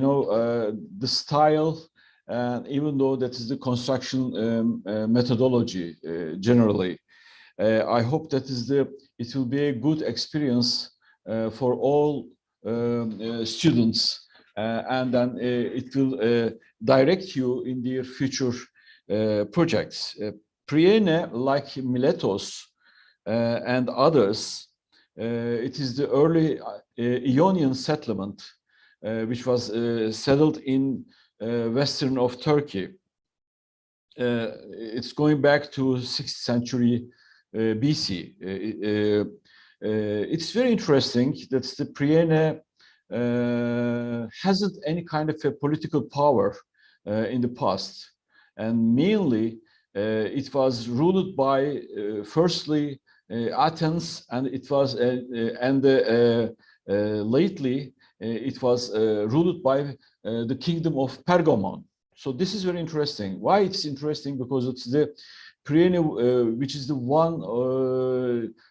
the style, even though that is the construction methodology generally. I hope that it will be a good experience for all students, and then it will direct you in their future projects. Priene, like Miletos and others, it is the early Ionian settlement, which was settled in western of Turkey. It's going back to 6th century BC. It's very interesting that the Priene hasn't any kind of a political power in the past, and mainly it was ruled by firstly Athens, and it was lately it was ruled by the kingdom of Pergamon. So this is very interesting. Why it's interesting? Because it's the Priene, which is the one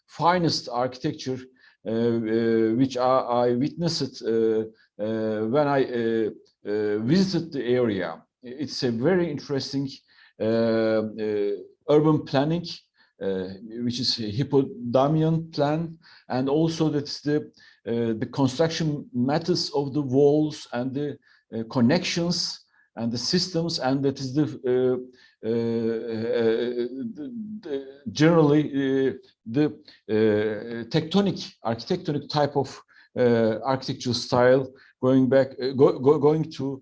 finest architecture which I witnessed when I visited the area. It's a very interesting urban planning, which is a Hippodamian plan, and also that's the construction methods of the walls and the connections and the systems, and that is generally the tectonic architectonic type of architectural style going to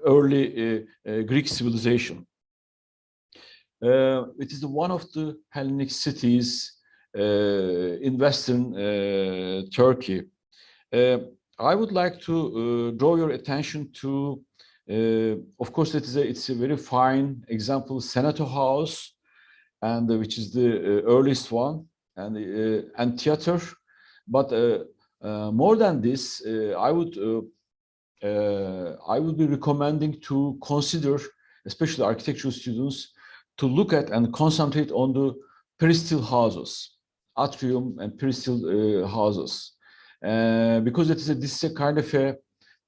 early Greek civilization. It is one of the Hellenic cities in Western Turkey. I would like to draw your attention to, of course, it's a very fine example, Senator House, and which is the earliest one, and theater. But more than this, I would be recommending to consider, especially architectural students, to look at and concentrate on the peristyle houses, atrium and peristyle houses. Because this is a kind of a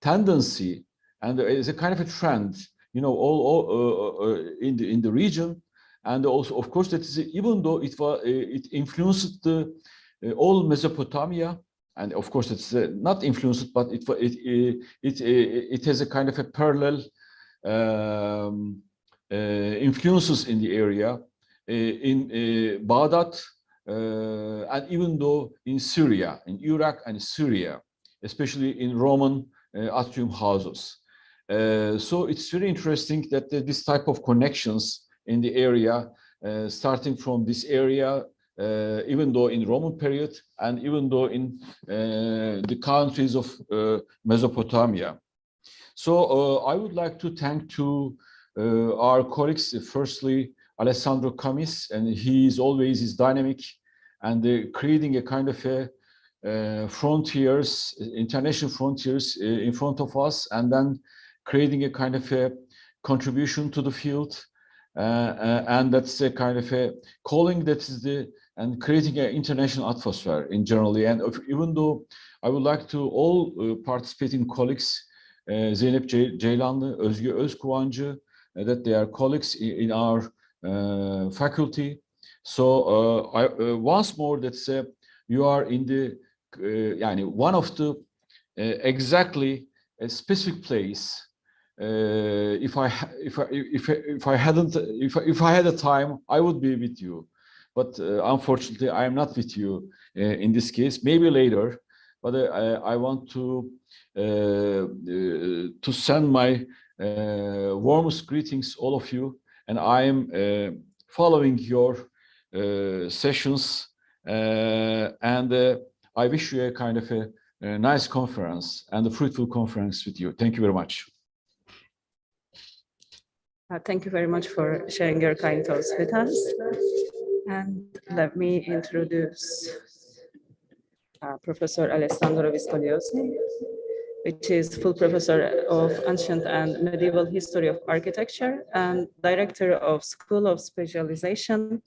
tendency, and it's a kind of a trend, all in the region, and also, of course, that is, even though it influenced the all Mesopotamia, and of course it's not influenced, but it has a kind of a parallel influences in the area, in Baghdad. And even though in Syria, in Iraq and Syria, especially in Roman atrium houses. So it's very interesting that this type of connections in the area, starting from this area, even though in Roman period, and even though in the countries of Mesopotamia. So I would like to thank to our colleagues, firstly, Alessandro Camis, and he is always dynamic and creating a kind of a frontiers, international frontiers in front of us, and then creating a kind of a contribution to the field, and that's a kind of a calling that is and creating an international atmosphere in generally. And even though I would like to all participating colleagues, Zeynep Ceylanlı, Özge Özkuvancı, that they are colleagues in our faculty. So once more, that's you are in the one of the exactly a specific place. If I had a time, I would be with you, but unfortunately, I am not with you in this case. Maybe later, but I want to send my warmest greetings, all of you, and I am following your sessions, and I wish you a kind of a nice conference and a fruitful conference with you. Thank you very much. Thank you very much for sharing your kind thoughts with us. And let me introduce Professor Alessandro Viscogliosi, which is full professor of Ancient and Medieval History of Architecture and director of School of Specialization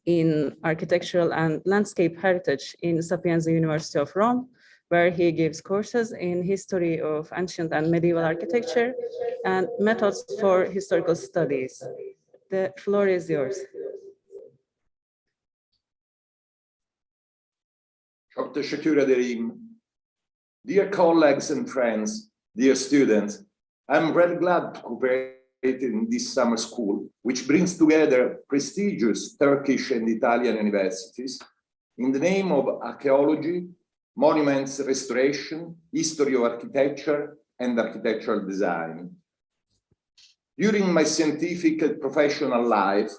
in Architectural and Landscape Heritage in Sapienza University of Rome, where he gives courses in history of ancient and medieval architecture and methods for historical studies. The floor is yours. Çok teşekkür ederim. Dear colleagues and friends, dear students, I'm very glad to cooperate in this summer school, which brings together prestigious Turkish and Italian universities in the name of archaeology, monuments restoration, history of architecture, and architectural design. During my scientific and professional life,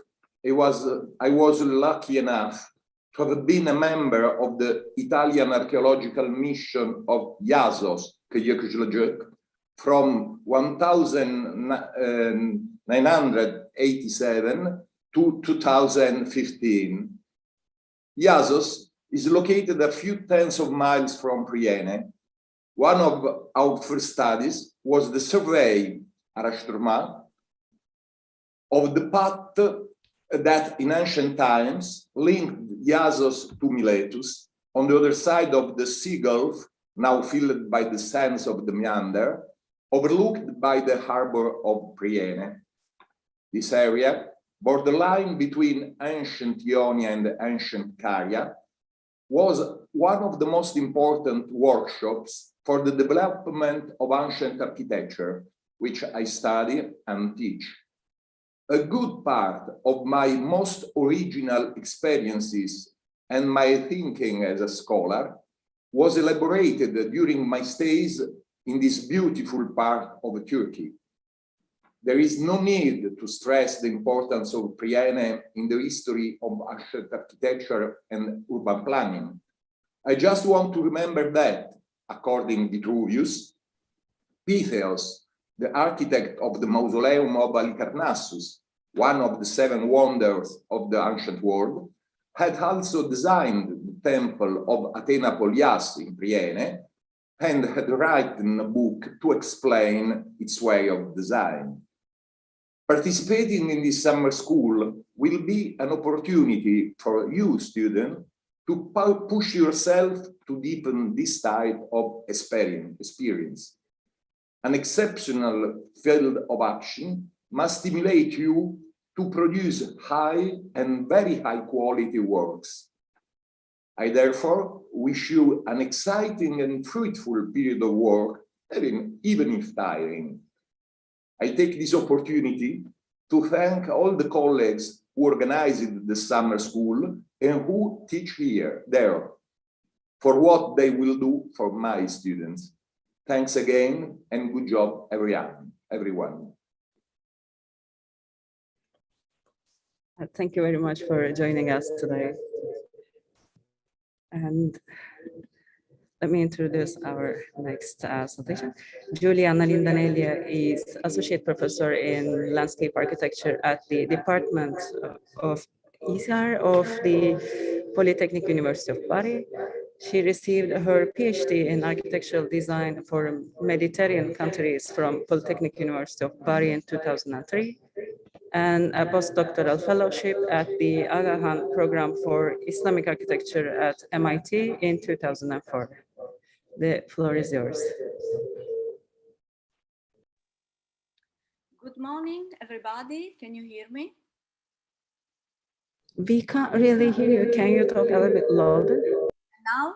I was lucky enough to have been a member of the Italian archaeological mission of IASOS, from 1987 to 2015. IASOS is located a few tens of miles from Priene. One of our first studies was the survey, araştırma, of the path that in ancient times linked Iasos to Miletus on the other side of the Sea Gulf, now filled by the sands of the Meander, overlooked by the harbor of Priene. This area, borderline between ancient Ionia and ancient Caria, was one of the most important workshops for the development of ancient architecture, which I study and teach. A good part of my most original experiences and my thinking as a scholar was elaborated during my stays in this beautiful part of Turkey. There is no need to stress the importance of Priene in the history of ancient architecture and urban planning. I just want to remember that, according to Vitruvius, Pytheos, the architect of the mausoleum of Halicarnassus, one of the 7 wonders of the ancient world, had also designed the temple of Athena Polias in Priene and had written a book to explain its way of design. Participating in this summer school will be an opportunity for you, students, to push yourself to deepen this type of experience. An exceptional field of action must stimulate you to produce high and very high quality works. I therefore wish you an exciting and fruitful period of work, even if tiring. I take this opportunity to thank all the colleagues who organized the summer school and who teach there, for what they will do for my students. Thanks again and good job, everyone. Thank you very much for joining us today. And let me introduce our next citation. Julian Alinda is Associate Professor in Landscape Architecture at the Department of ISAR of the Polytechnic University of Bari. She received her PhD in Architectural Design for Mediterranean countries from Polytechnic University of Bari in 2003. And a postdoctoral fellowship at the Agahan Program for Islamic Architecture at MIT in 2004. The floor is yours. Good morning, everybody. Can you hear me? We can't really hear you. Can you talk a little bit louder? Now,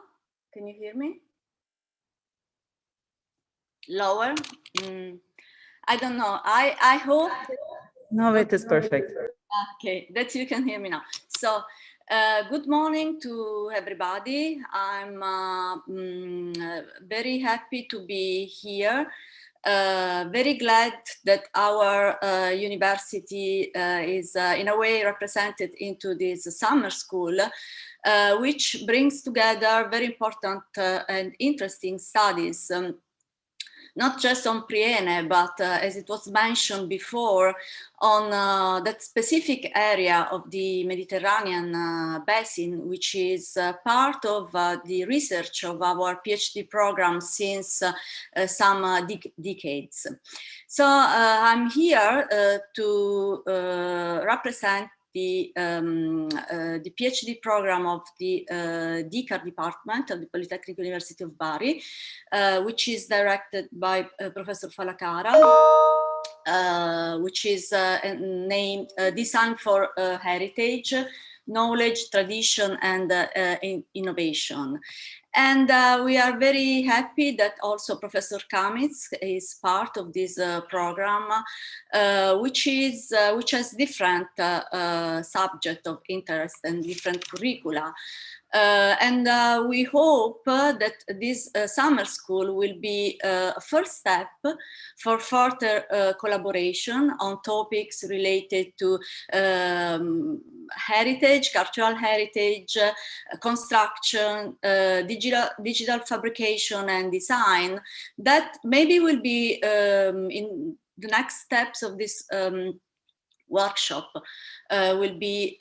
can you hear me? Lower? I don't know. I hope. No, it is perfect. Okay, that you can hear me now. So, good morning to everybody. I'm very happy to be here. Very glad that our university is in a way represented into this summer school, which brings together very important and interesting studies. Not just on Priene, but as it was mentioned before, on that specific area of the Mediterranean basin, which is part of the research of our PhD program since some decades. So I'm here to represent the PhD program of the DICAR department of the Polytechnic University of Bari, which is directed by Professor Falacara, which is named Design for Heritage, Knowledge, Tradition, and Innovation. And we are very happy that also Professor Kamitz is part of this program, which has different subject of interest and different curricula. And we hope that this summer school will be a first step for further collaboration on topics related to heritage, cultural heritage, construction, digital fabrication and design, that maybe will be in the next steps of this workshop will be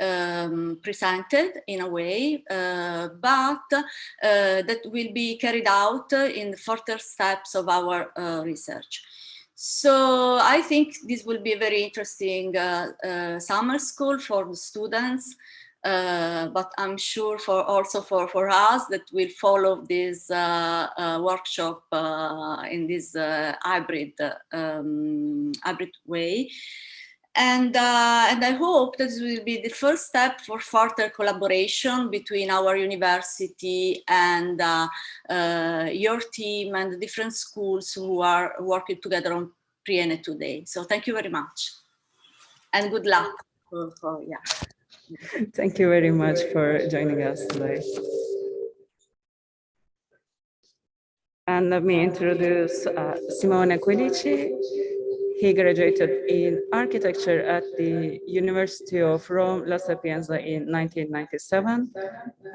presented in a way, but that will be carried out in the further steps of our research. So I think this will be a very interesting summer school for the students, but I'm sure also for us that will follow this workshop in this hybrid way. And I hope that this will be the first step for further collaboration between our university and your team and the different schools who are working together on Priene today. So thank you very much. And good luck. Thank you very much for joining us today. And let me introduce Simone Quilici. He graduated in architecture at the University of Rome, La Sapienza in 1997.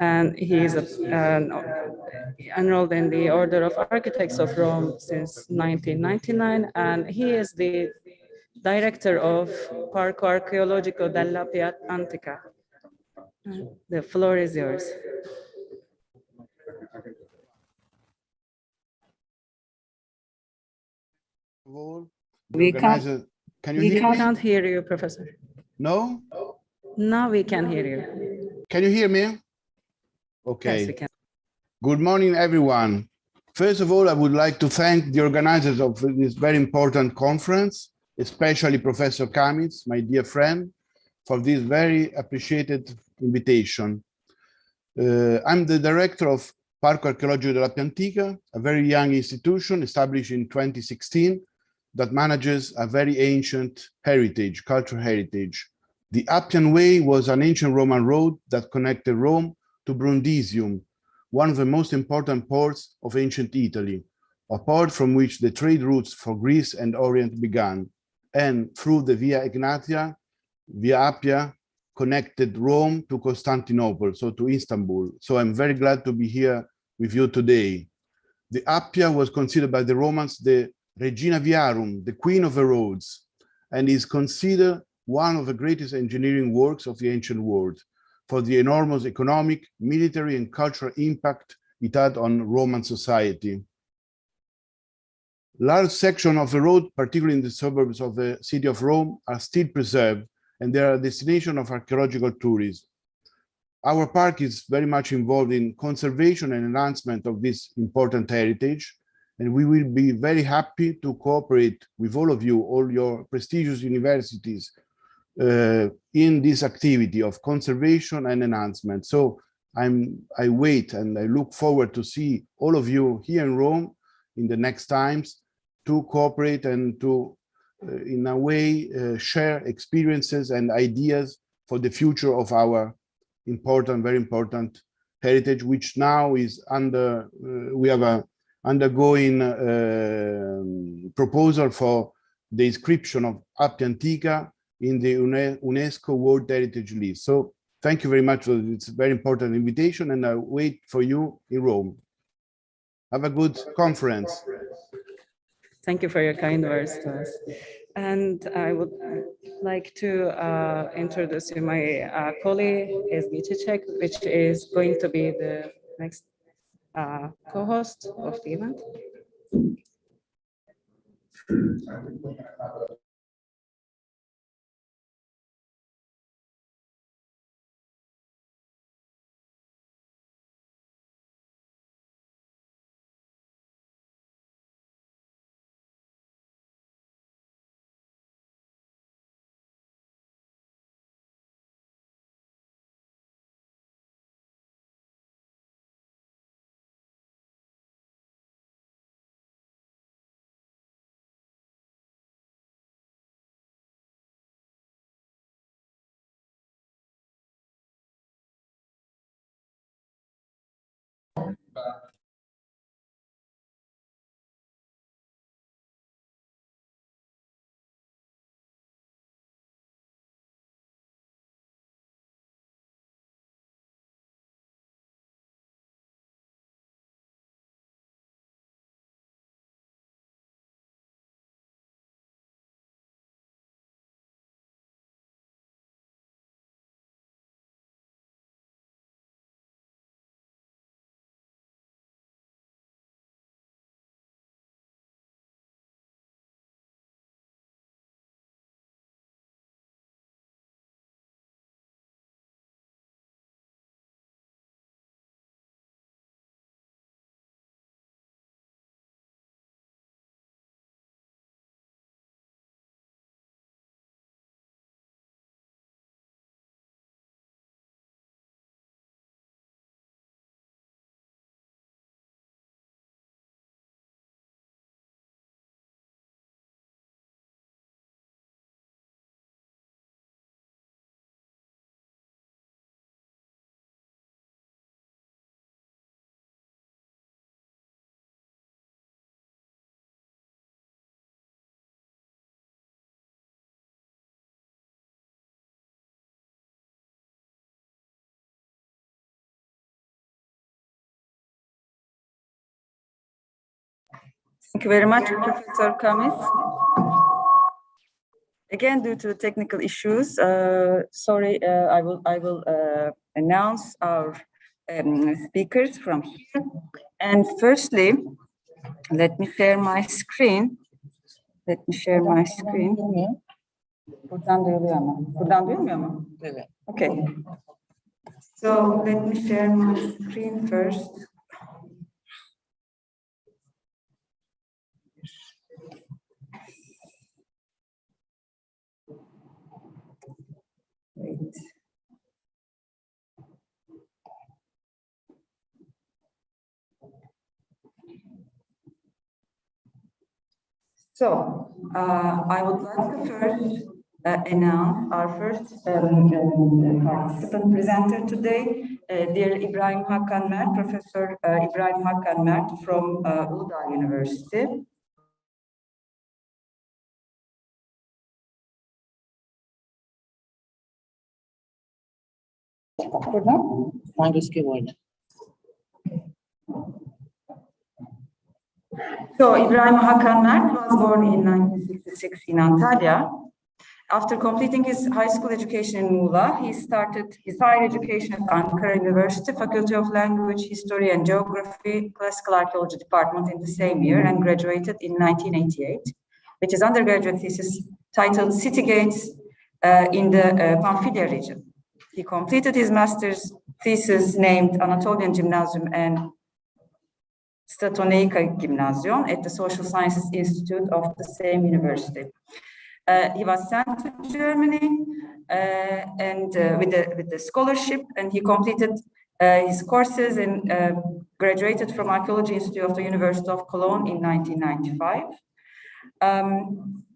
And he is enrolled in the Order of Architects of Rome since 1999. And he is the director of Parco Archeologico della Piazza Antica. The floor is yours. We can't hear you, Professor. No? Now we can hear you. Can you hear me? Okay. Yes, we can. Good morning, everyone. First of all, I would like to thank the organizers of this very important conference, especially Professor Kamitz, my dear friend, for this very appreciated invitation. I'm the director of Parco Archeologico della Piazza Antica, a very young institution established in 2016 that manages a very ancient heritage, cultural heritage. The Appian Way was an ancient Roman road that connected Rome to Brundisium, one of the most important ports of ancient Italy, a port from which the trade routes for Greece and Orient began, and through the Via Egnatia, Via Appia, connected Rome to Constantinople, so to Istanbul. So I'm very glad to be here with you today. The Appia was considered by the Romans the Regina Viarum, the queen of the roads, and is considered one of the greatest engineering works of the ancient world for the enormous economic, military, and cultural impact it had on Roman society. Large sections of the road, particularly in the suburbs of the city of Rome, are still preserved, and they are a destination of archaeological tourism. Our park is very much involved in conservation and enhancement of this important heritage, and we will be very happy to cooperate with all of you, all your prestigious universities, in this activity of conservation and enhancement. So I wait and I look forward to see all of you here in Rome in the next times to cooperate and to, in a way, share experiences and ideas for the future of our important, very important heritage, which now is under, we have a undergoing proposal for the inscription of Appia Antica in the UNESCO World Heritage List. So thank you very much for this very important invitation, and I wait for you in Rome. Have a good conference. Thank you for your kind words to us. And I would like to introduce you my colleague, Izgi, which is going to be the next co-host of the event. Thank you very much, Professor Kamis. Again, due to technical issues, sorry, I will announce our speakers from here. And firstly, let me share my screen. Buradan duyuluyor ama. Buradan duyulmuyor mu? Evet. Okay. So let me share my screen first. Wait. So I would like to first announce our first participant presenter today, dear Ibrahim Hakan Mert, Professor Ibrahim Hakan Mert from Uludağ University. So Ibrahim Hakan Mert was born in 1966 in Antalya. After completing his high school education in Muğla, he started his higher education at Ankara University, Faculty of Language, History and Geography, Classical Archaeology Department in the same year, and graduated in 1988 with his undergraduate thesis titled City Gates in the Pamphylia region. He completed his master's thesis named Anatolian Gymnasium and Statoneika Gymnasium at the Social Sciences Institute of the same university. He was sent to Germany and with the scholarship, and he completed his courses and graduated from Archaeology Institute of the University of Cologne in 1995.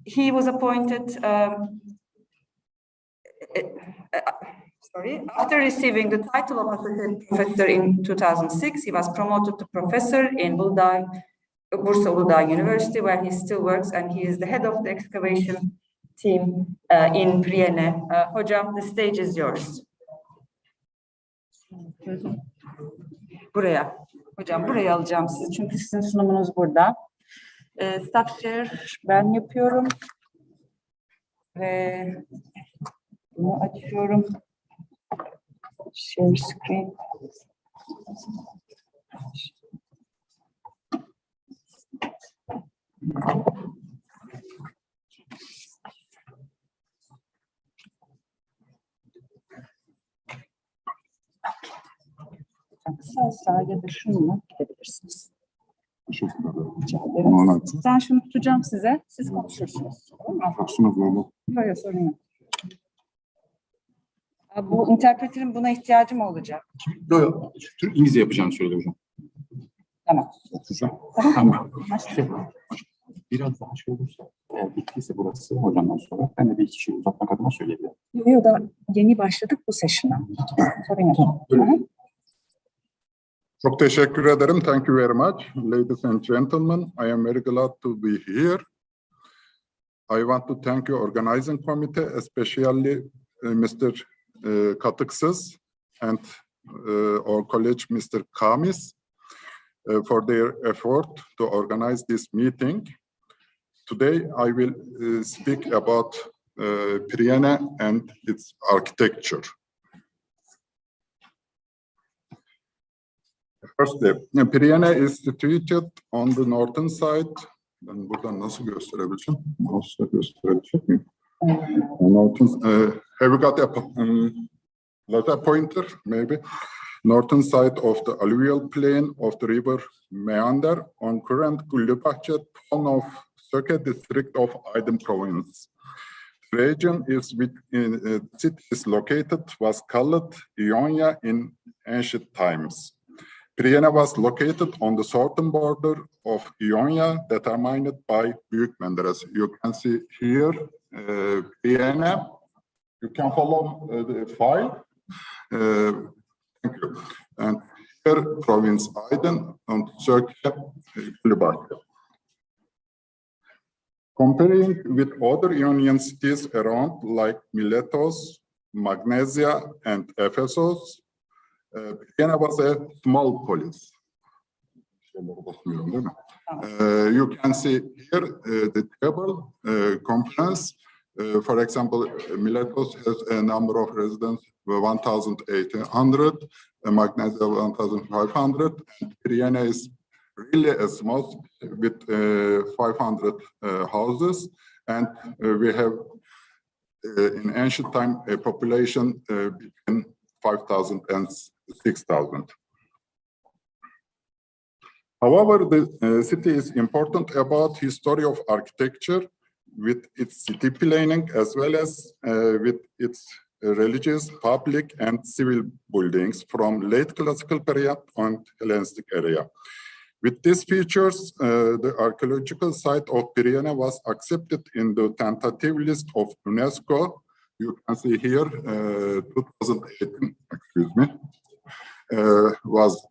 He was appointed after receiving the title of associate professor in 2006, he was promoted to professor in Bursa Uludağ University, where he still works, and he is the head of the excavation team in Priene. Hocam, the stage is yours. Hocam buraya alacağım sizi çünkü sizin sunumunuz burada. Stop share ben yapıyorum ve bunu açıyorum. Share screen. Sağ ya da şununla gidebilirsiniz. Ben şunu tutacağım size, siz konuşursunuz. Yok, sorun yok. Bu interpreterin buna ihtiyacı mı olacak? Yok, İngilizce yapacağını söyledi hocam. Tamam. Tamam. Biraz daha şey olursa, bittiyse burası hocamdan sonra ben de bir iki şey uzatmak adına söyleyebilirim. Yok da yeni başladık bu session'a. Sorun yok. Çok teşekkür ederim. Thank you very much. Ladies and gentlemen, I am very glad to be here. I want to thank your organizing committee, especially Mr. Katıksız and our college, Mr. Kamis, for their effort to organize this meeting. Today, I will speak about Priene and its architecture. Firstly, Priene is situated on the northern side. Ben buradan nasıl gösterebileceğim? Mouse'la gösterebilecek miyim? Have you got a laser pointer, maybe? Northern side of the alluvial plain of the river Meander on current Gülübahçe town of Söke district of Aydın province. The region city is located was called Ionia in ancient times. Priene was located on the southern border of Ionia, determined by Büyük Menderes. You can see here, Priene. You can follow the file. Thank you. And here, province Aydın and Söke, Gülübahçe. Comparing with other Ionian cities around, like Miletos, Magnesia, and Ephesus, Priene was a small polis. You can see here the table components. For example, Miletos has a number of residents 1,800, Magnesia 1,500, and Priene is really a small with 500 houses, and we have in ancient time a population between 5,000 and 6,000. However, the city is important about history of architecture with its city planning as well as with its religious, public, and civil buildings from late classical period and Hellenistic area. With these features, the archaeological site of Priene was accepted in the tentative list of UNESCO. You can see here, 2018, excuse me, was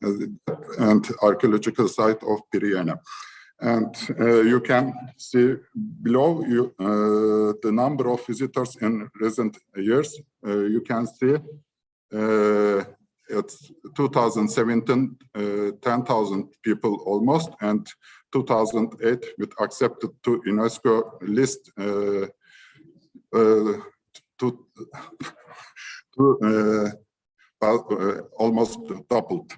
an archaeological site of Priene. And you can see below the number of visitors in recent years. You can see it's 2017, 10,000 people almost, and 2008 with accepted to UNESCO list almost doubled.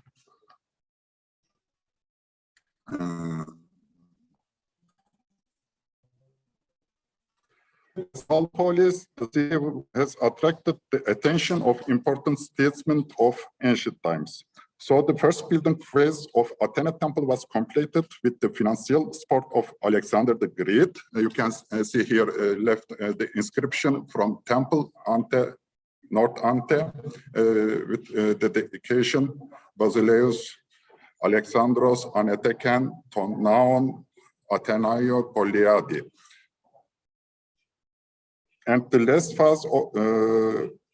Acropolis, the city has attracted the attention of important statesmen of ancient times. So the first building phase of Athena temple was completed with the financial support of Alexander the Great. You can see here left the inscription from temple Ante, North Ante, with the dedication Basileus, Alexandros, Aneteken, Tonaon, Athenaio, Poliadi. And the last phase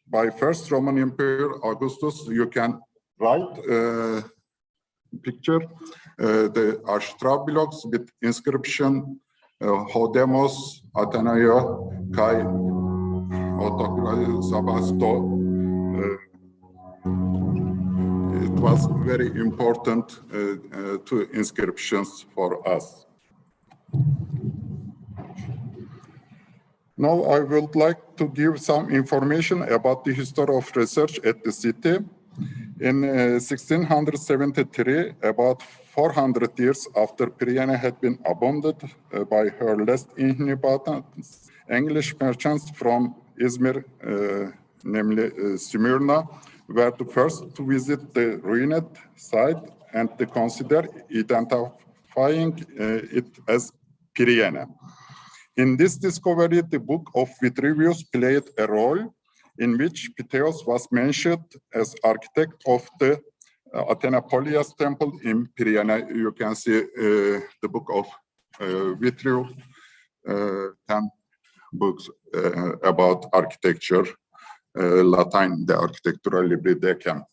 by first Roman Emperor Augustus, you can write picture the archtrablocks with inscription Hodemos, Athenaio, Kai, Otokrali, Sabasto. It was very important to inscriptions for us. Now I would like to give some information about the history of research at the city. In 1673, about 400 years after Priene had been abandoned by her last inhabitants, English merchants from Izmir, namely Smyrna, were the first to visit the ruined site and to consider identifying it as Priene. In this discovery, the book of Vitruvius played a role in which Pytheos was mentioned as architect of the Athenopolias temple in Priene. You can see the book of Vitruvius, 10 books about architecture, Latin, the Architectura Libri Decem,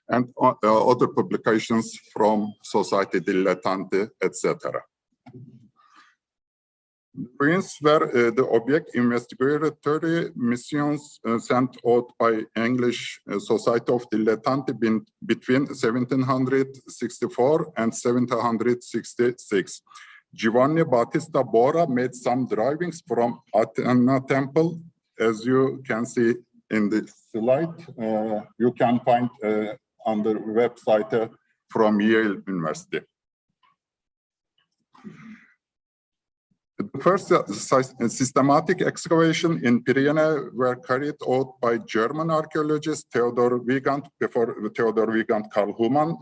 and other publications from Society Dilettante, etc. The ruins were the object investigatory missions sent out by English Society of Dilettanti between 1764 and 1766. Giovanni Battista Bora made some drawings from Athena temple. As you can see in the slide, you can find on the website from Yale University. The first systematic excavation in Priene were carried out by German archaeologists Theodor Wigand, before Theodor Wigand, Karl Humann,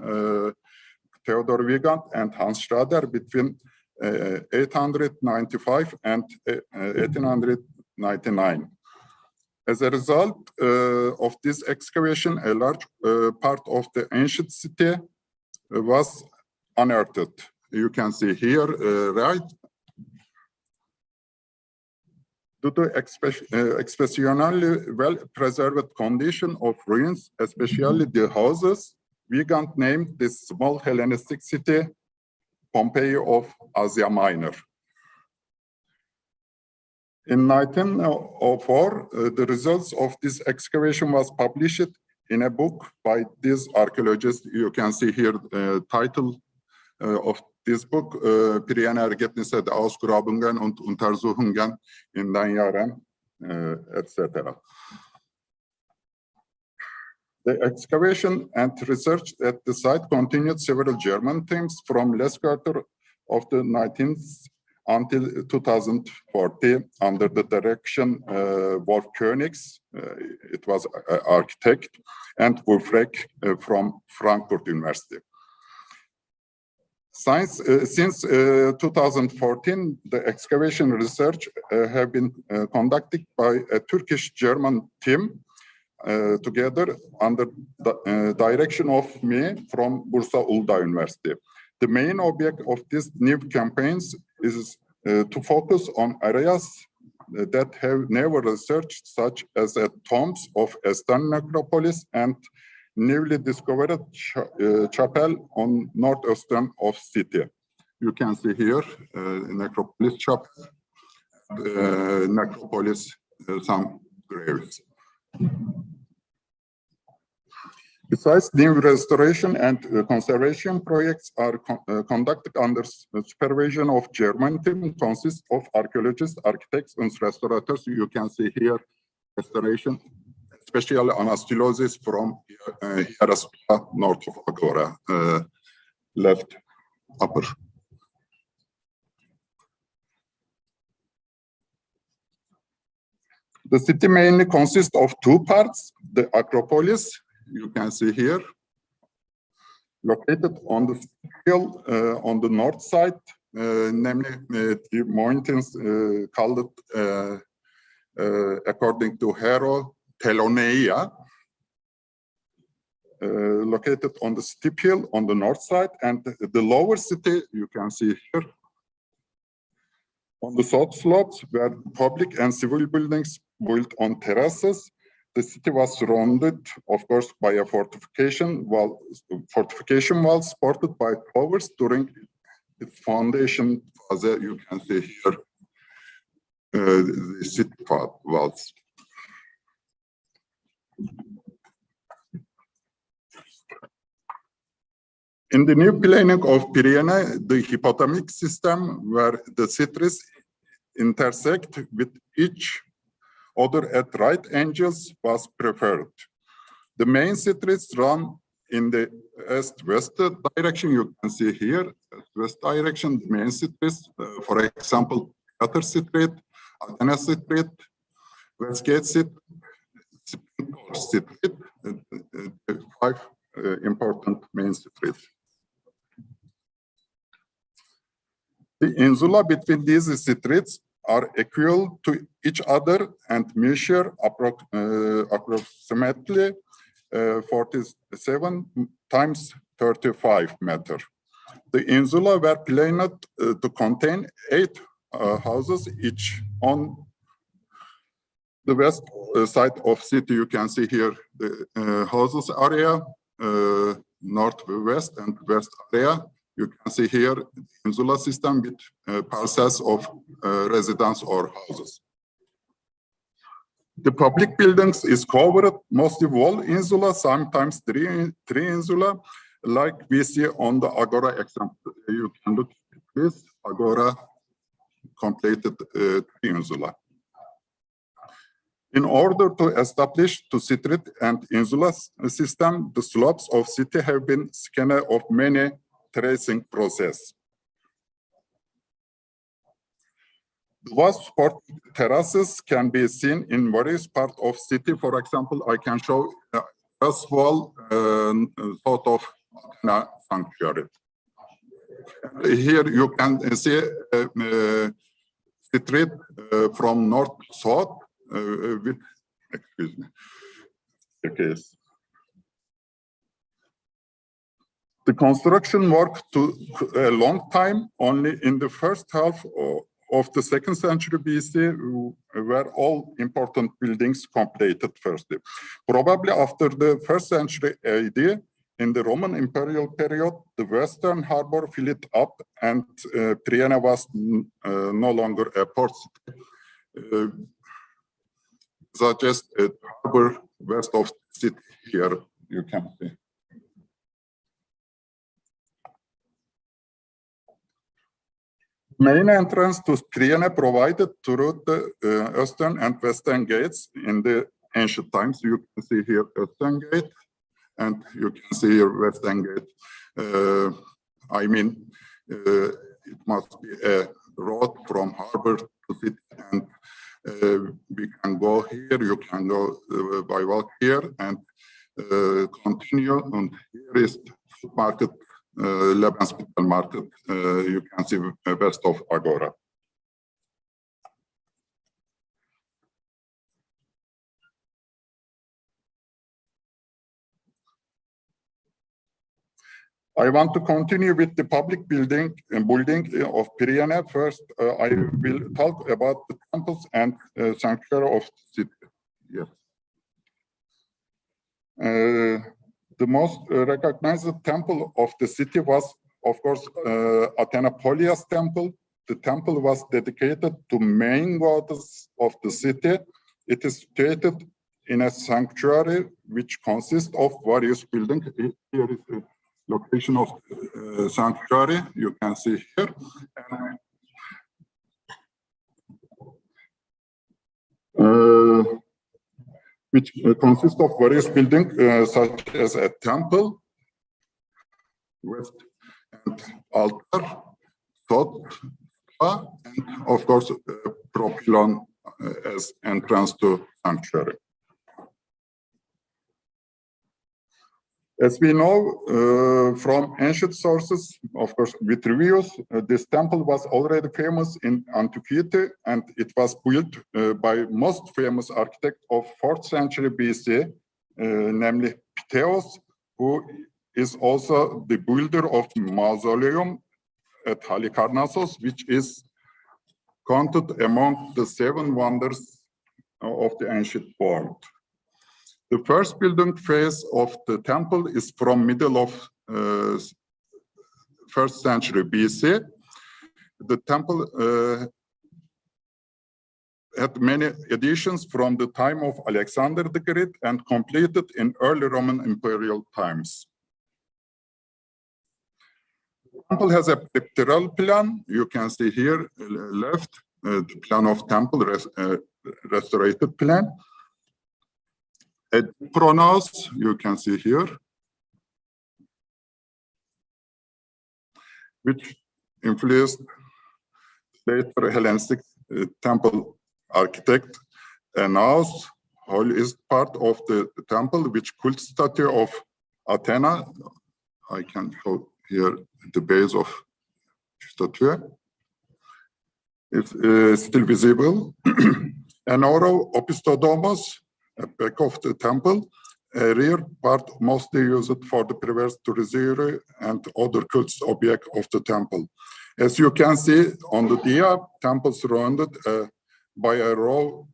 Theodor Wigand and Hans Schrader between 895 and 1899. As a result of this excavation, a large part of the ancient city was unearthed. You can see here, right? Due to exceptionally well-preserved condition of ruins, especially the houses, Wigand named this small Hellenistic city Pompeii of Asia Minor. In 1904, the results of this excavation was published in a book by these archaeologists. You can see here the title of this book, Priene Ergebnisse der Ausgrabungen und Untersuchungen in den Jahren, etc. The excavation and research at the site continued several German teams from last quarter of the 19th until 2040 under the direction Wolf Königs, it was an architect, and Wolfreck from Frankfurt University. Since 2014, the excavation research have been conducted by a Turkish-German team together under the direction of me from Bursa Uludağ University. The main object of these new campaigns is to focus on areas that have never researched, such as at tombs of Eastern Acropolis and newly discovered chapel on northeastern of city. You can see here Necropolis chapel, Necropolis, some graves. Besides, new restoration and conservation projects are conducted under supervision of German team, consists of archaeologists, architects, and restaurateurs. You can see here restoration, especially anastylosis from Hieraspa, north of Agora, left upper. The city mainly consists of two parts: the Acropolis, you can see here, located on the hill on the north side, namely the mountains called, according to Hero, Teloneia, located on the steep hill on the north side, and the lower city, you can see here, on the south slopes, where public and civil buildings built on terraces. The city was surrounded, of course, by a fortification wall supported by towers during its foundation phase. You can see here the city walls. In the new planning of Priene, the hypotamic system, where the cities intersect with each other at right angles, was preferred. The main streets run in the east-west direction. You can see here, west direction, the main streets, for example, Theater Street, Athena Street, Westgate Street, five important main streets. The insula between these streets are equal to each other and measure approximately 47 times 35 meters. The insula were planned to contain 8 houses, each on the west side of city. You can see here the houses area, northwest and west area. You can see here the insula system with parcels of residence or houses. The public buildings is covered mostly wall insula, sometimes three insula, like we see on the Agora example. You can look at this Agora completed insula. In order to establish the street and insula system, the slopes of city have been scanned of many tracing process. The vast terraces can be seen in various parts of city. For example, I can show as well sort of sanctuary. Here you can see street from north to south with, excuse me, staircase. The construction work took a long time. Only in the first half of the 2nd century BC were all important buildings completed firstly. Probably after the 1st century AD, in the Roman imperial period, the western harbor filled up and Priene was no longer a port city. Suggest a harbor west of the city here, you can see. Main entrance to Priene provided through the eastern and western gates in the ancient times. You can see here eastern gate, and you can see here western gate. I mean, it must be a road from harbor to city, and we can go here. You can go by walk here and continue. And here is food market, Lebensmittel market. You can see west of Agora. I want to continue with the public building of Priene. First, I will talk about the temples and sanctuary of the city. Yes. The most recognized temple of the city was, of course, Athenopolias temple. The temple was dedicated to main goddess of the city. It is situated in a sanctuary which consists of various buildings. Here is the location of the sanctuary, you can see here. Which consists of various buildings such as a temple, west and altar, thought, and of course propylon as entrance to sanctuary. As we know from ancient sources, of course, with reviews, this temple was already famous in antiquity, and it was built by most famous architect of 4th century BC, namely Pteos, who is also the builder of the mausoleum at Halikarnassos, which is counted among the 7 wonders of the ancient world. The first building phase of the temple is from middle of 1st century BC. The temple had many additions from the time of Alexander the Great and completed in early Roman imperial times. The temple has a pictorial plan. You can see here left the plan of temple, restored plan. A pronaos, you can see here, which influenced later Hellenistic temple architect. And now, whole is part of the temple, which cult statue of Athena. I can show here the base of statue. It's still visible. And Oro Opistodomos, at back of the temple, a rear part mostly used for the previous Turiziri and other cults object of the temple. As you can see on the dia, temple surrounded by a row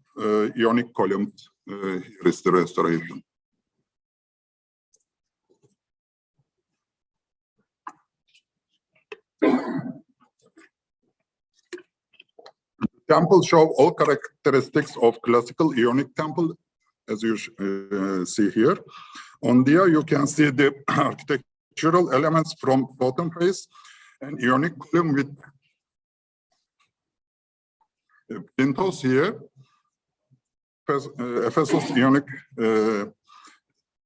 Ionic columns. Here is the restoration. The temple show all characteristics of classical Ionic temple, as you see here. On there, you can see the architectural elements from bottom face and Ionic column with plinthos here. Ephesus Ionic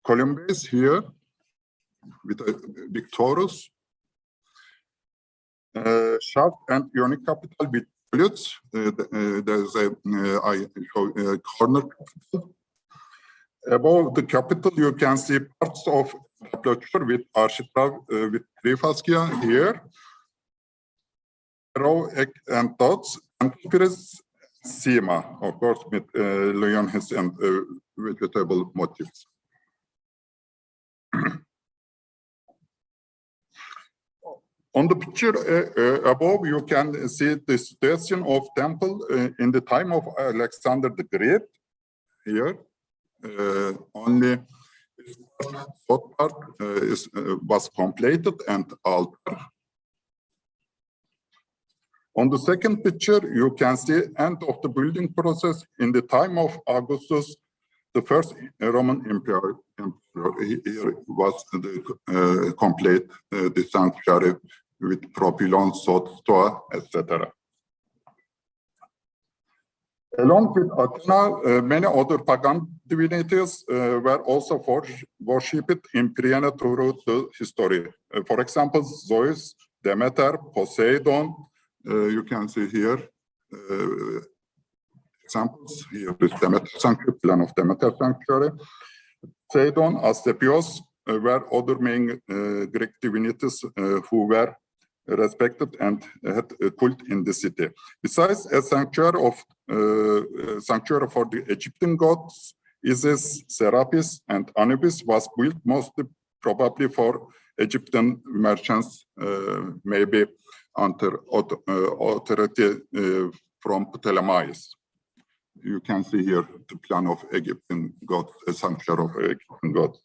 column base here with a big torus. Shaft and Ionic capital with volutes. There's a corner capital. Above the capital, you can see parts of aperture with architrave with three fascia here, row and dots, and sima, of course, with leonhes and vegetable motifs. On the picture above, you can see the situation of temple in the time of Alexander the Great. Here, only third part was completed and altar. On the second picture, you can see end of the building process in the time of Augustus, the first Roman emperor. Here was the complete the sanctuary with propylon, sod, stoa, etc. Along with Athena, many other pagan divinities were also worshipped in Priene throughout the history. For example, Zeus, Demeter, Poseidon. You can see here examples. Here is Demeter Sanctuary, plan of Demeter Sanctuary. Poseidon, Asclepios were other main Greek divinities who were respected and had a cult in the city. Besides a sanctuary for the Egyptian gods, Isis, Serapis, and Anubis was built mostly probably for Egyptian merchants, maybe under authority from Ptolemaios. You can see here the plan of Egyptian gods, a sanctuary of Egyptian gods.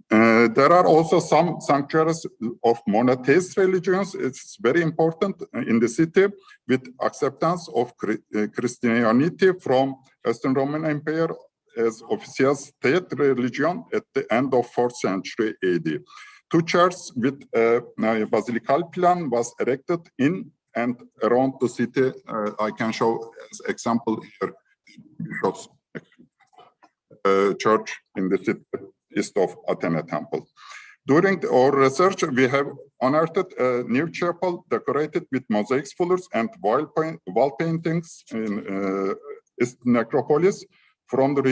There are also some sanctuaries of monotheist religions. It's very important in the city with acceptance of Christianity from Eastern Roman Empire as official state religion at the end of 4th century AD. Two churches with a basilical plan was erected in and around the city. I can show as example here, Bishop's church in the city east of Athena temple. During our research, we have unearthed a new chapel decorated with mosaic figures and wall paintings in Eastern Acropolis. From the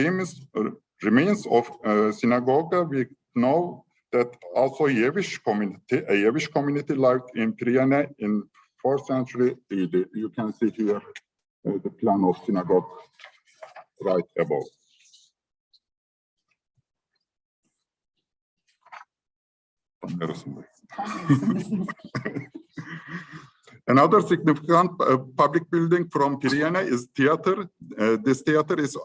remains of synagogue, we know that also a Jewish community lived in Priene in 4th century AD. You can see here the plan of synagogue right above. Another significant public building from Priene is theater. This theater is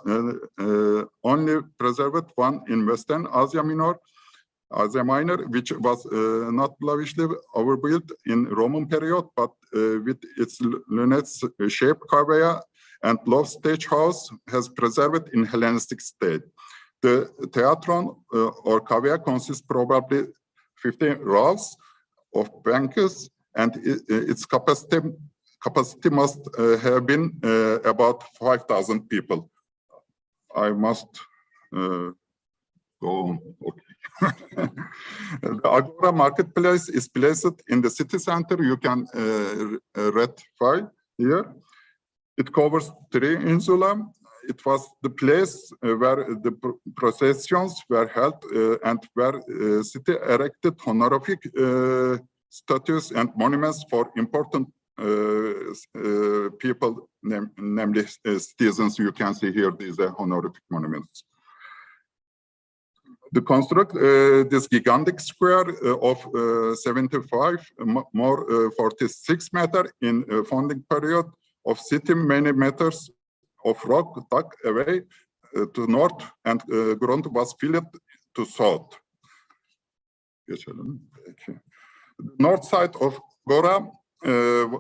only preserved one in Western Asia Minor, which was not lavishly overbuilt in Roman period, but with its lunette-shaped cavea and low stage house has preserved in Hellenistic state. The theatron or cavea consists probably 15 rows of benches, and its capacity must have been about 5,000 people. I must go on. Okay. The Agora marketplace is placed in the city center. You can read file here. It covers 3 insula. It was the place where the processions were held and where city erected honorific statues and monuments for important people, namely citizens. You can see here these are honorific monuments. To construct this gigantic square of 75, more 46 meter in founding period of city, many meters of rock dug away to north and ground was filled to south. The north side of Agora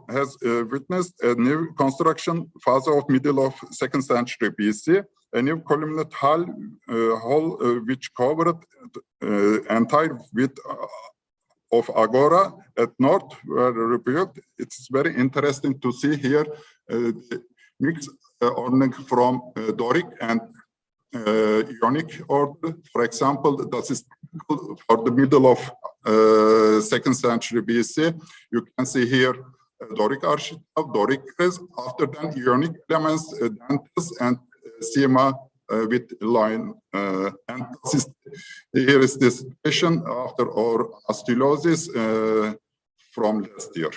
has witnessed a new construction phase of middle of 2nd century BC. A new columnate hall which covered entire width of Agora at north were rebuilt. It's very interesting to see here mix ornament from Doric and Ionic order. For example, that is for the middle of 2nd century BC. You can see here Doric architecture, Doric crest, after that Ionic elements, dantes and sima with line. And here is this situation after our astylosis from last year.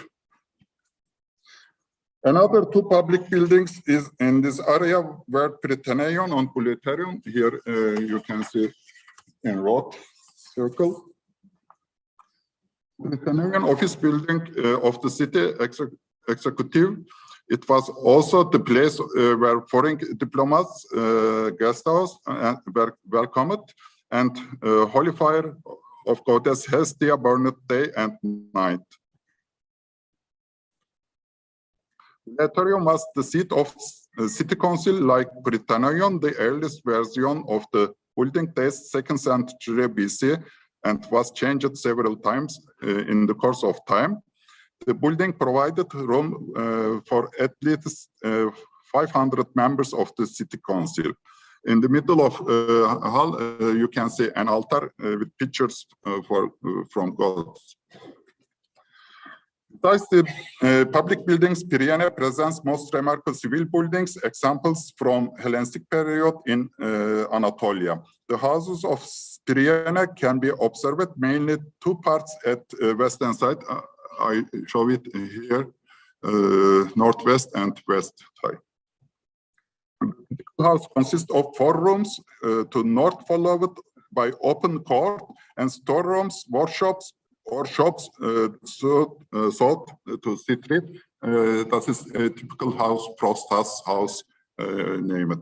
Another 2 public buildings is in this area where Priene and Buleterion. Here you can see in red circle. Priene office building of the city executive. It was also the place where foreign diplomats, guest house, were welcomed, and holy fire of goddess Hestia burned day and night. Buleterion was the seat of city council like Priene, the earliest version of the building dates 2nd century BC. and was changed several times in the course of time. The building provided room for at least 500 members of the city council. In the middle of hall, you can see an altar with pictures from gods. Besides the public buildings, Priene presents most remarkable civil buildings, examples from Hellenistic period in Anatolia. The houses of Priene can be observed mainly two parts at western side. I show it here, northwest and west side. The house consists of 4 rooms, to north followed by open court and storerooms, workshops, or shops sold to street. That is a typical house, Prostas house, name it.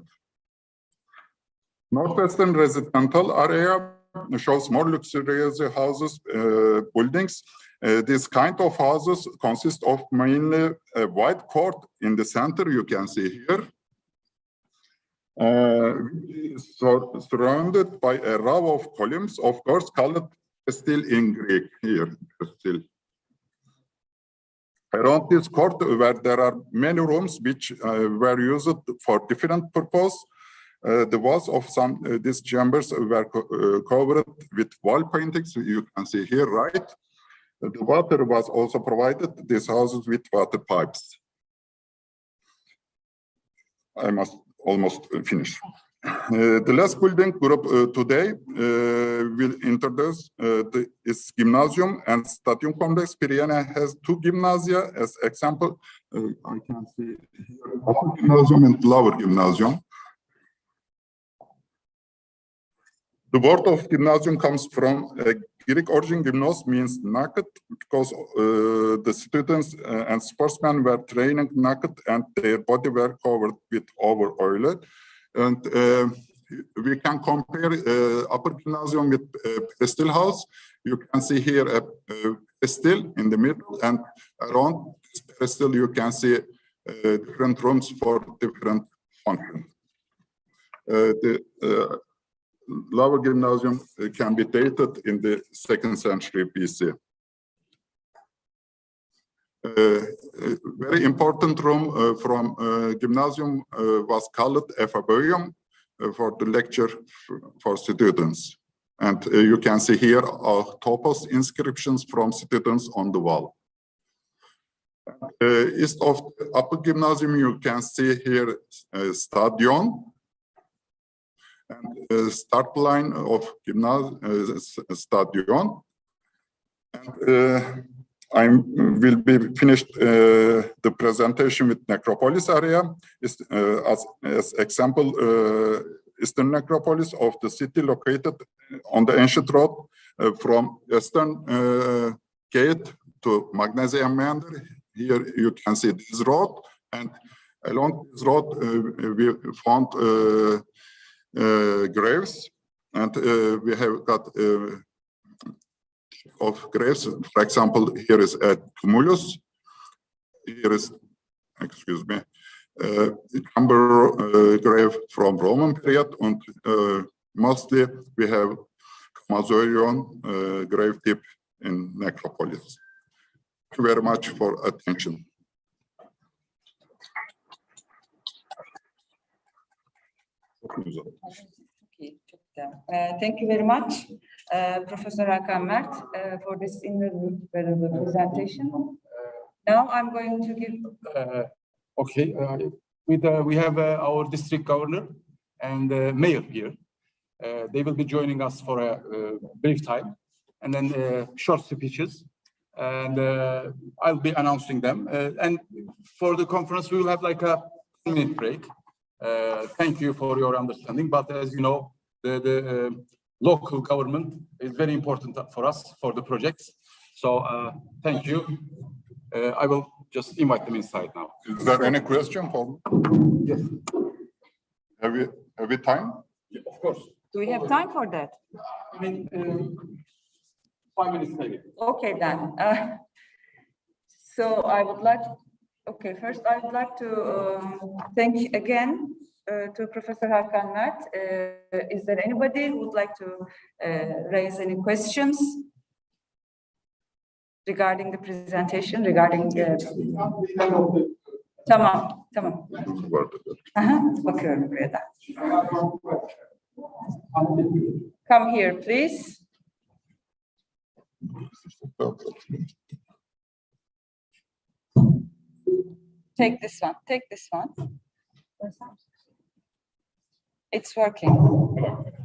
Northwestern residential area shows more luxurious houses, buildings. This kind of houses consist of mainly a wide court in the center, you can see here. Surrounded by a row of columns, of course, called still in Greek here. Still. Around this court, where there are many rooms which were used for different purposes, the walls of some these chambers were covered with wall paintings. You can see here, right? The water was also provided. These houses with water pipes. I must almost finish. The last building group today will introduce is Gymnasium and Stadium Complex. Priene has 2 gymnasia as example. I can see here Upper Gymnasium and Lower Gymnasium. The word of gymnasium comes from Greek origin. Gymnos means naked, because the students and sportsmen were training naked and their body were covered with over oil. And we can compare Upper Gymnasium with Pestil House. You can see here a Pestil in the middle, and around Pestil you can see different rooms for different functions. The Lower Gymnasium can be dated in the 2nd century BC. Very important room from Gymnasium was called Ephaboeum for the lecture for students. And you can see here topos inscriptions from students on the wall. East of the Upper Gymnasium, you can see here Stadion. And start line of Stadion. And I will be finished the presentation with necropolis area as example. Eastern necropolis of the city located on the ancient road from Eastern Gate to Magnesium Meander. Here you can see this road, and along this road we found graves, and we have got of graves. For example, here is a tumulus. Here is, excuse me, number grave from Roman period, and mostly we have Mazoion grave tip in necropolis. Thank you very much for attention. Thank you very much, Professor Hakan Mert, for this invaluable presentation. Now I'm going to give. Okay, we have our district governor and mayor here. They will be joining us for a brief time, and then short speeches, and I'll be announcing them. And for the conference, we will have like a 10-minute break. Thank you for your understanding, but as you know, the local government is very important for us, for the projects. So thank you. I will just invite them inside now. Is there any question, Paul? Yes. Have we time? Yeah, of course. Do we have time for that? I mean, 5 minutes maybe. Okay, then. So I would like, okay, first I would like to thank again to Professor Hakan Mert. Is there anybody who would like to raise any questions regarding the presentation, regarding the... Tamam, tamam. Aha, bakıyorum buraya da. Come here, please. Take this one. Take this one. It's working.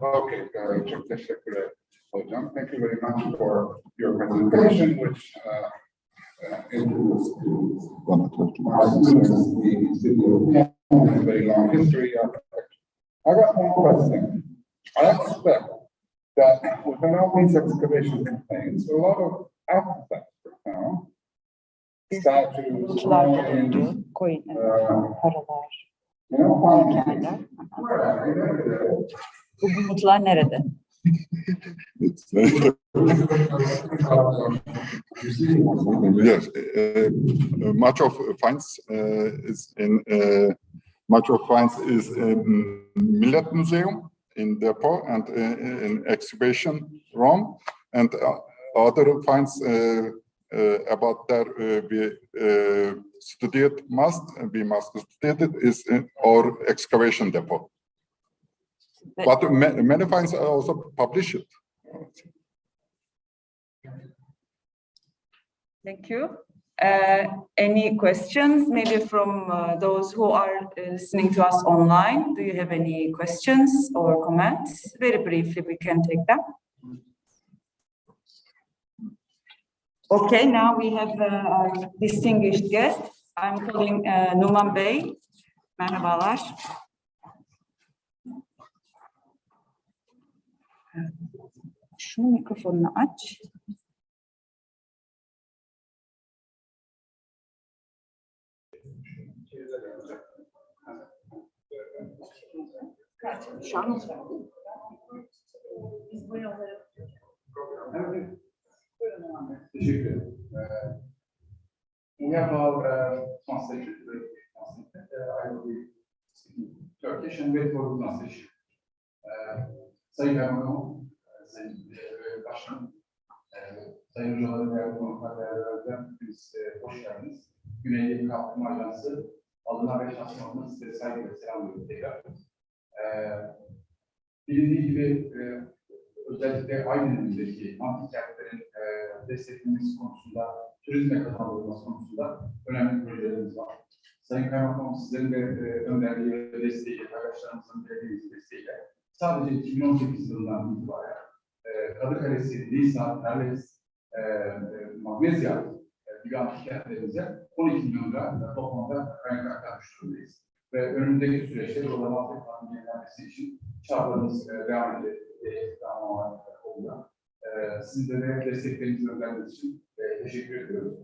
Okay, çok teşekkür hocam. Thank you very much for your presentation, which includes a very long history of architecture. I got one question. I expect that within all these excavation campaigns, a lot of artifacts now, statues, Bu bulutlar nerede? Yes, much of finds is in Millet Museum in Depot and in exhibition Rome, and other finds about that we must study it is in our excavation depot. But many finds are also published. Thank you. Any questions, maybe from those who are listening to us online? Do you have any questions or comments? Very briefly, we can take that. Okay, now we have our distinguished guest. I'm calling Numan Bey. Merhabalar. Şunu mikrofonunu aç. Şu an biz bu yolları... We have our translation. I will be speaking Turkish and wait for the translation. Sayın Kaymakam, Sayın Başkan, Sayın Hocalarım ve konuklar beraber biz hoş geldiniz. Güneyli Kalkınma Ajansı adına ve şahsım adına size saygıyla selamlıyorum tekrar. Bilindiği gibi özellikle Aydın'daki antik kentlerin desteklenmesi konusunda, turizme kazandırılması konusunda önemli projelerimiz var. Sayın Kaymakam, sizlerin de önderliği ve desteğiyle, arkadaşlarımızın verdiğiniz desteğiyle sadece 2018 yılından itibaren Kadıkalesi, Nisan, Terles, Magnezya gibi antik kentlerimize 12 milyon lira toplamda kaynak aktarmış durumdayız. Ve önümüzdeki süreçte yolların altı planının yenilenmesi için çabalarımız devam edecek. Oluyor. Sizlere de desteklerinizi gönderdiğiniz için teşekkür ediyoruz.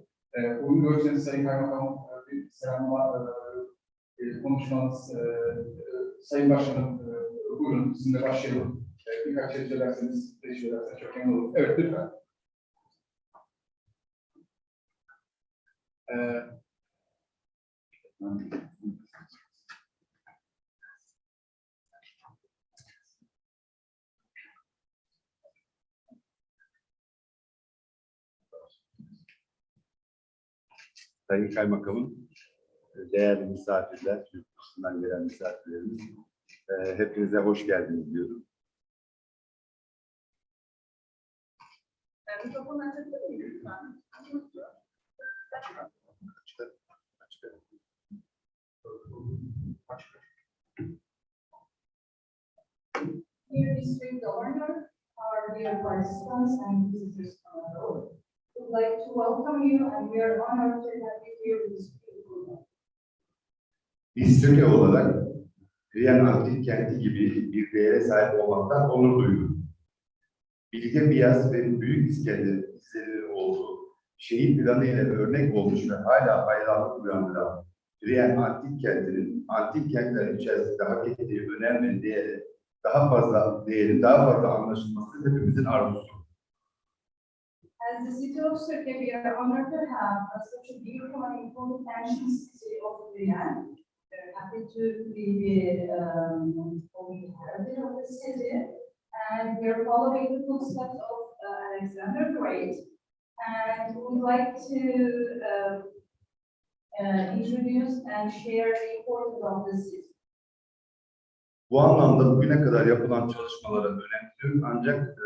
Bugün görüşeceğiniz Sayın Kaymakam bir selamlama konuşmanız. Sayın Başkanım, buyurun sizinle başlayalım. Birkaç şey söylerseniz, teşekkür ederseniz çok memnun olurum. Evet, lütfen. Sayın Kaymakamım, değerli misafirler, yurt dışından gelen misafirlerimiz, hepinize hoş geldiniz diyorum. Mikrofonu açabilir miyim lütfen? Dear District Governor, our dear participants and visitors on the road, we would like to welcome you and we are honored to have you here with this beautiful day. Biz Türkiye olarak Priene antik kenti gibi bir değere sahip olmaktan onur duyuyoruz. Bilge Biyaz ve Büyük İskender'in izleri olduğu şehir planı ile örnek olmuş ve hala hayranlık uyandıran Priene antik kentinin antik kentler içerisinde hak ettiği önem ve değeri daha fazla anlaşılması hepimizin arzusu. As the city of Turkey, we are honored to have such a beautiful and important ancient city of Priene, happy to be inhabitant of the city, and we are following the footsteps of Alexander the Great, and we would like to introduce and share the importance of the city. Bu anlamda bugüne kadar yapılan çalışmalara önemsiyoruz, ancak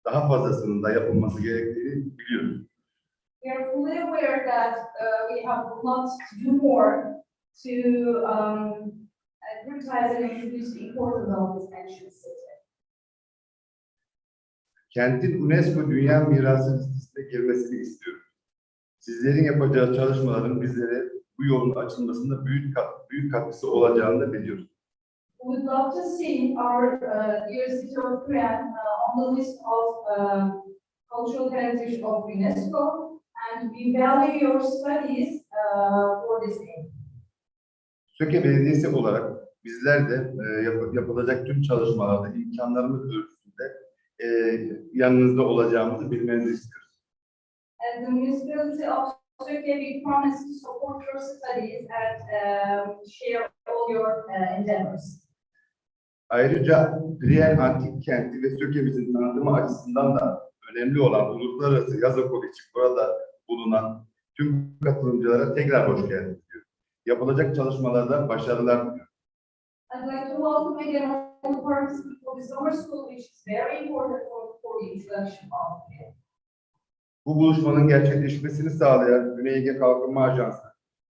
daha fazlasının da yapılması gerektiğini biliyoruz. We are fully aware that we have a lot to do more to advertise and introduce the importance of this ancient city. Kentin UNESCO Dünya Mirası listesine girmesini istiyoruz. Sizlerin yapacağı çalışmaların bizlere bu yolun açılmasında büyük katkısı olacağını da biliyoruz. We would love to see our dear city of Priene on the list of cultural heritage of UNESCO, and we value your studies for this aim. Söke Belediyesi olarak bizler de yapılacak tüm çalışmalarda imkanlarımız ölçüsünde yanınızda olacağımızı bilmenizi istiyoruz. As the municipality of Söke, we promise to support your studies and share all your endeavors. Ayrıca Priene Antik Kenti ve Söke'mizin tanıtımı açısından da önemli olan uluslararası yaz okulu için burada bulunan tüm katılımcılara tekrar hoş geldiniz diyorum. Yapılacak çalışmalarda başarılar diliyorum. I'd like to welcome again all the participants for the summer school, which is very important for the introduction of it. Bu buluşmanın gerçekleşmesini sağlayan Güney Ege Kalkınma Ajansı,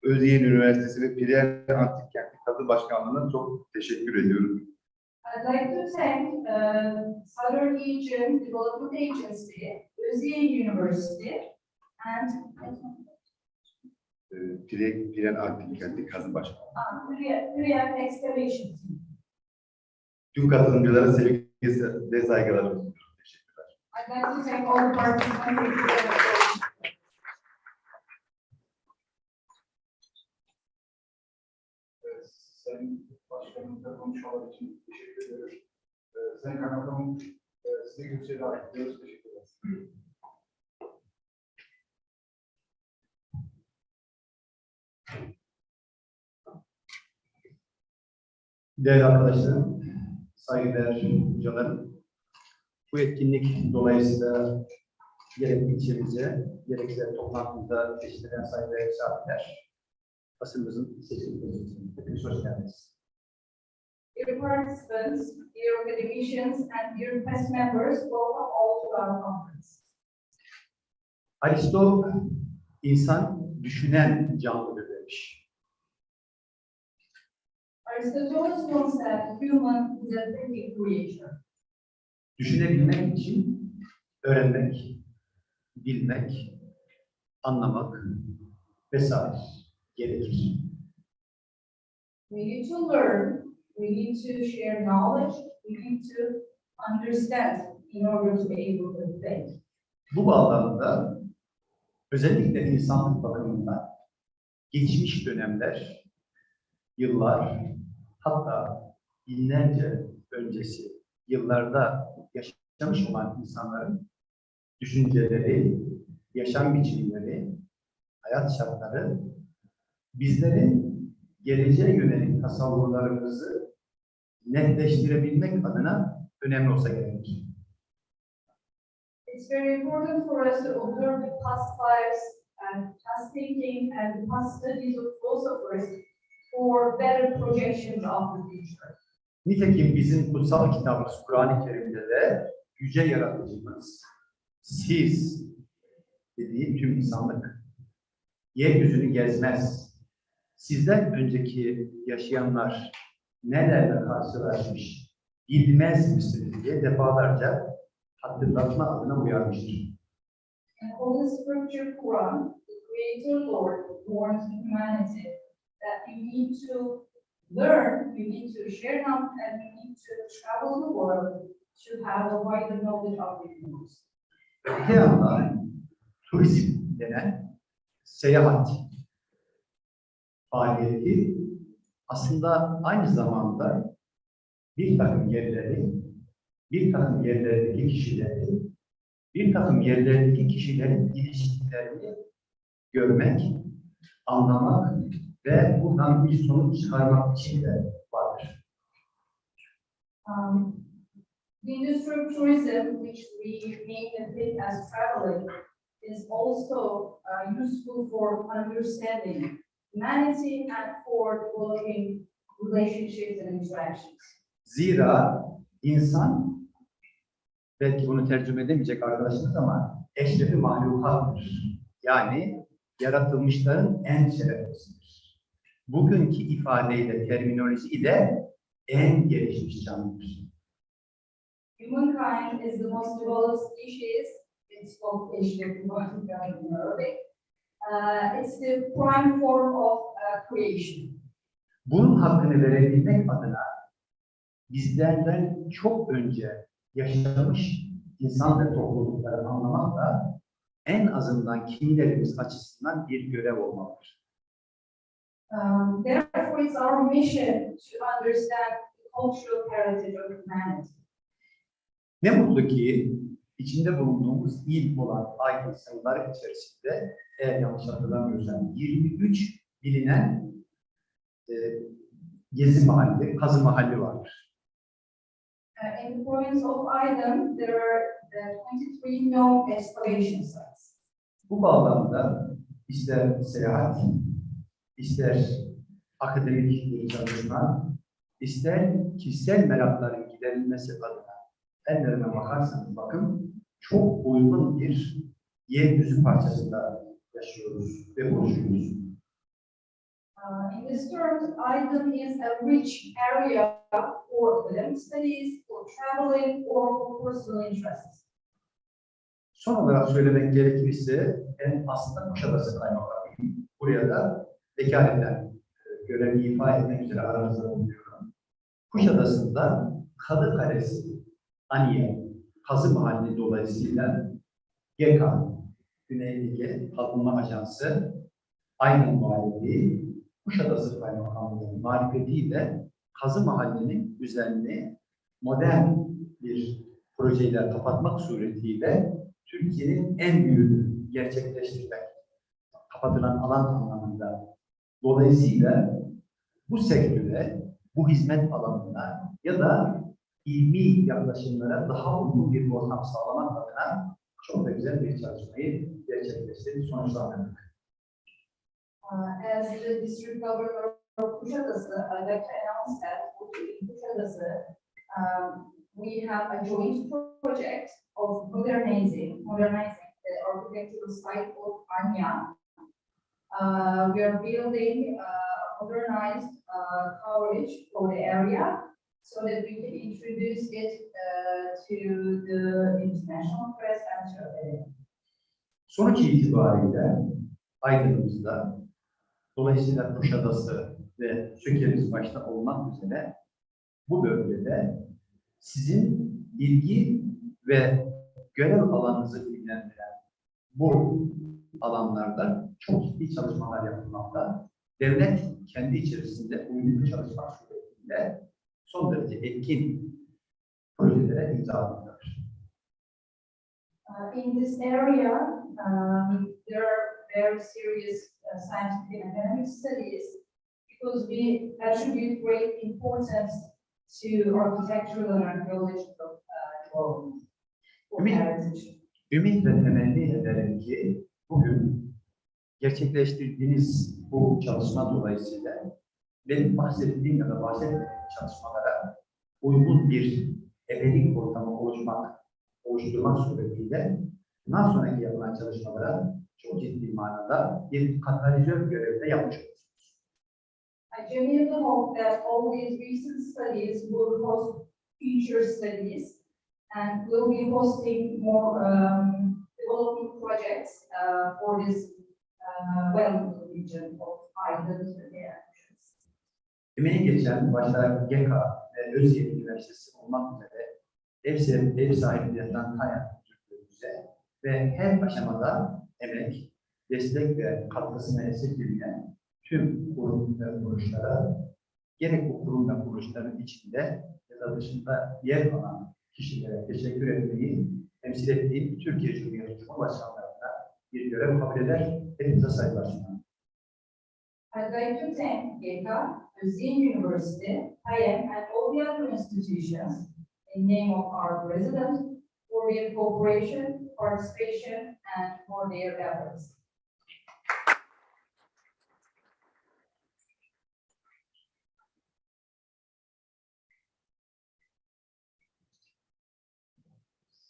Özyeğin Üniversitesi ve Priene Antik Kenti Kazı Başkanlığı'na çok teşekkür ediyorum. I'd like to thank Southern Region Development Agency, Özyeğin University, and Priene Antik Kenti Kazı Başkanlığı. Priene Excavation Team. Tüm katılımcılara sevgi ve saygılar sunuyorum. Teşekkürler. I'd like to thank all the participants. Sayın Başkanımıza konuşmalar için teşekkür ederiz. Sayın Kaymakamım, size görüşe davet ediyoruz. Teşekkür ederiz. Değerli arkadaşlarım, saygıdeğer hocalarım, bu etkinlik dolayısıyla gerek ilçemize, gerekse toplantımızda eşlenen saygıdeğer misafirler, basınımızın seçimleri hepiniz hoş geldiniz. Dear participants, dear academicians, and dear past members, welcome all to our conference. Aristo, insan düşünen canlıdır demiş. Aristotle once said, human is a thinking creature. Düşünebilmek için öğrenmek, bilmek, anlamak vesaire gerekir. We need to learn, we need to share knowledge, we need to understand in order to be able to think. Bu bağlamda özellikle insanlık bakımından geçmiş dönemler, yıllar, hatta binlerce öncesi yıllarda yaşamış olan insanların düşünceleri, yaşam biçimleri, hayat şartları bizlerin geleceğe yönelik tasavvurlarımızı netleştirebilmek adına önemli olsa gerekir. It's very important for us to observe the past lives and past thinking and the past studies of philosophers for better projections of the future. Nitekim bizim kutsal kitabımız Kur'an-ı Kerim'de de yüce yaratıcımız, siz dediği tüm insanlık yeryüzünü gezmez. Sizden önceki yaşayanlar nelerle karşılaşmış bilmez misiniz diye defalarca hatırlatma adına uyarmıştır. In Holy Scripture Quran, the Creator Lord warns humanity that you need to learn, you need to share knowledge, and you need to travel the world to have a wider knowledge of the universe. Öte yandan turizm denen seyahat faaliyeti aslında aynı zamanda bir takım yerleri, bir takım yerlerdeki kişileri, bir takım yerlerdeki kişilerin ilişkilerini görmek, anlamak ve buradan bir sonuç çıkarmak için de vardır. The industry of tourism, which we may define as traveling, is also useful for understanding humanity and for developing relationships and interactions. Zira insan, belki bunu tercüme edemeyecek arkadaşınız ama eşrefi mahlukattır. Yani yaratılmışların en şereflisidir. Bugünkü ifadeyle, terminoloji ile en gelişmiş canlıdır. Humankind is the most developed species. It's called eşrefi mahlukat in Arabic. It's the prime form of creation. Bunun hakkını verebilmek adına bizlerden çok önce yaşamış insan ve toplulukları anlamak da en azından kimilerimiz açısından bir görev olmalıdır. Therefore, it's our mission to understand the cultural heritage of humanity. Ne mutlu ki içinde bulunduğumuz il olan Aydın sayılar içerisinde, eğer yanlış hatırlamıyorsam, 23 bilinen gezi mahalli, kazı mahalli vardır. In the province of Aydın, there are 23 known excavation sites. Bu bağlamda ister seyahat, ister akademik bir çalışma, ister kişisel merakların giderilmesi adına her nereye bakarsanız bakın, çok uygun bir yeryüzü parçasında yaşıyoruz ve konuşuyoruz. In this terms, Aydın is a rich area for academic studies, for traveling, or for personal interests. Son olarak söylemek gerekirse, ben aslında Kuşadası kaymakamıyım. Buraya da vekaleten görevi ifa etmek üzere aranızda bulunuyorum. Kuşadası'nda Kadı Kalesi, Aniye, Kazı Mahalli dolayısıyla GEKA, Güney Ege Kalkınma Ajansı, Aydın Valiliği, Kuşadası Kaymakamlığı'nın marifetiyle Kazı Mahalli'nin düzenli, modern bir projeyle kapatmak suretiyle Türkiye'nin en büyüğünü gerçekleştirmek, kapatılan alan anlamında. Dolayısıyla bu sektöre, bu hizmet alanına ya da ilmi yaklaşımlara daha uygun bir ortam sağlamak adına çok da güzel bir çalışmayı gerçekleştirdik, sonuçlandırdık. As the district governor of Kuşadası, I'd like to announce that in Kuşadası, we have a joint project of modernizing the architectural site of Anya. We are building modernized coverage for the area so that we can introduce it to the international press and to the Sonuç itibariyle Aydın'ımızda, dolayısıyla Kuşadası ve Sökeriz başta olmak üzere bu bölgede sizin ilgi ve görev alanınızı ilgilendiren bu alanlarda çok ciddi çalışmalar yapılmakta. Devlet kendi içerisinde uyumlu çalışmak suretiyle son derece etkin projelere imza atmaktadır. In this area, there are very serious scientific and academic studies because we attribute great importance to architectural and archaeological development. Ümit ve temenni ederim ki bugün gerçekleştirdiğiniz bu çalışma dolayısıyla benim bahsettiğim ya da bahsetmediğim çalışmalara uygun bir ebelik ortamı oluşturmak suretiyle bundan sonraki yapılan çalışmalara çok ciddi manada bir katalizör görevi de yapmış olursunuz. I genuinely hope that all these recent studies will host future studies and will be hosting more development projects for this well region of Aydın and the actions. Emeği geçen başta GEKA ve Özyeğin Üniversitesi olmak üzere ev sahiplerinden kaynaklı ve her aşamada emek, destek ve katkısını esirgemeyen tüm kurum ve kuruluşlara, gerek bu kurum ve kuruluşların içinde ya da dışında yer alan kişilere teşekkür etmeyi, temsil ettiğim Türkiye Cumhuriyeti Cumhurbaşkanlarına bir görev kabul eder, hepinize saygılar sunarım. I'd like to thank GECA, Byzantine University, IM, and all the other institutions in name of our president for their cooperation, participation, and for their efforts.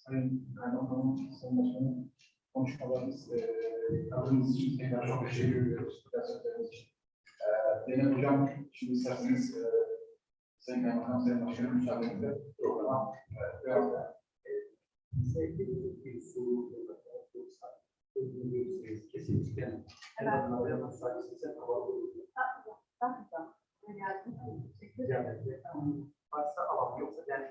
Sayın Kaymakamım, Sayın Başkanım, konuşmalarınız, katkınız için tekrar çok teşekkür ediyoruz. Gerçekleriniz için. Zeynep Hocam, şimdi isterseniz Sayın Kaymakam, Sayın Başkanım müsaadenizle programa devam edelim. Kesinlikle. Varsa alan yoksa yani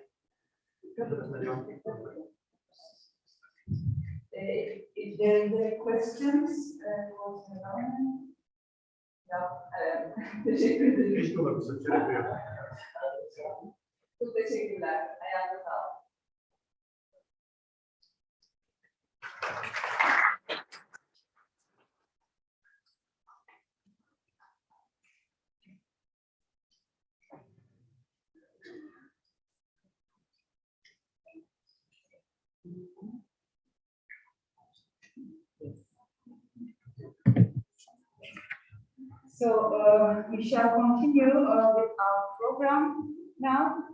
if there are any questions, Teşekkür ederim. Çok teşekkürler. Ayağınıza sağlık. So we shall continue with our program now.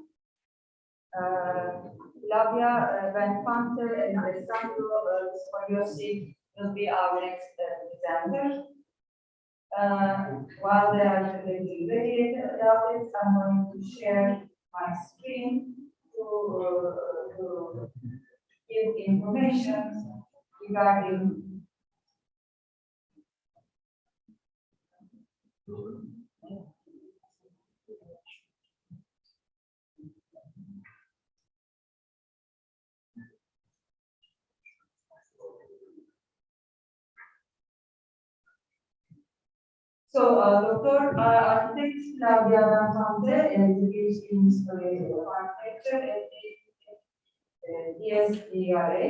Flavia Benfante and Alessandro Spoliosi will be our next presenter. While they are getting ready about it, I'm going to share my screen to give information regarding So, Dr. Architect Flavia Benfante is a PhD in history of architecture at DSDRA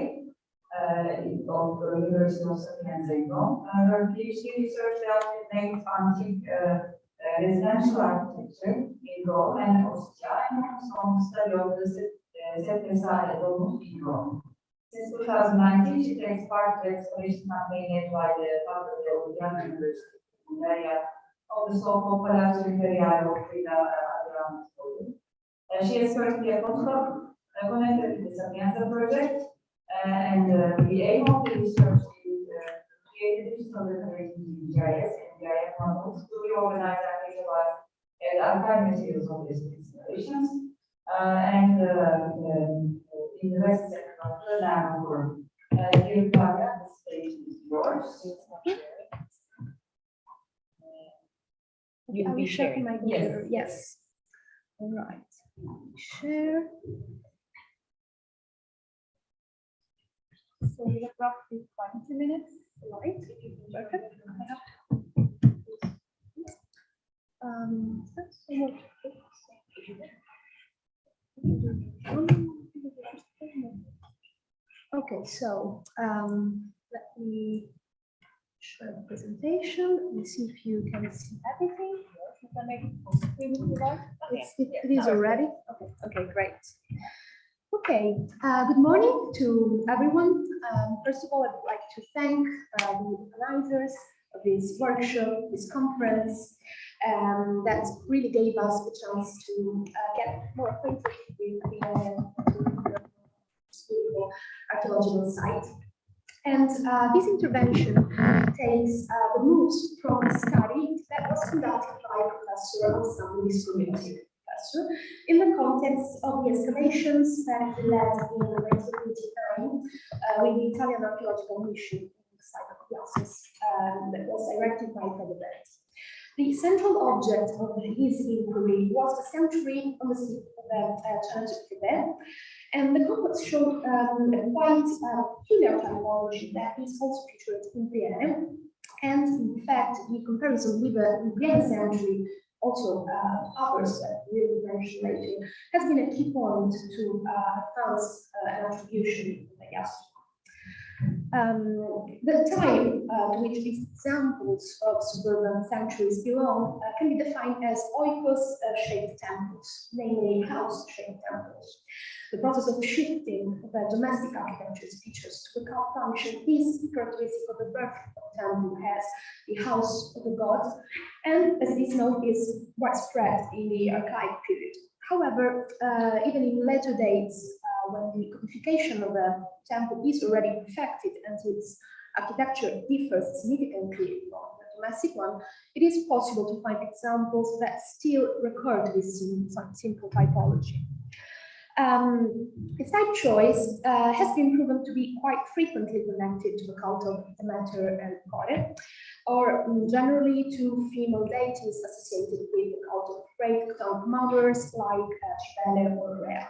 of the University of Sapienza in Rome. Her PhD research dealt with late antique residential architecture in Rome and Ostia, and also on the study of the Settesa Domus in Rome. Since 2019, she takes part in the exploration campaign led by the faculty of Young University area of the so-called Palazzo Imperiale of Adramitayun. She is currently a postdoc connected with the Sapienza project, and the aim of the research is to create a digital representation in GIS and GIS models to reorganize and visualize the archive materials of these installations, and in the rest section of the lab work. Dear Flavia, the stage is yours. You will be sharing my computer. Yes. All right. Share. So we have roughly 20 minutes, right? Perfect. Okay, so let me share the presentation and see if you can see everything. It is already? Okay, great. Okay, good morning to everyone. First of all, I'd like to thank the organizers of this workshop, this conference, that really gave us the chance to get more acquainted with the archaeological site. And this intervention takes the roots from a study that was conducted by Professor Alessandro's community professor in the context of the excavations that he led in 1989 with the Italian archaeological mission in the site of Census that was directed by Fedebert. The central object of his inquiry was the sanctuary on the seat of the challenge of Fedebert. And the complex showed a quite peculiar typology that is also featured in Priene. And in fact, the comparison with the Priene sanctuary also others that we will mention later, has been a key point to advance an attribution of the Yasuo. The time to which these examples of suburban sanctuaries belong can be defined as oikos-shaped temples, namely house-shaped temples. The process of shifting the domestic architecture's features to the cult function is characteristic of the birth of temple as the house of the gods, and as this note is widespread in the archaic period. However, even in later dates, when the codification of the temple is already perfected and its architecture differs significantly from the domestic one, it is possible to find examples that still record this simple typology. The site choice has been proven to be quite frequently connected to the cult of Demeter and Goddess, or generally to female deities associated with the cult of great mothers like Cybele or Rhea.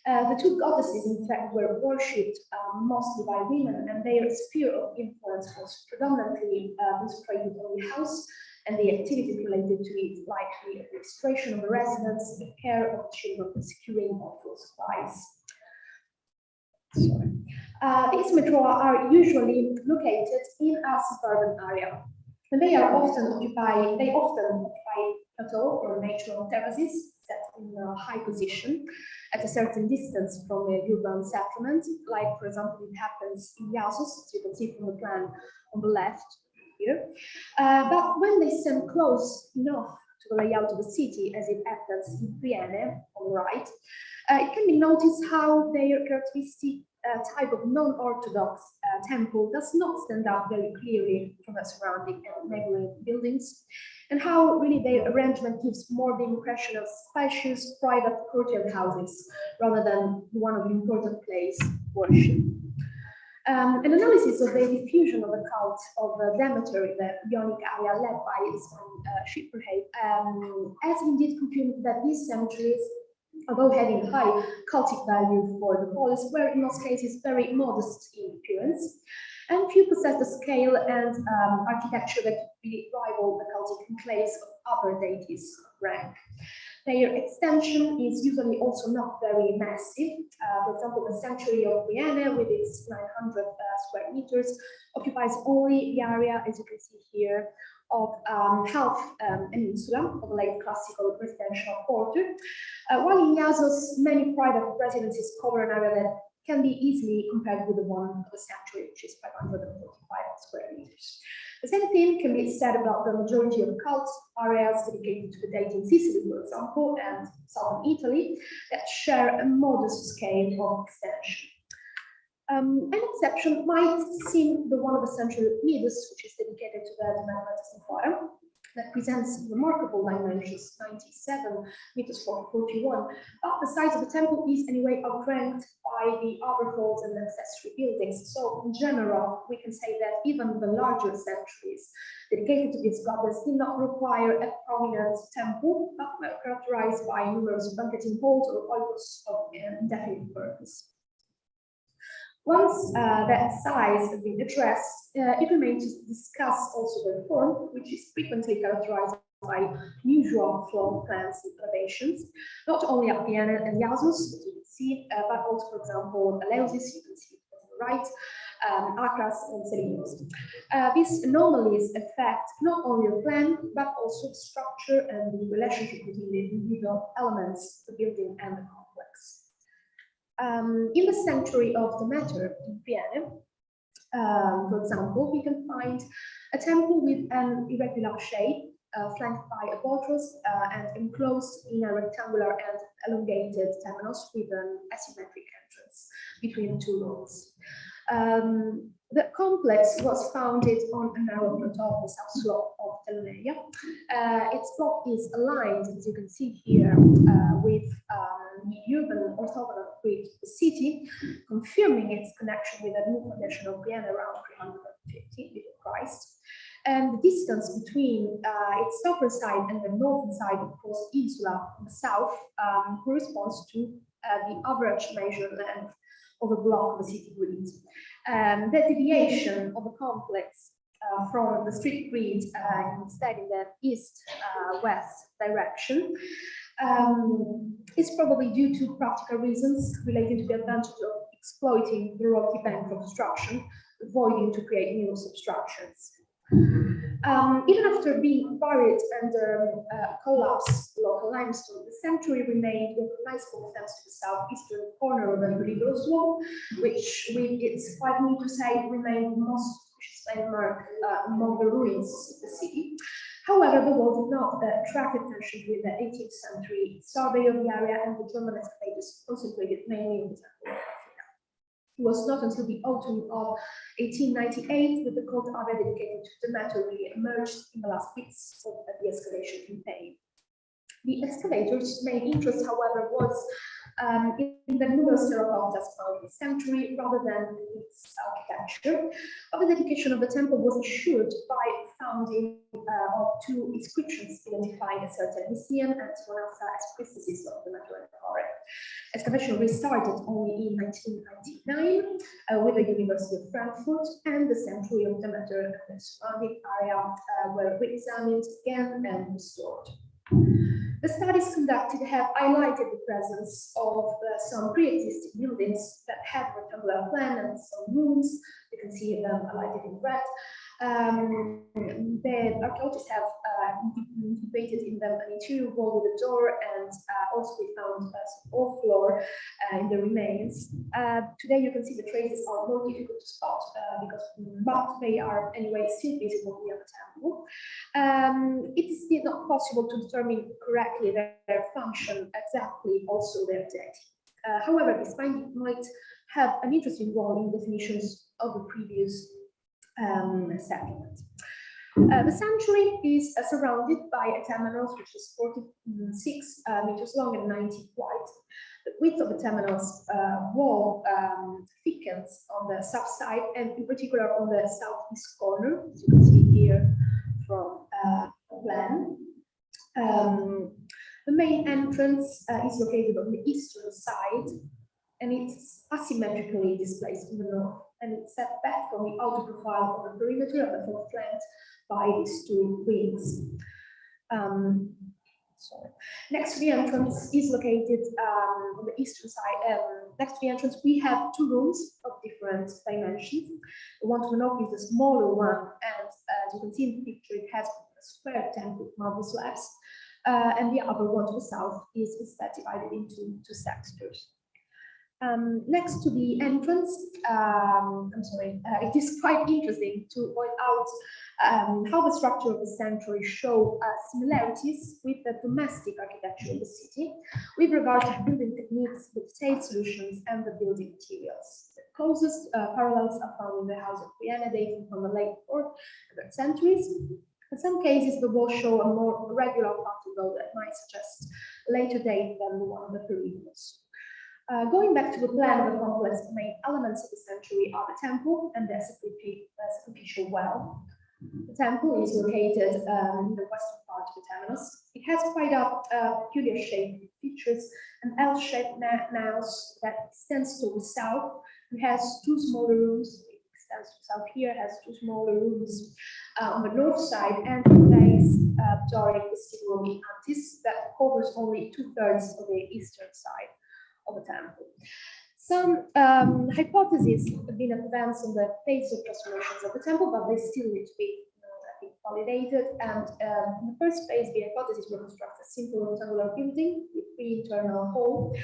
The two goddesses, in fact, were worshipped mostly by women, and their sphere of influence was predominantly concentrated on the house and the activities related to it, like the administration of the residence, the care of children, the securing of food supplies. These metroa are usually located in a suburban area, and they often occupy plateau or natural terraces set in a high position at a certain distance from a urban settlement, like, for example, it happens in Iasos, as you can see from the plan on the left here. But when they stand close enough to the layout of the city, as it happens in Priene on the right, it can be noticed how their characteristic type of non-orthodox temple does not stand out very clearly from the surrounding and neighboring buildings, and how really their arrangement gives more the impression of spacious private courtyard houses rather than one of the important place of worship. An analysis of the diffusion of the cult of Demeter in the Ionic area led by Simone Quilici has indeed confirmed that these cemeteries, although having high cultic value for the polis, were in most cases very modest in appearance, and few possess the scale and architecture that really rival the cultic enclaves of other deities of rank. Their extension is usually also not very massive. For example, the sanctuary of Priene, with its 900 square meters, occupies only the area, as you can see here, of half an insula of a late classical residential quarter, while in Iasos, many private residences cover an area that can be easily compared with the one of the sanctuary, which is 545 square meters. The same thing can be said about the majority of cult areas dedicated to the deity in Sicily, for example, and southern Italy, that share a modest scale of extension. An exception might seem the one of the central Nidus, which is dedicated to the Demeter Forum, that presents remarkable dimensions, 97 meters for 41, but the size of the temple is anyway outranked by the other halls and ancestry buildings. So in general, we can say that even the larger sanctuaries dedicated to this goddess did not require a prominent temple, but were characterized by numerous banqueting halls or oikos of indefinite purpose. Once that size has been addressed, it remains to discuss also the form, which is frequently characterized by unusual floor plans and elevations, not only at Priene and Iasos, as you can see, but also, for example, Eleusis, you can see on the right, Acras and Selinus. These anomalies affect not only the plan, but also the structure and the relationship between the individual elements, the building and the complex. In the sanctuary of Demeter in Priene, for example, we can find a temple with an irregular shape, flanked by a buttress and enclosed in a rectangular and elongated temenos with an asymmetric entrance between the two rooms. The complex was founded on a narrow plateau on the south slope of Teloneia. Its block is aligned, as you can see here, with the urban orthogonal grid of the city, confirming its connection with a new foundation of Priene around 350 before Christ. And the distance between its southern side and the northern side of the insula on the south corresponds to the average measured length of a block of the city grid. The deviation of the complex from the street grid instead in the east-west direction is probably due to practical reasons related to the advantage of exploiting the rocky bank for construction, avoiding to create new substructions. Even after being buried under collapsed local limestone, the sanctuary remained recognizable thanks to the southeastern corner of the religious wall, which, with its 5 meters height, remained the most precious landmark among the ruins of the city. However, the wall did not attract attention during the 18th century survey of the area, and the German excavators concentrated mainly on the temple. It was not until the autumn of 1898 that the cult area dedicated to Demeter really emerged in the last bits of the excavation campaign. The excavators' main interest, however, was in the numerous terracottas found in the sanctuary rather than its architecture. But the dedication of the temple was assured by founding of 2 inscriptions identifying a certain Lycian and Monasa as priestesses of the Demeter Empire. Excavation restarted only in 1999 with the University of Frankfurt, and the sanctuary of Demeter and the surrounding area were re-examined again and restored. The studies conducted have highlighted the presence of some pre-existing buildings that had rectangular plan and some rooms. You can see them highlighted in red. The archaeologists have integrated in them an interior wall with a door, and also we found some old floor in the remains. Today you can see the traces are more difficult to spot but they are anyway still visible near the temple. It is still not possible to determine correctly their function, exactly also their date. However, this finding might have an interesting role in definitions of the previous settlement. The sanctuary is surrounded by a temenos which is 46 meters long and 90 wide. The width of the temenos wall thickens on the south side, and in particular on the southeast corner, as you can see here from the plan. The main entrance is located on the eastern side, and it's asymmetrically displaced in the north, and it's set back from the outer profile of the perimeter and the fourth flanked by these 2 wings. Next to the entrance is located on the eastern side. Next to the entrance, we have 2 rooms of different dimensions. The one to the north is a smaller one, and as you can see in the picture, it has a square tent with marble slabs, and the other one to the south is instead divided into 2 sectors. Next to the entrance, it is quite interesting to point out how the structure of the sanctuary show similarities with the domestic architecture of the city with regard to building techniques, the detailed solutions, and the building materials. The closest parallels are found in the house of Priene, dating from the late 4th and 5th centuries. In some cases, the walls show a more regular pattern, though that might suggest a later date than the one of the perimeters. Going back to the plan of the complex, the main elements of the sanctuary are the temple and the sacrificial well. The temple is located in the western part of the temenos. It has quite a peculiar shape. It features an L-shaped naos that extends to the south. It has 2 smaller rooms. It extends to south here, has 2 smaller rooms on the north side, and contains Doric vestibule antis that covers only 2/3 of the eastern side of the temple. Some hypotheses have been advanced on the phase of transformations of the temple, but they still need to be validated. And in the first phase, the hypothesis will construct a simple rectangular building with 3 internal halls.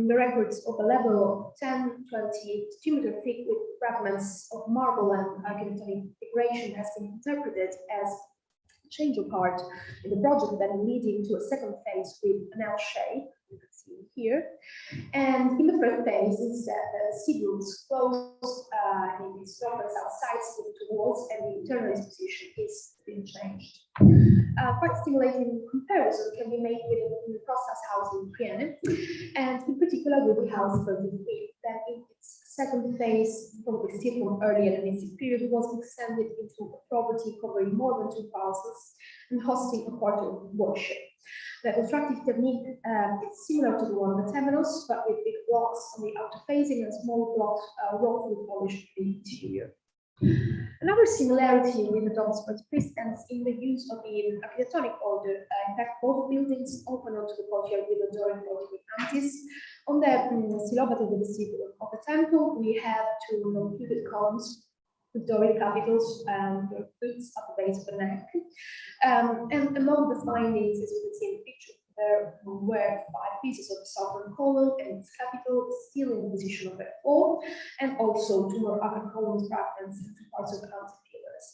The records of a level of 10-20 centimeter thick with fragments of marble and architectonic decoration has been interpreted as a change of heart in the project, then leading to a second phase with an L shape. You can see here, and in the first phase, instead, the vestibules closed in these dormers outside with 2 walls, and the internal disposition is being changed. Quite stimulating comparison can be made with the process house in Priene, and in particular with the house 33, that in its second phase, probably still from earlier Hellenistic period, was extended into a property covering more than 2 houses and hosting a part of worship. The constructive technique is similar to the one of the temenos, but with big blocks on the outer facing and small blocks roughly polished in the interior. Another similarity with the domes for the priest stands in the use of the architectonic order. In fact, both buildings open onto the courtyard with a Doric portico antis. On the silhouette of the temple, we have two fluted columns with Doric capitals and roots at the base of the neck. And among the findings, as you can see in the picture, there were 5 pieces of the southern column and its capital still in the position of F4, and also 2 more upper columns fragments and 2 parts of the outer pillars.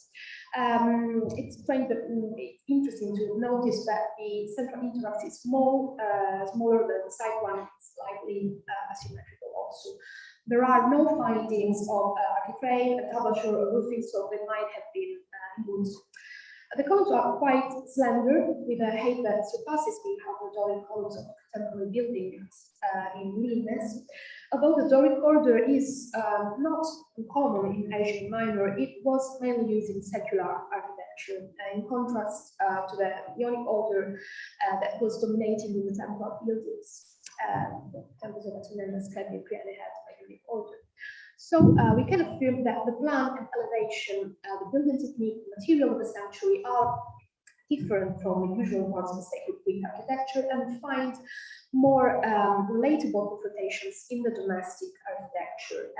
It's interesting to notice that the central interact is small, smaller than the side one, slightly asymmetrical also. There are no findings of architrave, entablature, or roofing, so they might have been used. The columns are quite slender, with a height that surpasses the Doric columns of contemporary buildings in leanness. Although the Doric order is not common in Asia Minor, it was mainly used in secular architecture, in contrast to the Ionic order that was dominating in the temple buildings. Temples of Athena, Priene had a unique order. So we can affirm that the plan and elevation, the building technique, the material of the sanctuary are different from the usual parts of the sacred Greek architecture, and find more relatable confrontations in the domestic architecture.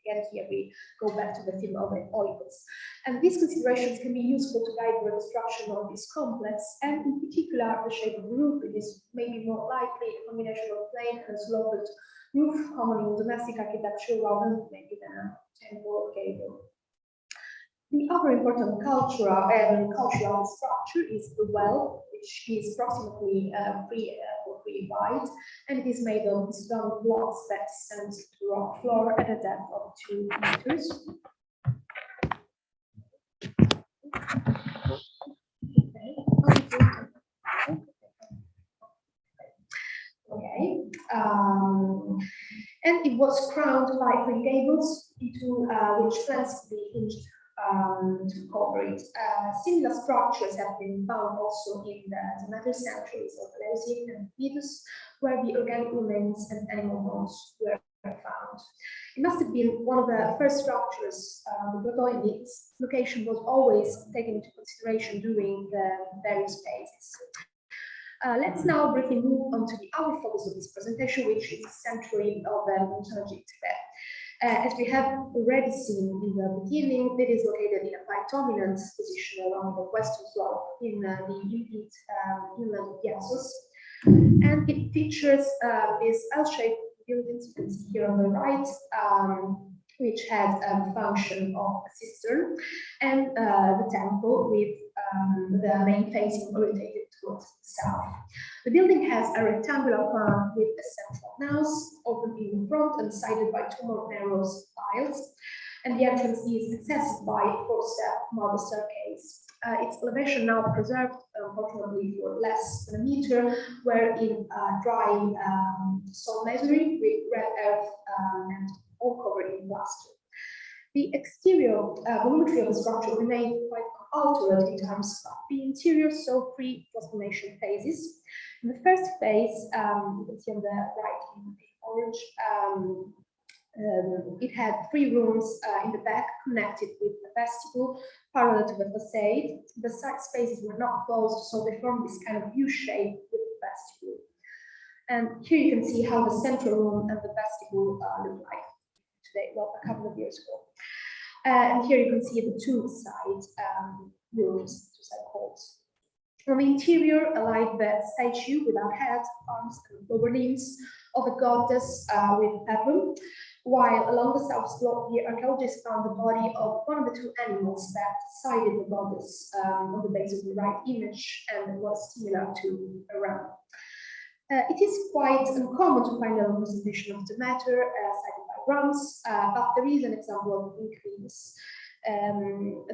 Again, here we go back to the theme of the Oikos. And these considerations can be useful to guide the construction of this complex, and in particular, the shape of the roof. It is maybe more likely a combination of plain and sloped roof common in domestic architecture rather than maybe a temple or gable. The other important cultural structure is the well, which is approximately 3 wide, and it is made of stone blocks that descend to the rock floor at a depth of 2 meters. Okay. And it was crowned by 3 gables, into which flanks could be hinged to cover it. Similar structures have been found also in the Matter sanctuaries of Eleusis and Phoebus, where the organic remains and animal bones were found. It must have been one of the first structures, although in its location was always taken into consideration during the various phases. Let's now briefly move on to the other focus of this presentation, which is the sanctuary of the mythologic Tibet. As we have already seen in the beginning, it is located in a quite dominant position along the western slope in the inland of Iasos. And it features this L-shaped buildings you can see here on the right, which had the function of a cistern, and the temple with the main facing orientated towards the south. The building has a rectangular plan with a central naos, open in front and sided by 2 more narrow aisles, and the entrance is accessed by a 4-step marble staircase. Its elevation now preserved, unfortunately, for less than a meter, where in dry stone masonry with red earth and all covered in plaster. The exterior volumetry of the structure remained quite unaltered in terms of the interior, so 3 transformation phases. In the first phase, you can see on the right in the orange, it had 3 rooms in the back connected with a vestibule parallel to the facade. The side spaces were not closed, so they formed this kind of U shape with the vestibule. And here you can see how the central room and the vestibule look like today, well, a couple of years ago. And here you can see the 2 side rooms, 2 side halls. On the interior, alight the statue without head, arms, and lower limbs of a goddess with peplum, while along the south slope, the archaeologists found the body of one of the 2 animals that sided the goddess on the base of the right image and was similar to a ram. It is quite uncommon to find a representation of the matter sided by rams, but there is an example of increase.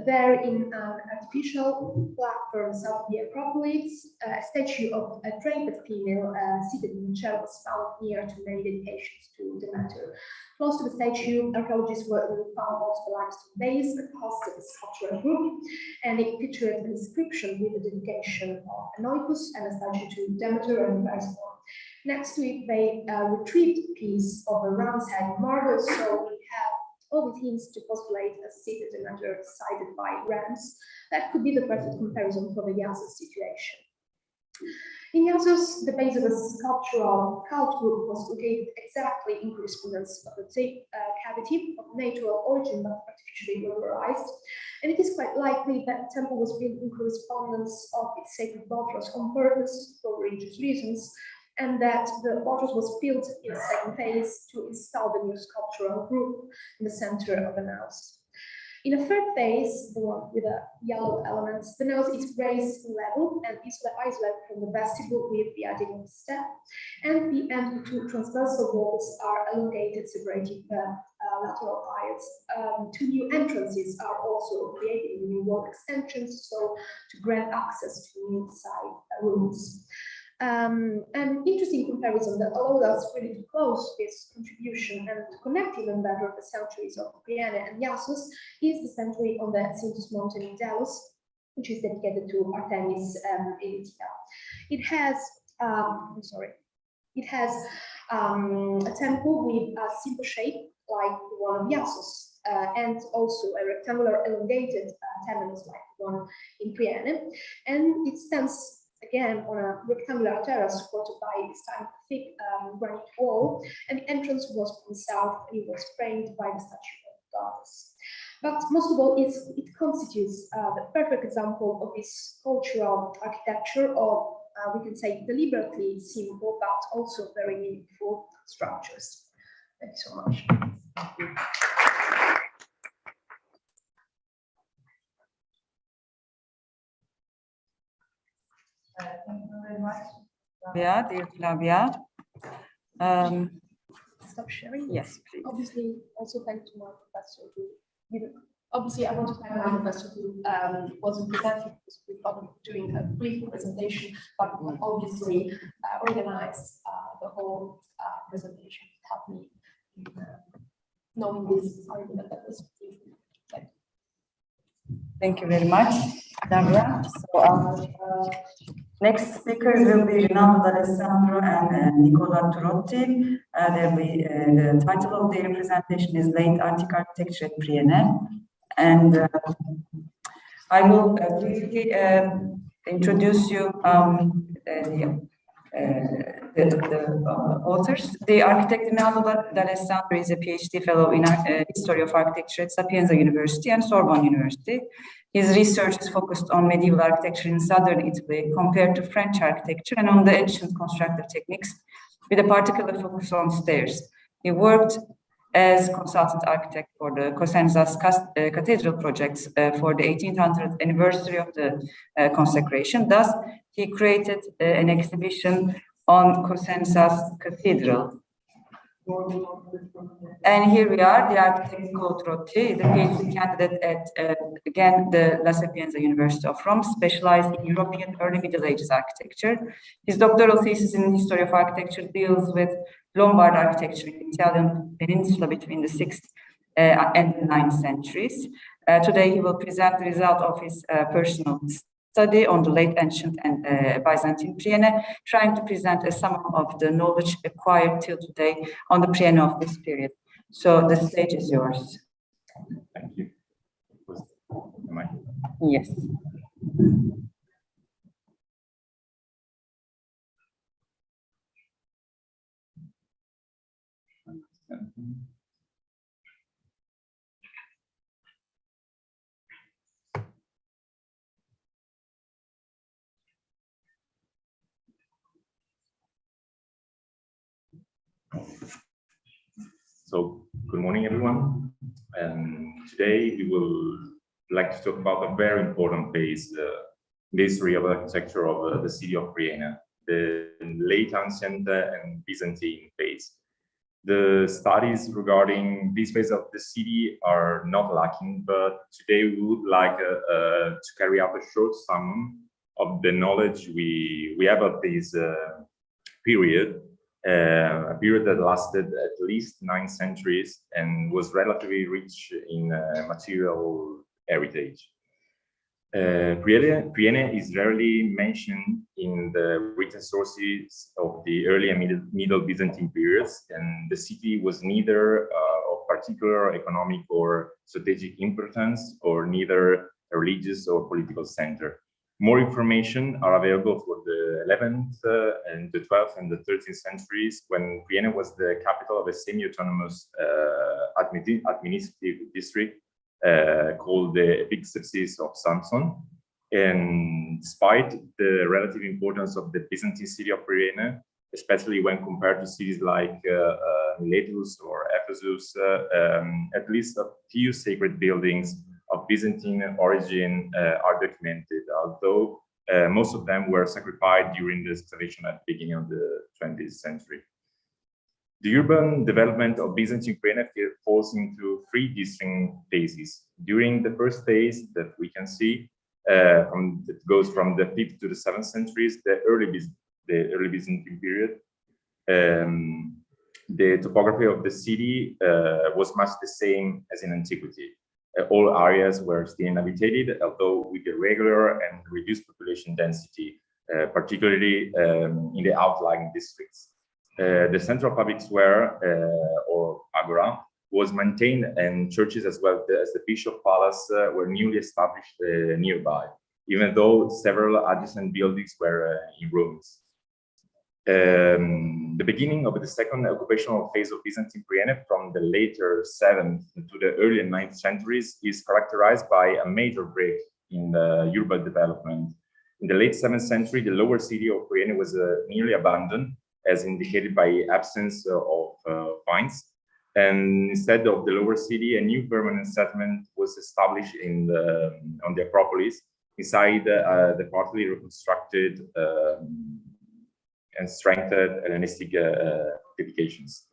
There in an artificial platform south of the Acropolis, a statue of a draped female seated in a chair was found near to many dedications to the matter. Close to the statue, archaeologists found also the limestone base that hosted the sculptural group, and it featured an inscription with the dedication of an oikos and a statue to Demeter and Persephone. Next to it, they retrieved a piece of a ram's head marble, so we have all the hints to postulate a seated Demeter sided by rams. That could be the perfect comparison for the Iasos situation. In Iasus, the base of the sculptural cult group was located exactly in correspondence of the cavity of natural origin but artificially regularized, and it is quite likely that the temple was built in correspondence of its sacred buttress on purpose for religious reasons, and that the buttress was built in the second phase to install the new sculptural group in the center of the naos. In the third phase, the one with the yellow elements, the naos is raised in level and is isolated from the vestibule with the adding of the step, and the end of two transversal walls are elongated, separating the lateral aisles. Two new entrances are also created in new wall extensions, so to grant access to new side rooms. An interesting comparison that allowed us really to close this contribution and to connect even better the sanctuaries of Priene and Iasus is the sanctuary on the Census mountain in Delos, which is dedicated to Artemis Elithia. It has, a temple with a simple shape like the one of Iasus, and also a rectangular elongated terminus like the one in Priene, and it stands again on a rectangular terrace supported by this time thick granite wall, and the entrance was from the south and it was framed by the statue of the goddess. But most of all, it constitutes the perfect example of this cultural architecture, or we can say deliberately simple but also very meaningful structures. Thank you so much. Thank you. Thank you very much, Flavia, dear Flavia. Stop sharing? Yes, please. Obviously, also thank to my professor who didn't. Obviously, I want to thank my professor who wasn't presenting this week, doing a brief presentation, but obviously organized the whole presentation. It helped me in knowing this argument that was brief. Thank you very much, Flavia. So our next speakers will be Rinaldo D'Alessandro and Nicola Turotti. The title of their presentation is Late Antique Architecture at Priene. And I will briefly introduce you the authors. The architect Rinaldo D'Alessandro is a PhD fellow in history of architecture at Sapienza University and Sorbonne University. His research is focused on medieval architecture in southern Italy compared to French architecture and on the ancient constructive techniques, with a particular focus on stairs. He worked as consultant architect for the Cosenza's cathedral projects for the 1800th anniversary of the consecration. Thus, he created an exhibition on Cosenza's cathedral. And here we are, the architect Nicola Turotti is a PhD candidate at, again, the La Sapienza University of Rome, specialized in European early Middle Ages architecture. His doctoral thesis in history of architecture deals with Lombard architecture in the Italian peninsula between the 6th and the 9th centuries. Today, he will present the result of his personal study on the late ancient and Byzantine Priene, trying to present a summary of the knowledge acquired till today on the Priene of this period. So the stage is yours. Thank you. Yes. So, good morning, everyone. And today we will like to talk about a very important phase, the history of architecture of the city of Priene, the late ancient and Byzantine phase. The studies regarding this phase of the city are not lacking, but today we would like to carry out a short sum of the knowledge we have of this period. A period that lasted at least 9 centuries and was relatively rich in material heritage. Priene is rarely mentioned in the written sources of the early and middle Byzantine periods, and the city was neither of particular economic or strategic importance, or neither a religious or political center. More information are available for the 11th and the 12th and the 13th centuries, when Priene was the capital of a semi-autonomous administrative district called the Epixepsis of Samson. And despite the relative importance of the Byzantine city of Priene, especially when compared to cities like Miletus or Ephesus, at least a few sacred buildings of Byzantine origin are documented, although most of them were sacrificed during the excavation at the beginning of the 20th century. The urban development of Byzantine Priene falls into three distinct phases. During the first phase that we can see, that goes from the 5th to the 7th centuries, the early Byzantine period, the topography of the city was much the same as in antiquity. All areas were still inhabited, although with a regular and reduced population density, particularly in the outlying districts. The central public square, or agora, was maintained, and churches as well as the Bishop Palace were newly established nearby, even though several adjacent buildings were in ruins. The beginning of the second occupational phase of Byzantine Priene, from the later 7th to the early 9th centuries, is characterized by a major break in the urban development. In the late 7th century, the lower city of Priene was nearly abandoned, as indicated by absence of vines. And instead of the lower city, a new permanent settlement was established on the Acropolis, inside the partly reconstructed and strengthened Hellenistic edifications.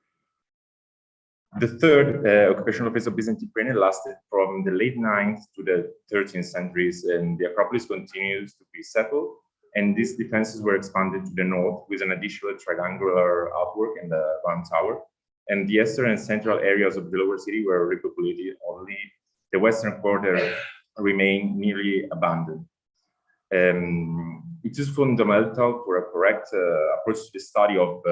The third occupational phase of Byzantine Priene lasted from the late 9th to the 13th centuries, and the Acropolis continues to be settled. And these defenses were expanded to the north with an additional triangular outwork and the Round Tower. And the eastern and central areas of the lower city were repopulated. Only the western quarter remained nearly abandoned. It is fundamental for a correct approach to the study of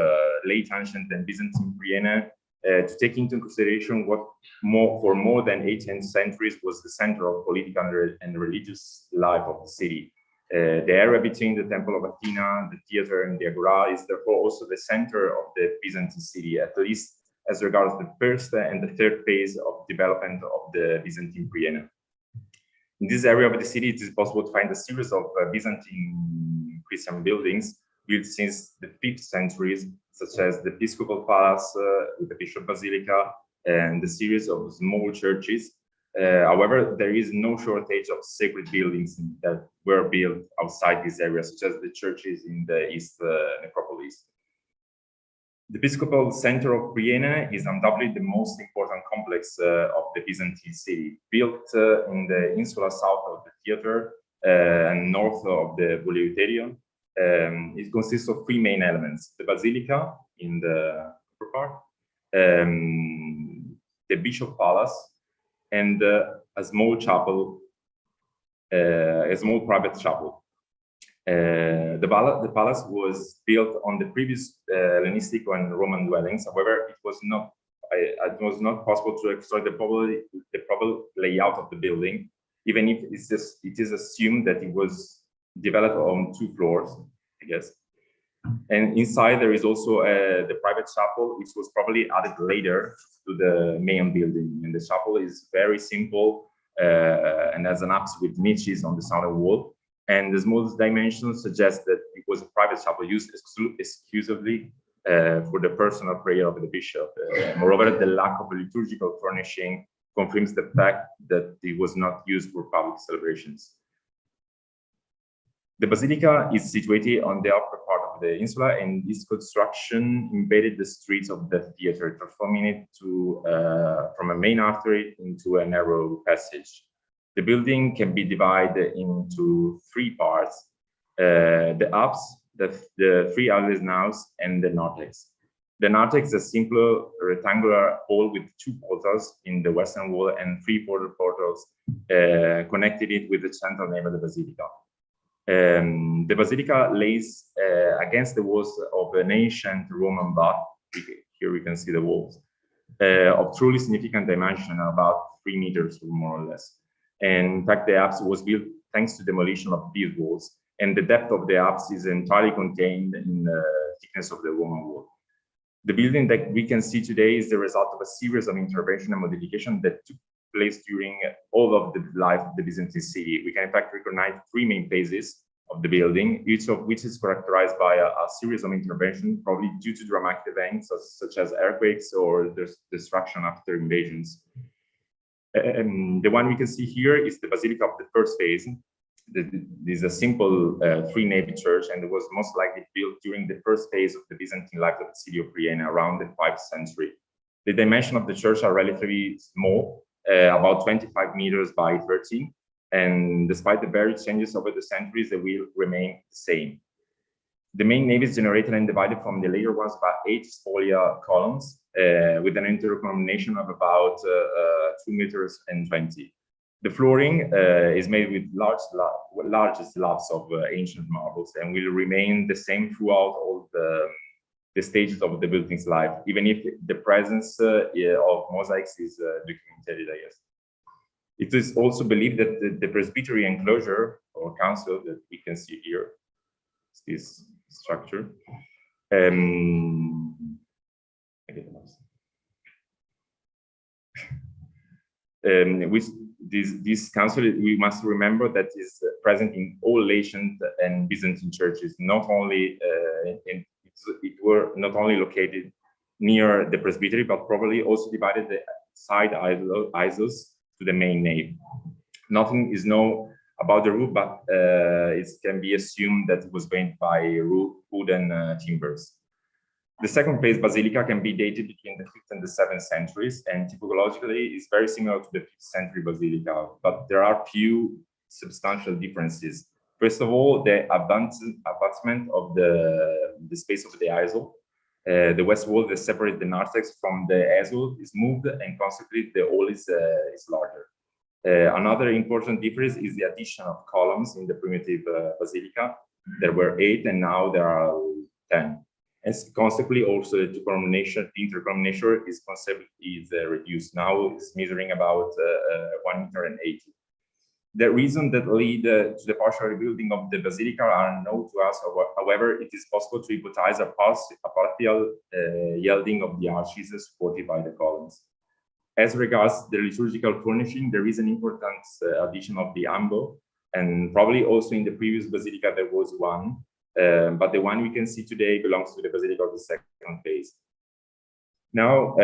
late ancient and Byzantine Priene to take into consideration what for more than 18 centuries was the center of political and religious life of the city. The area between the Temple of Athena, the theater, and the Agora is therefore also the center of the Byzantine city, at least as regards the first and the third phase of development of the Byzantine Priene. In this area of the city, it is possible to find a series of Byzantine Christian buildings built since the 5th centuries, such as the Episcopal Palace with the Bishop Basilica and the series of small churches. However, there is no shortage of sacred buildings that were built outside this area, such as the churches in the East Necropolis. The Episcopal Center of Priene is undoubtedly the most important complex of the Byzantine city, built in the insula south of the theater and north of the Bouleuterion. It consists of three main elements: the Basilica in the upper part, the Bishop Palace, and a small chapel, a small private chapel. The palace was built on the previous Hellenistic and Roman dwellings. However, it was not possible to extract the proper layout of the building, even if it is assumed that it was developed on 2 floors, I guess. And inside there is also the private chapel, which was probably added later to the main building. And the chapel is very simple and has an apse with niches on the southern wall. And the smallest dimensions suggest that it was a private chapel used exclusively for the personal prayer of the bishop. Moreover, the lack of a liturgical furnishing confirms the fact that it was not used for public celebrations. The Basilica is situated on the upper part of the insula, and its construction embedded the streets of the theater, transforming it from a main artery into a narrow passage. The building can be divided into 3 parts: the apse, the 3 alleys naos, and the narthex. The narthex is a simple rectangular hall with 2 portals in the western wall and 3 portals connected it with the central nave of the Basilica. The Basilica lays against the walls of an ancient Roman bath. Here we can see the walls of truly significant dimension, about 3 meters or more or less. And in fact, the apse was built thanks to demolition of these walls, and the depth of the apse is entirely contained in the thickness of the Roman wall. The building that we can see today is the result of a series of intervention and modification that took place during all of the life of the Byzantine city. We can in fact recognize three main phases of the building, each of which is characterized by a series of interventions, probably due to dramatic events such as earthquakes or destruction after invasions. The one we can see here is the Basilica of the first phase. This is a simple three-nave church, and it was most likely built during the first phase of the Byzantine life of the city of Priene around the 5th century. The dimensions of the church are relatively small, about 25 meters by 13, and despite the various changes over the centuries, they will remain the same. The main nave is generated and divided from the later ones by 8 spolia columns, with an intercolumniation of about 2 meters and 20. The flooring is made with large slabs of ancient marbles and will remain the same throughout all the stages of the building's life, even if the presence of mosaics is documented, I guess. It is also believed that the presbytery enclosure or council that we can see here, this structure, which this council, we must remember that is present in all ancient and Byzantine churches, not only it were not only located near the presbytery, but probably also divided the side aisles to the main nave. Nothing is known about the roof, but it can be assumed that it was made by wood and timbers. The second phase Basilica can be dated between the 5th and the 7th centuries, and typologically is very similar to the 5th century Basilica, but there are few substantial differences. First of all, the advancement of the space of the aisle. The west wall that separates the narthex from the aisle is moved, and consequently the hall is larger. Another important difference is the addition of columns in the primitive Basilica. There were 8, and now there are 10. And consequently, also the intercolumniation is reduced. Now it's measuring about 1 meter and 80. The reasons that lead to the partial rebuilding of the Basilica are known to us. However, it is possible to hypothesize a partial yielding of the arches supported by the columns. As regards the liturgical furnishing, there is an important addition of the ambo, and probably also in the previous Basilica there was one. But the one we can see today belongs to the Basilica of the second phase. Now,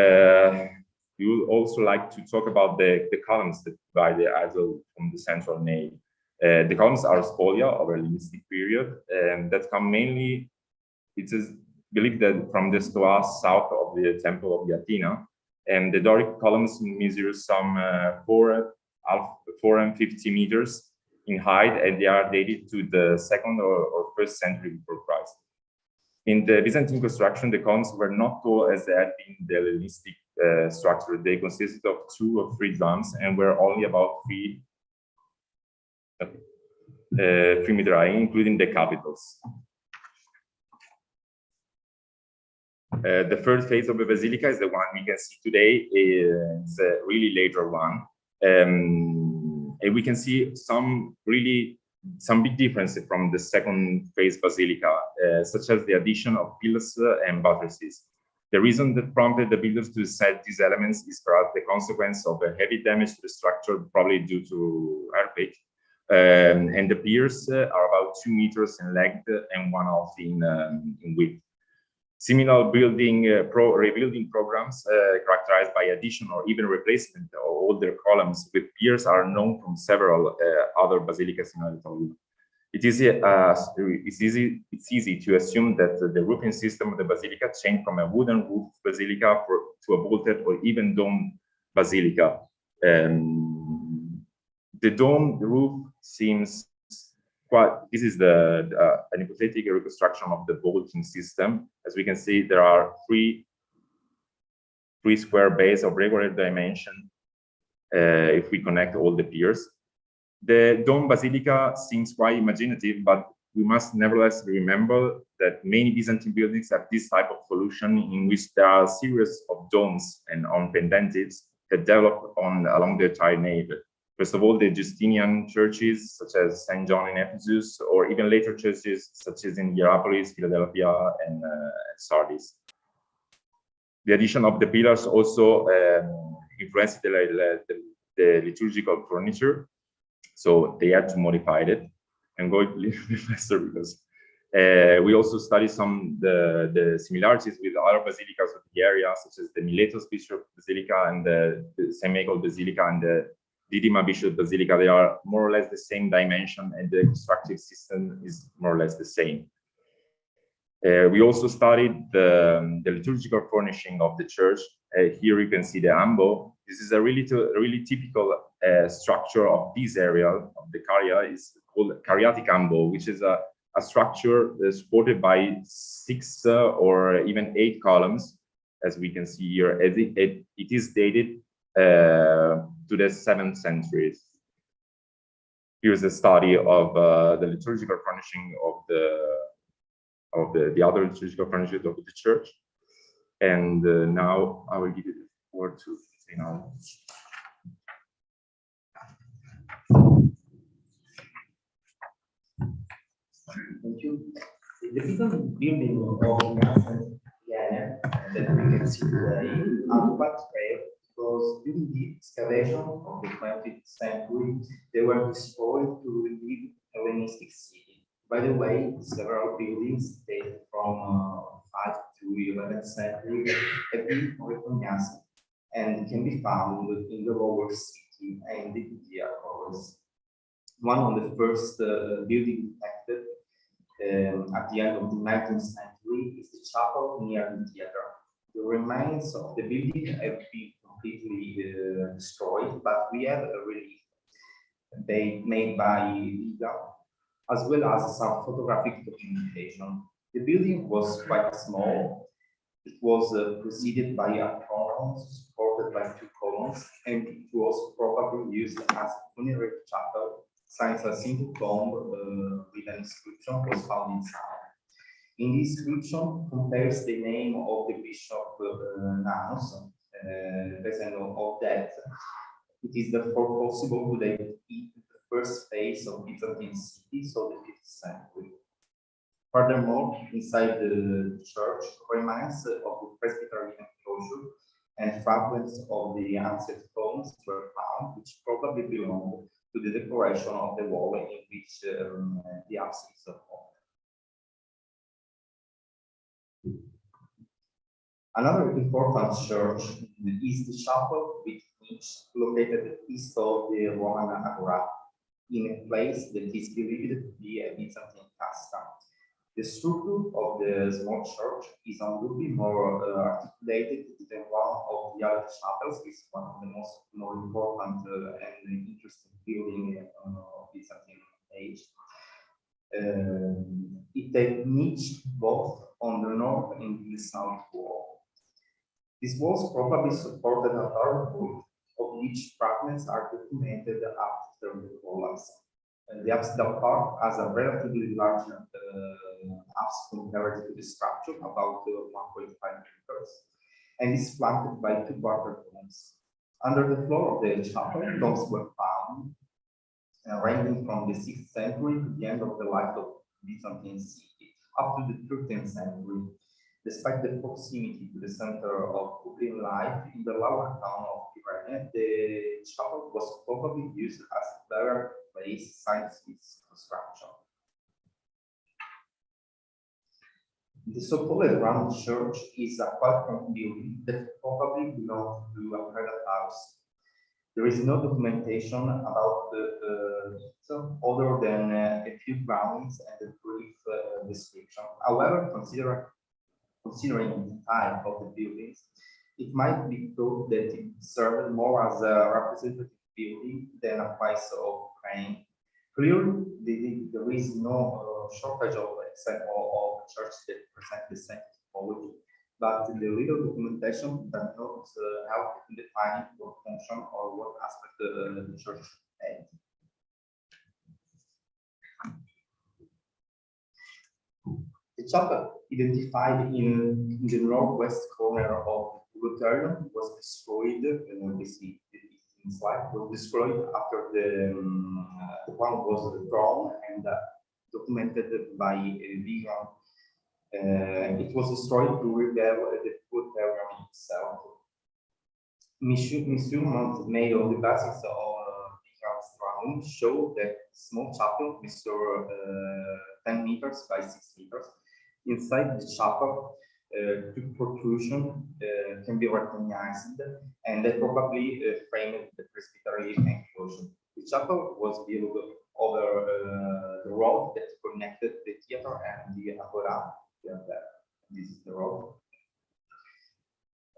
we would also like to talk about the columns that divide the aisle from the central nave. The columns are spolia of a Hellenistic period, and that come mainly, it is believed that from the Stoa south of the Temple of Athena, and the Doric columns measure some 450 meters in height, and they are dated to the 2nd or 1st century before Christ. In the Byzantine construction, the columns were not tall as they had been in the Hellenistic structure. They consisted of 2 or 3 drums and were only about 3 meters high, including the capitals. The third phase of the Basilica is the one we can see today. It's a really later one. And we can see some big differences from the second phase Basilica, such as the addition of pillars and buttresses. The reason that prompted the builders to set these elements is perhaps the consequence of a heavy damage to the structure, probably due to earthquake. And the piers are about 2 meters in length and 1/2 in width. Similar rebuilding programs characterized by addition or even replacement of older columns with piers are known from several other basilicas in Anatolia. It's easy to assume that the roofing system of the basilica changed from a wooden roof basilica to a vaulted or even domed basilica. The domed roof seems this is an hypothetical reconstruction of the vaulting system. As we can see, there are three square bays of regular dimension if we connect all the piers. The dome basilica seems quite imaginative, but we must nevertheless remember that many Byzantine buildings have this type of solution in which there are a series of domes and on pendentives that develop along the entire nave. First of all, the Justinian churches, such as St. John in Ephesus, or even later churches, such as in Hierapolis, Philadelphia, and Sardis. The addition of the pillars also influenced the liturgical furniture, so they had to modify it. I'm going a little bit faster because we also studied the similarities with other basilicas of the area, such as the Miletos Bishop Basilica and the St. Michael Basilica and the Didyma Bishop Basilica. They are more or less the same dimension, and the constructive system is more or less the same. We also studied the liturgical furnishing of the church. Here you can see the ambo. This is a really typical structure of this area of the Caria. Is called Cariatic ambo, which is a structure supported by 6 or even 8 columns, as we can see here. It is dated to the 7th century. Here's a study of the liturgical furnishing of the other liturgical furnishings of the church. And now I will give you the word to Simone. Thank you. The typical building of Gymnasium that we can see today are quite rare because during the excavation of the 20th century, they were destroyed to rebuild Hellenistic city. By the way, several buildings dated from 5th to 11th century have been recognized and can be found in the lower city and the Acropolis. One of the first buildings detected at the end of the 19th century is the chapel near the theater. The remains of the building have been completely destroyed, but we have a relief made by Liga, as well as some photographic documentation. The building was quite small. It was preceded by a column supported by 2 columns, and it was probably used as a funerary chapel, since a single tomb with an inscription was found inside. In this inscription compares the name of the bishop Nanos, present of that. It is therefore possible to date it the first phase of Byzantine city, so the 5th century. Furthermore, inside the church, remains of the presbyterian enclosure and fragments of the ancient stones were found, which probably belonged to the decoration of the wall in which the apse is formed. Another important church is the chapel with niche located east of the Roman Agora, in a place that is believed to be a Byzantine custom. The structure of the small church is undoubtedly more articulated than one of the other chapels. It's one of the more important and interesting buildings of Byzantine age. It had niche both on the north and the south wall. This was probably supported a third roof, of which fragments are documented after the collapse. The apsidal part has a relatively large apse compared to the structure, about 1.5 meters, and is flanked by 2 quarter domes. Under the floor of the chapel, domes were found, ranging from the 6th century to the end of the life of Byzantine city, up to the 13th century. Despite the proximity to the center of Publian life in the lower town of Priene, the chapel was probably used as a burial place since its construction. The so-called round church is a quadrangular building that probably belonged to a private house. There is no documentation about it other than a few drawings and a brief description. However, considering the type of the buildings, it might be thought that it served more as a representative building than a place of praying. Clearly, there is no shortage of examples of churches that present the same typology, but the little documentation does not help in defining what function or what aspect the church had. The chapel, identified in the northwest corner of the Computerized, was destroyed in the slide, was destroyed after the one was drawn and documented by Vigan. It was destroyed to reveal the Pythagorean itself. Measurements made of the basis of Vigan's drawing show that small chapel measures 10 meters by 6 meters. Inside the chapel, two protrusions can be recognized, and they probably framed the presbytery enclosure. The chapel was built over the road that connected the theater and the agora. This is the road.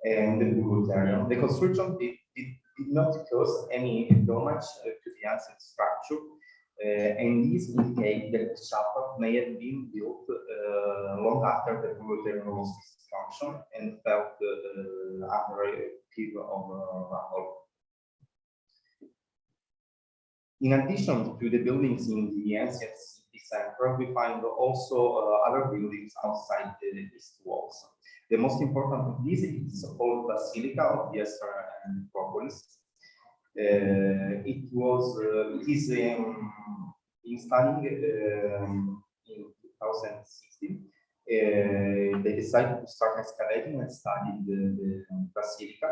And the Bulgarian. The construction did not cause any damage to the ancient structure, and this indicates that the chapel may have been built long after the Bulgarian lost its function and felt under a period of rubble. In addition to the buildings in the ancient city center, we find also other buildings outside the east walls. The most important of these is the old Basilica of the Acropolis. It is installing in 2016. They decided to start excavating and study the Basilica.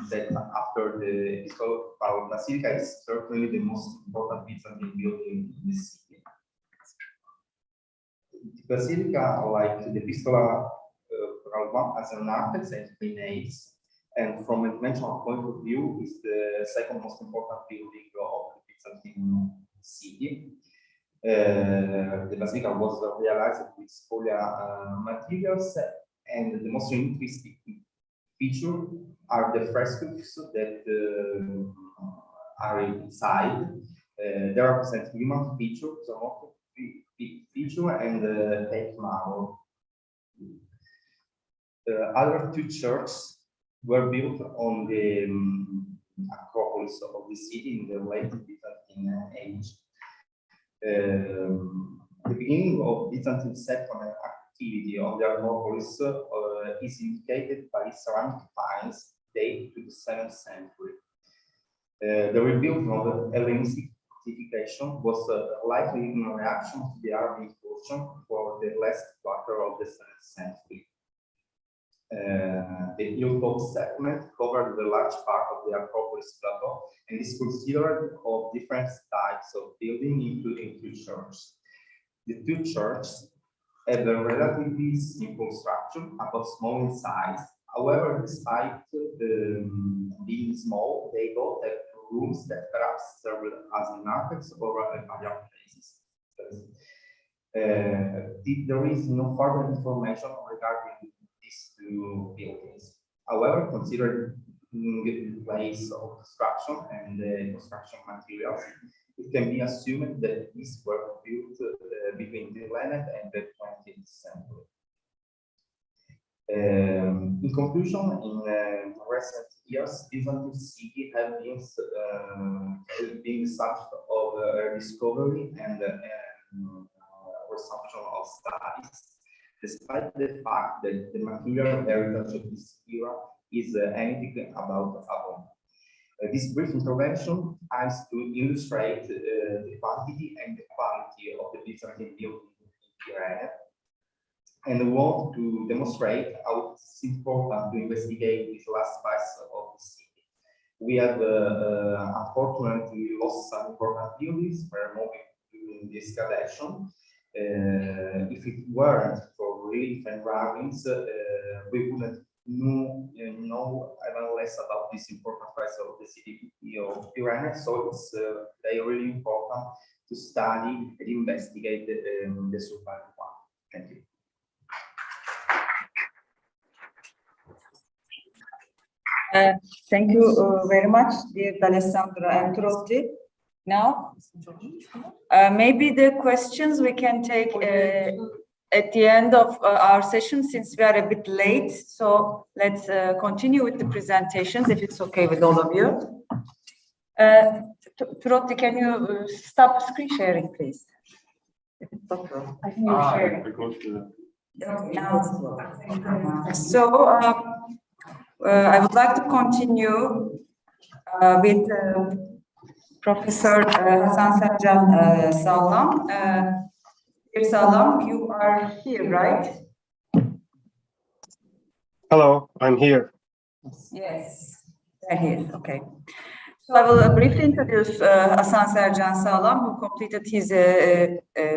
That after the Episcopal Basilica is certainly the most important Byzantine building in the city. The Basilica, like the Episcopal one, has an architect and three naves, and from a dimensional point of view, is the second most important building of the Byzantine city. The Basilica was realized with spolia materials, and the most interesting feature are the frescoes that are inside. They represent human features, feature, and fake marble. Other two churches were built on the Acropolis of the city in the late Byzantine age. The beginning of Byzantine settlement activity on the Acropolis is indicated by ceramic finds dated to the 7th century. The rebuilding of the Hellenistic fortification was likely in reaction to the Arab incursion for the last quarter of the 7th century. The hilltop settlement covered the large part of the Acropolis plateau and is considered of different types of building, including two churches. The two churches have a relatively simple structure, about small in size. However, despite being small, they both have rooms that perhaps serve as markets or burial places. There is no further information regarding these two buildings. However, considering the place of construction and the construction materials, it can be assumed that these were built between the 11th and the 20th century. In conclusion, in recent years, Byzantine city have been the subject of discovery and resumption of studies, despite the fact that the material heritage of this era is anything about above. This brief intervention aims to illustrate the quantity and the quality of the Byzantine building in Priene, and want to demonstrate how it's important to investigate these last parts of the city. We have unfortunately lost some important buildings for moving during the excavation. If it weren't for relief and drawings, we wouldn't know even less about this important parts of the city of Priene. So it's really important to study and investigate the surviving one. Thank you. Thank you very much, dear Alessandra and Trotti. Now, maybe the questions we can take at the end of our session, since we are a bit late. So let's continue with the presentations, if it's okay with all of you. Trotti, can you stop screen sharing, please? I think you're sharing. So I would like to continue with Professor Hasan Sercan Sağlam. Dear Sağlam, you are here, right? Hello, I'm here. Yes, there he is. Okay. So I will briefly introduce Hasan Sercan Sağlam, who completed his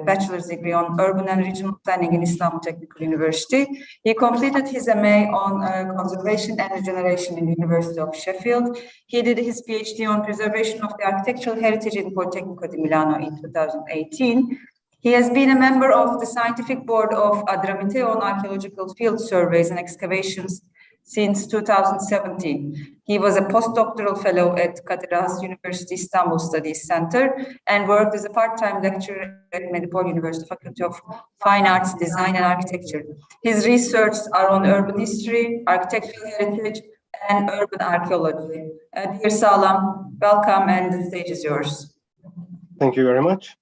bachelor's degree on urban and regional planning in Istanbul Technical University. He completed his MA on conservation and regeneration in the University of Sheffield. He did his PhD on preservation of the architectural heritage in Politecnico di Milano in 2018. He has been a member of the scientific board of Adramitayun Archaeological Field Surveys and Excavations since 2017. He was a postdoctoral fellow at Kadir Has University Istanbul Studies Center and worked as a part-time lecturer at Napoleon University Faculty of Fine Arts, Design and Architecture. His research are on urban history, architectural heritage, and urban archaeology. Dear Sağlam, welcome, and the stage is yours. Thank you very much.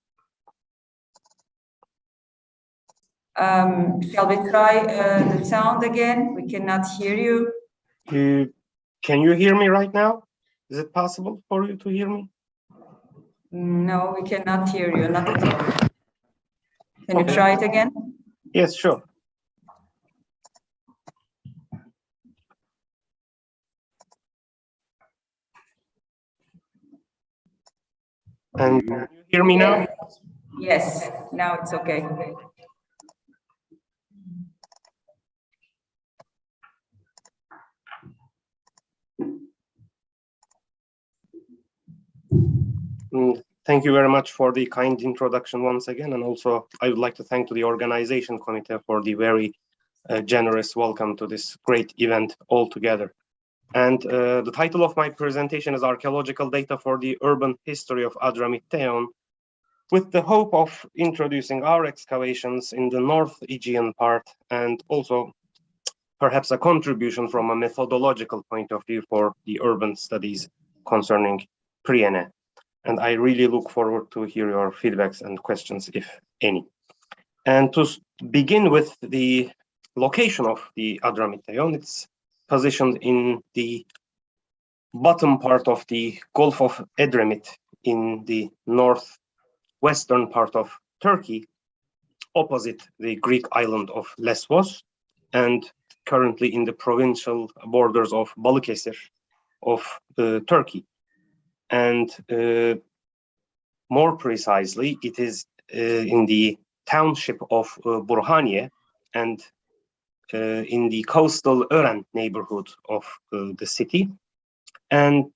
Shall we try the sound again? We cannot hear you. Can you hear me right now? Is it possible for you to hear me? No, we cannot hear you, not at all. Can you try it again? Yes, sure. And can you hear me now? Yes, now it's okay. Thank you very much for the kind introduction once again, and also I would like to thank the organization committee for the very generous welcome to this great event altogether. And the title of my presentation is Archaeological Data for the Urban History of Adramitayun, with the hope of introducing our excavations in the North Aegean part, and also perhaps a contribution from a methodological point of view for the urban studies concerning Priene. And I really look forward to hear your feedbacks and questions, if any. And to begin with the location of the Adramitayun, it's positioned in the bottom part of the Gulf of Edremit in the northwestern part of Turkey, opposite the Greek island of Lesbos, and currently in the provincial borders of Balıkesir of Turkey. And more precisely, it is in the township of Burhaniye and in the coastal Ören neighborhood of the city. And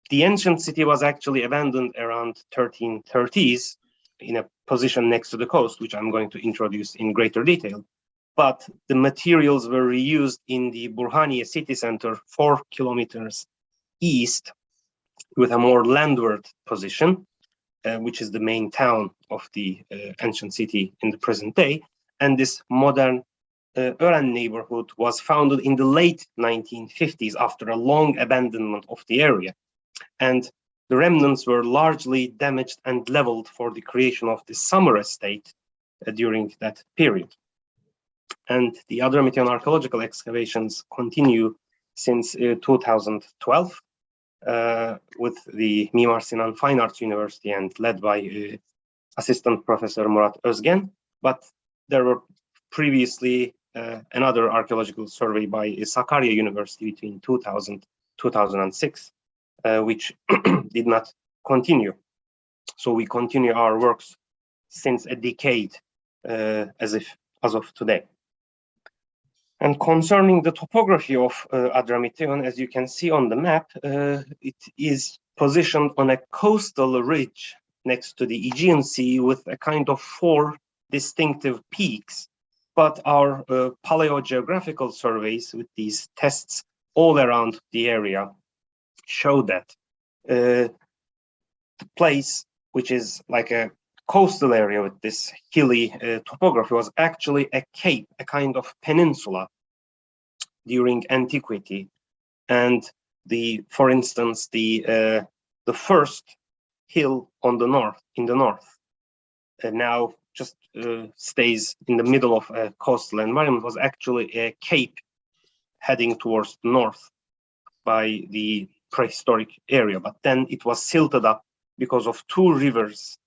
the ancient city was actually abandoned around 1330s in a position next to the coast, which I'm going to introduce in greater detail. But the materials were reused in the Burhaniye city center 4 kilometers east, with a more landward position, which is the main town of the ancient city in the present day. And this modern Ören neighborhood was founded in the late 1950s after a long abandonment of the area. And the remnants were largely damaged and leveled for the creation of the summer estate during that period. And the Adramitayun archaeological excavations continue since 2012. With the Mimar Sinan Fine Arts University and led by Assistant Professor Murat Özgen. But there were previously another archaeological survey by Sakarya University between 2000-2006, which did not continue. So we continue our works since a decade as of today. And concerning the topography of Adramitayun, as you can see on the map, it is positioned on a coastal ridge next to the Aegean Sea with a kind of 4 distinctive peaks. But our paleogeographical surveys with these tests all around the area show that the place, which is like a coastal area with this hilly topography, was actually a cape, a kind of peninsula during antiquity. And for instance, the first hill on the north, in the north, now just stays in the middle of a coastal environment, was actually a cape heading towards the north by the prehistoric area, but then it was silted up because of two rivers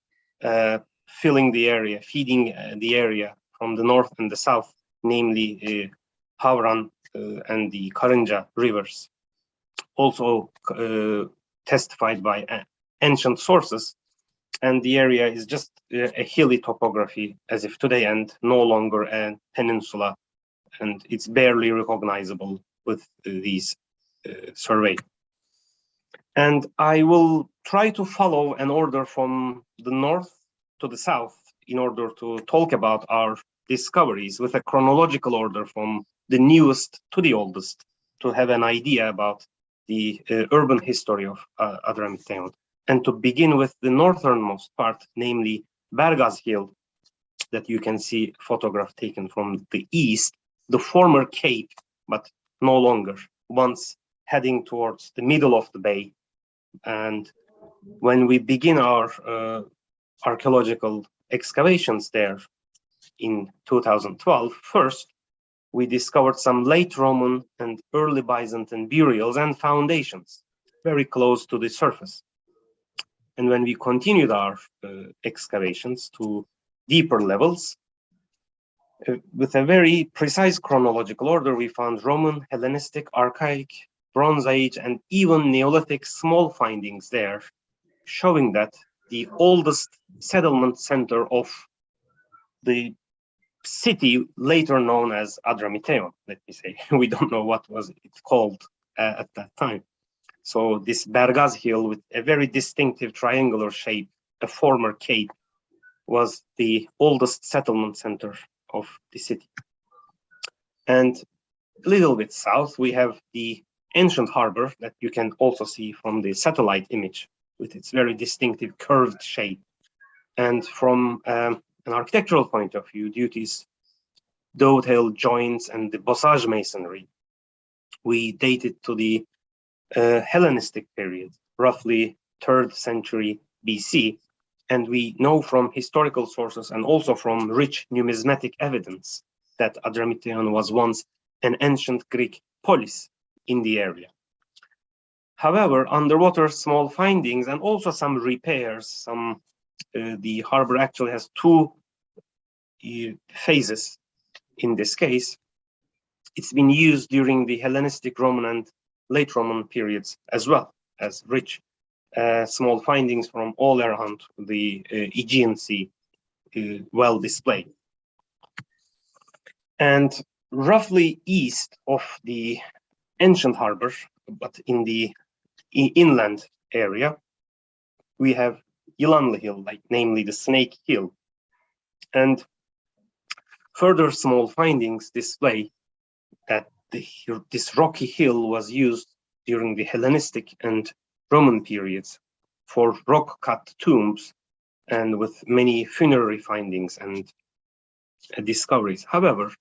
filling the area, feeding the area from the north and the south, namely Havran and the Karınca rivers. Also testified by ancient sources, and the area is just a hilly topography as if today, and no longer a peninsula, and it's barely recognizable with these survey. And I will try to follow an order from the north to the south in order to talk about our discoveries with a chronological order from the newest to the oldest, to have an idea about the urban history of Adramitayun. And to begin with the northernmost part, namely Bergaz Hill, that you can see photograph taken from the east, the former cape, but no longer, once heading towards the middle of the bay. And when we begin our archaeological excavations there in 2012, first, we discovered some late Roman and early Byzantine burials and foundations very close to the surface. And when we continued our excavations to deeper levels, with a very precise chronological order, we found Roman, Hellenistic, Archaic, Bronze Age, and even Neolithic small findings there, showing that the oldest settlement center of the city, later known as Adramitayun, let me say. We don't know what was it called at that time. So this Bergaz Hill with a very distinctive triangular shape, a former cape, was the oldest settlement center of the city. And a little bit south, we have the ancient harbor that you can also see from the satellite image with its very distinctive curved shape. And from an architectural point of view, due to its dovetail joints and the bossage masonry, we date it to the Hellenistic period, roughly 3rd century BC. And we know from historical sources and also from rich numismatic evidence that Adramitayun was once an ancient Greek polis in the area. However, underwater small findings and also some repairs, the harbor actually has two phases in this case. It's been used during the Hellenistic, Roman, and late Roman periods as well as rich small findings from all around the Aegean Sea, well displayed. And roughly east of the ancient harbor, but in the inland area, we have Yılanlı Hill, namely the Snake Hill. And further small findings display that this rocky hill was used during the Hellenistic and Roman periods for rock-cut tombs and with many funerary findings and discoveries. However,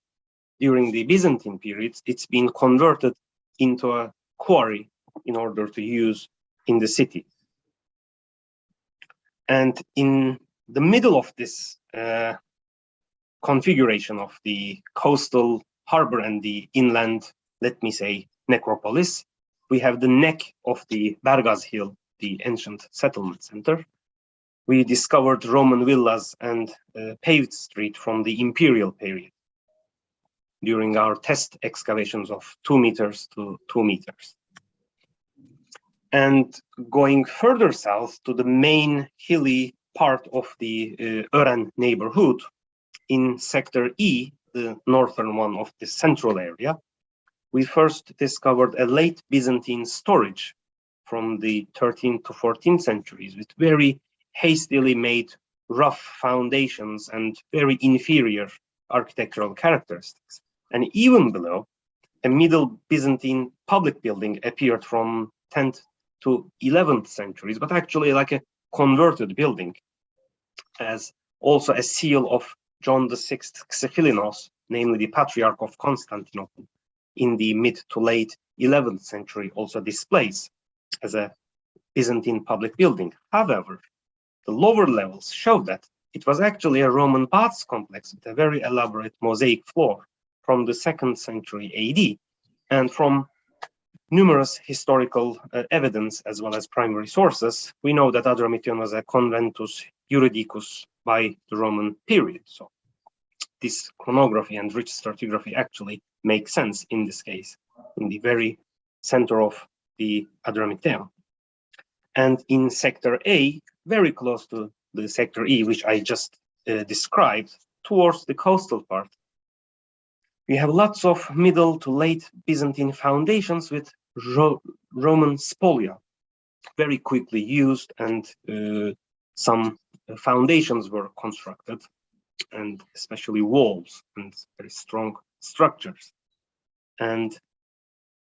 during the Byzantine periods, it's been converted into a quarry in order to use in the city. And in the middle of this configuration of the coastal harbor and the inland, let me say, necropolis, we have the neck of the Bergaz Hill, the ancient settlement center. We discovered Roman villas and paved street from the imperial period during our test excavations of 2 meters to 2 meters. And going further south to the main hilly part of the Ören neighborhood, in sector E, the northern one of the central area, we first discovered a late Byzantine storage from the 13th to 14th centuries with very hastily made rough foundations and very inferior architectural characteristics. And even below, a Middle Byzantine public building appeared from 10th to 11th centuries, but actually like a converted building, as also a seal of John VI Xephilinos, namely the Patriarch of Constantinople, in the mid to late 11th century also displays as a Byzantine public building. However, the lower levels show that it was actually a Roman baths complex with a very elaborate mosaic floor from the 2nd century AD. And from numerous historical evidence as well as primary sources, we know that Adramitayun was a conventus juridicus by the Roman period. So this chronography and rich stratigraphy actually make sense in this case, in the very center of the Adramitayun. And in sector A, very close to the sector E, which I just described, towards the coastal part, we have lots of middle to late Byzantine foundations with Roman spolia, very quickly used, and some foundations were constructed, and especially walls and very strong structures. And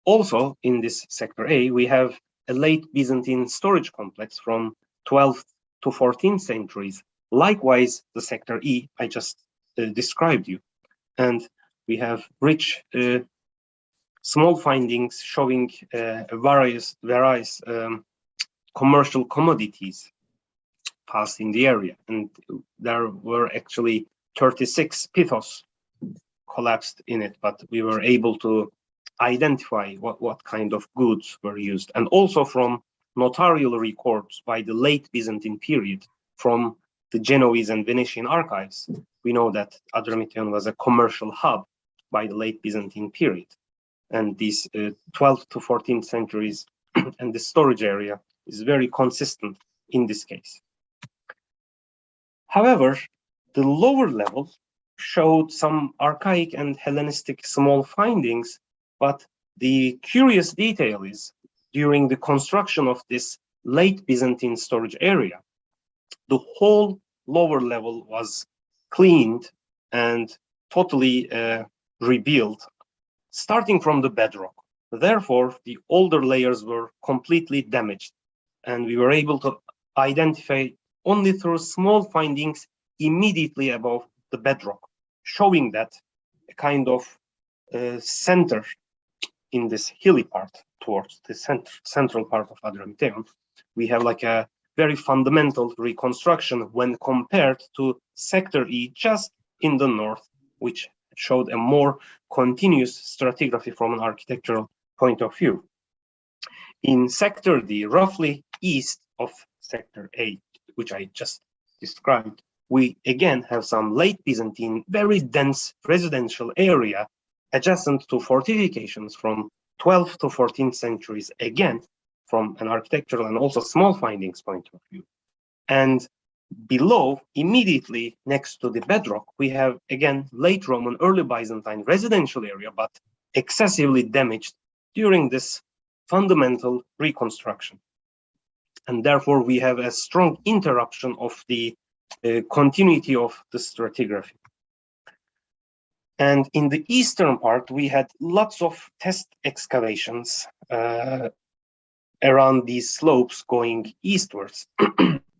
also in this sector A, we have a late Byzantine storage complex from 12th to 14th centuries. Likewise, the sector E I just described you. And we have rich small findings showing various commercial commodities passed in the area. And there were actually 36 pithos collapsed in it, but we were able to identify what kind of goods were used. And also from notarial records by the late Byzantine period from the Genoese and Venetian archives, we know that Adramitayun was a commercial hub by the late Byzantine period. And these 12th to 14th centuries and the storage area is very consistent in this case. However, the lower level showed some archaic and Hellenistic small findings, but the curious detail is during the construction of this late Byzantine storage area, the whole lower level was cleaned and totally rebuilt, starting from the bedrock. Therefore, the older layers were completely damaged, and we were able to identify only through small findings immediately above the bedrock, showing that a kind of center in this hilly part towards the central part of Adramitayun. We have like a very fundamental reconstruction when compared to sector E just in the north, which showed a more continuous stratigraphy from an architectural point of view. In sector D, roughly east of sector A, which I just described, we again have some late Byzantine, very dense residential area adjacent to fortifications from 12th to 14th centuries, again, from an architectural and also small findings point of view. And below, immediately next to the bedrock, we have, again, late Roman, early Byzantine residential area, but excessively damaged during this fundamental reconstruction. And therefore, we have a strong interruption of the continuity of the stratigraphy. And in the eastern part, we had lots of test excavations around these slopes going eastwards.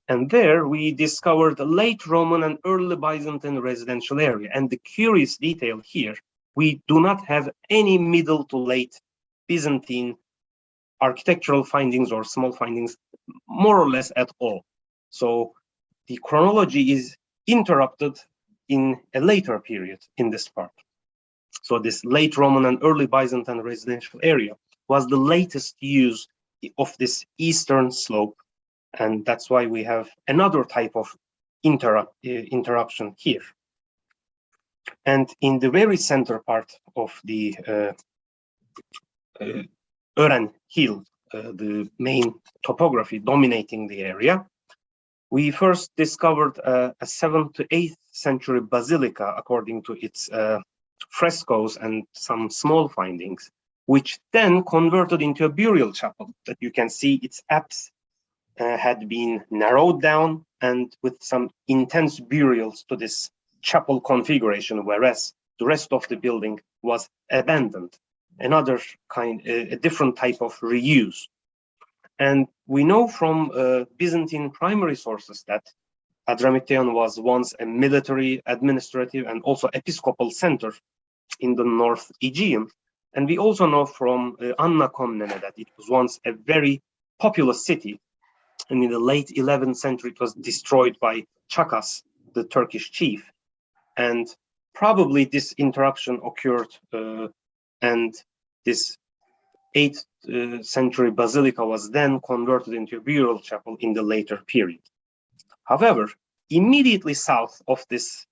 And there we discovered a late Roman and early Byzantine residential area. And the curious detail here, we do not have any middle to late Byzantine architectural findings or small findings, more or less at all. So the chronology is interrupted in a later period in this part. So this late Roman and early Byzantine residential area was the latest use of this eastern slope. And that's why we have another type of interruption here. And in the very center part of the Ören Hill, the main topography dominating the area, we first discovered a 7th to 8th century basilica according to its frescoes and some small findings, which then converted into a burial chapel that you can see its apse had been narrowed down and with some intense burials to this chapel configuration, whereas the rest of the building was abandoned. Another kind, a different type of reuse. And we know from Byzantine primary sources that Adramitayun was once a military, administrative, and also episcopal center in the North Aegean. And we also know from Anna Komnene that it was once a very populous city. And in the late 11th century, it was destroyed by Chakas, the Turkish chief. And probably this interruption occurred and this 8th century basilica was then converted into a burial chapel in the later period. However, immediately south of this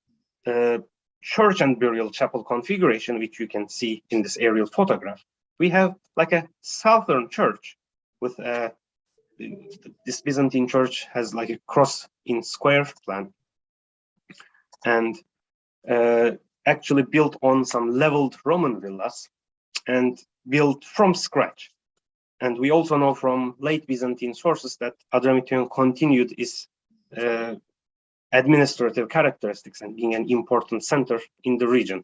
church and burial chapel configuration, which you can see in this aerial photograph, we have like a southern church with this Byzantine church has like a cross in square plan, and actually built on some leveled Roman villas and built from scratch. And we also know from late Byzantine sources that Adramitayun continued its administrative characteristics and being an important center in the region.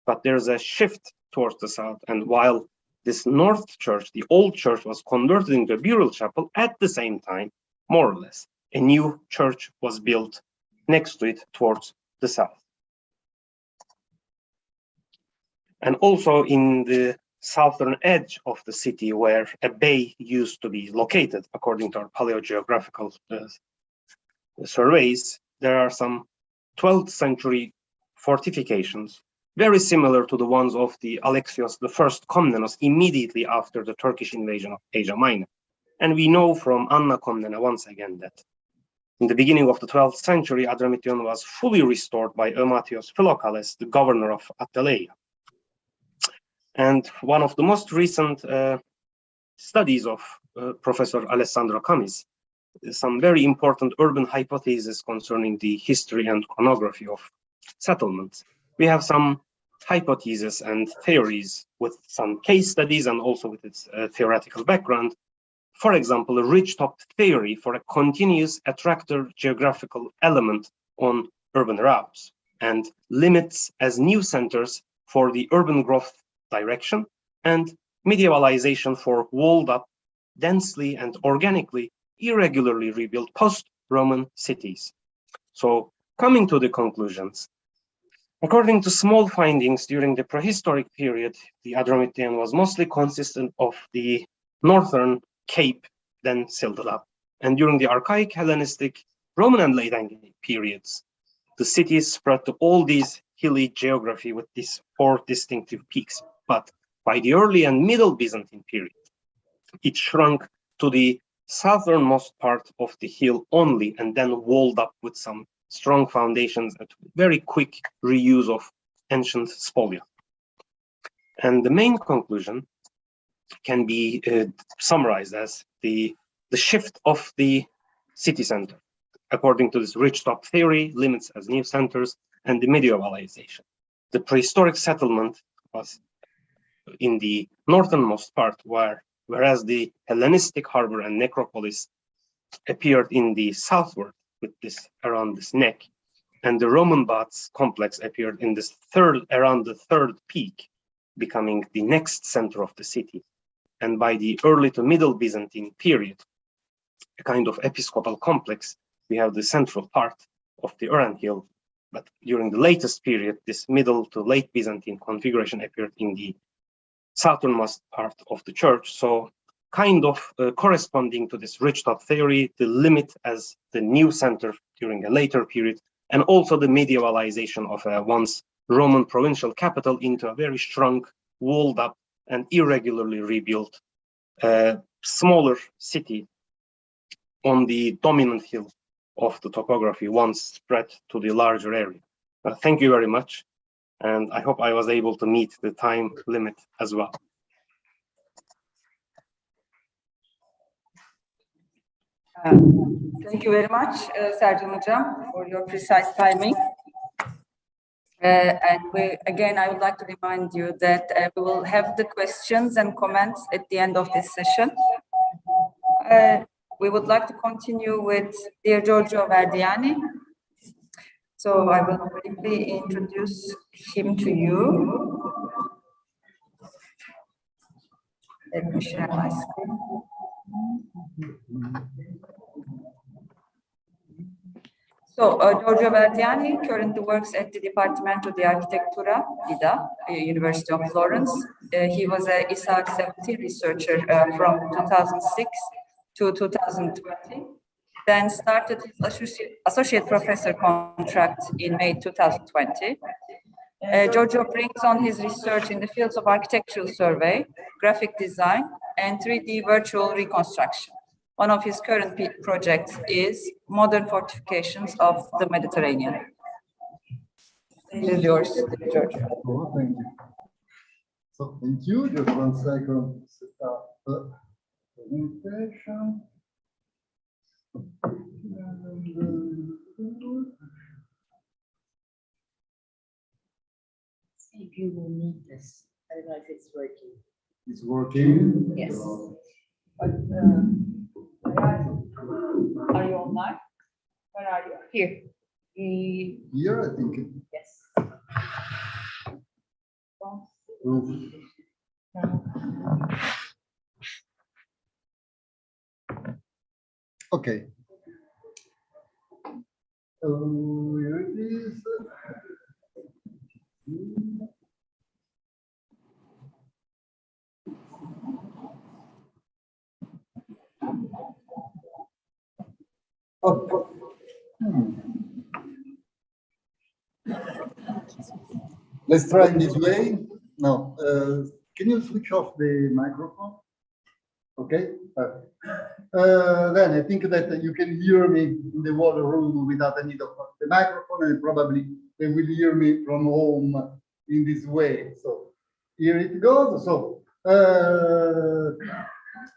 But there's a shift towards the south, and while this north church, the old church, was converted into a burial chapel, at the same time, more or less, a new church was built next to it towards the south. And also in the southern edge of the city, where a bay used to be located, according to our paleogeographical surveys, there are some 12th century fortifications, very similar to the ones of the Alexios I Komnenos immediately after the Turkish invasion of Asia Minor. And we know from Anna Komnene once again that in the beginning of the 12th century, Adramitayun was fully restored by Eumatios Philokales, the governor of Attaleia. And one of the most recent studies of Professor Alessandro Camis, some very important urban hypotheses concerning the history and chronography of settlements. We have some hypotheses and theories with some case studies and also with its theoretical background. For example, a ridge-topped theory for a continuous attractor geographical element on urban routes, and limits as new centers for the urban growth direction, and medievalization for walled up, densely and organically, irregularly rebuilt post-Roman cities. So, coming to the conclusions, according to small findings during the prehistoric period, the Adramitayun was mostly consistent of the northern cape, then silted up. And during the archaic Hellenistic, Roman and late Anglo periods, the cities spread to all these hilly geography with these 4 distinctive peaks. But by the early and middle Byzantine period, it shrunk to the southernmost part of the hill only, and then walled up with some strong foundations and very quick reuse of ancient spolia. And the main conclusion can be summarized as the shift of the city center, according to this ridge-top theory, limits as new centers, and the medievalization. The prehistoric settlement was in the northernmost part, whereas the Hellenistic harbor and necropolis appeared in the southward with this around this neck, and the Roman baths complex appeared in this around the third peak, becoming the next center of the city. And by the early to middle Byzantine period, a kind of episcopal complex, we have the central part of the Uran Hill. But during the latest period, this middle to late Byzantine configuration appeared in the southernmost part of the church. So kind of corresponding to this ridge-top theory, the limit as the new center during a later period, and also the medievalization of a once Roman provincial capital into a very strong, walled up and irregularly rebuilt smaller city on the dominant hill of the topography once spread to the larger area. Thank you very much. And I hope I was able to meet the time limit as well. Thank you very much, Sercan Hocam, for your precise timing. Again, I would like to remind you that we will have the questions and comments at the end of this session. We would like to continue with dear Giorgio Verdiani. So I will briefly introduce him to you. Let me share my screen. So Giorgio Verdiani currently works at the Dipartimento di Architettura, IDA, University of Florence. He was a ISAAC 17 researcher from 2006 to 2020. Then started his associate professor contract in May 2020. Giorgio brings on his research in the fields of architectural survey, graphic design, and 3D virtual reconstruction. One of his current projects is modern fortifications of the Mediterranean. It is yours, Giorgio. Oh, thank you. So, thank you. Just 1 second to set up the presentation. See if you will need this. I don't know if it's working. It's working? Yes. But, are you online? Where are you? Here. Here, I think. Yes. Okay. Here it is. Oh. Let's try in this way. Now, can you switch off the microphone? Okay. Then I think that you can hear me in the whole room without the need of the microphone, and probably they will hear me from home in this way. So here it goes. So I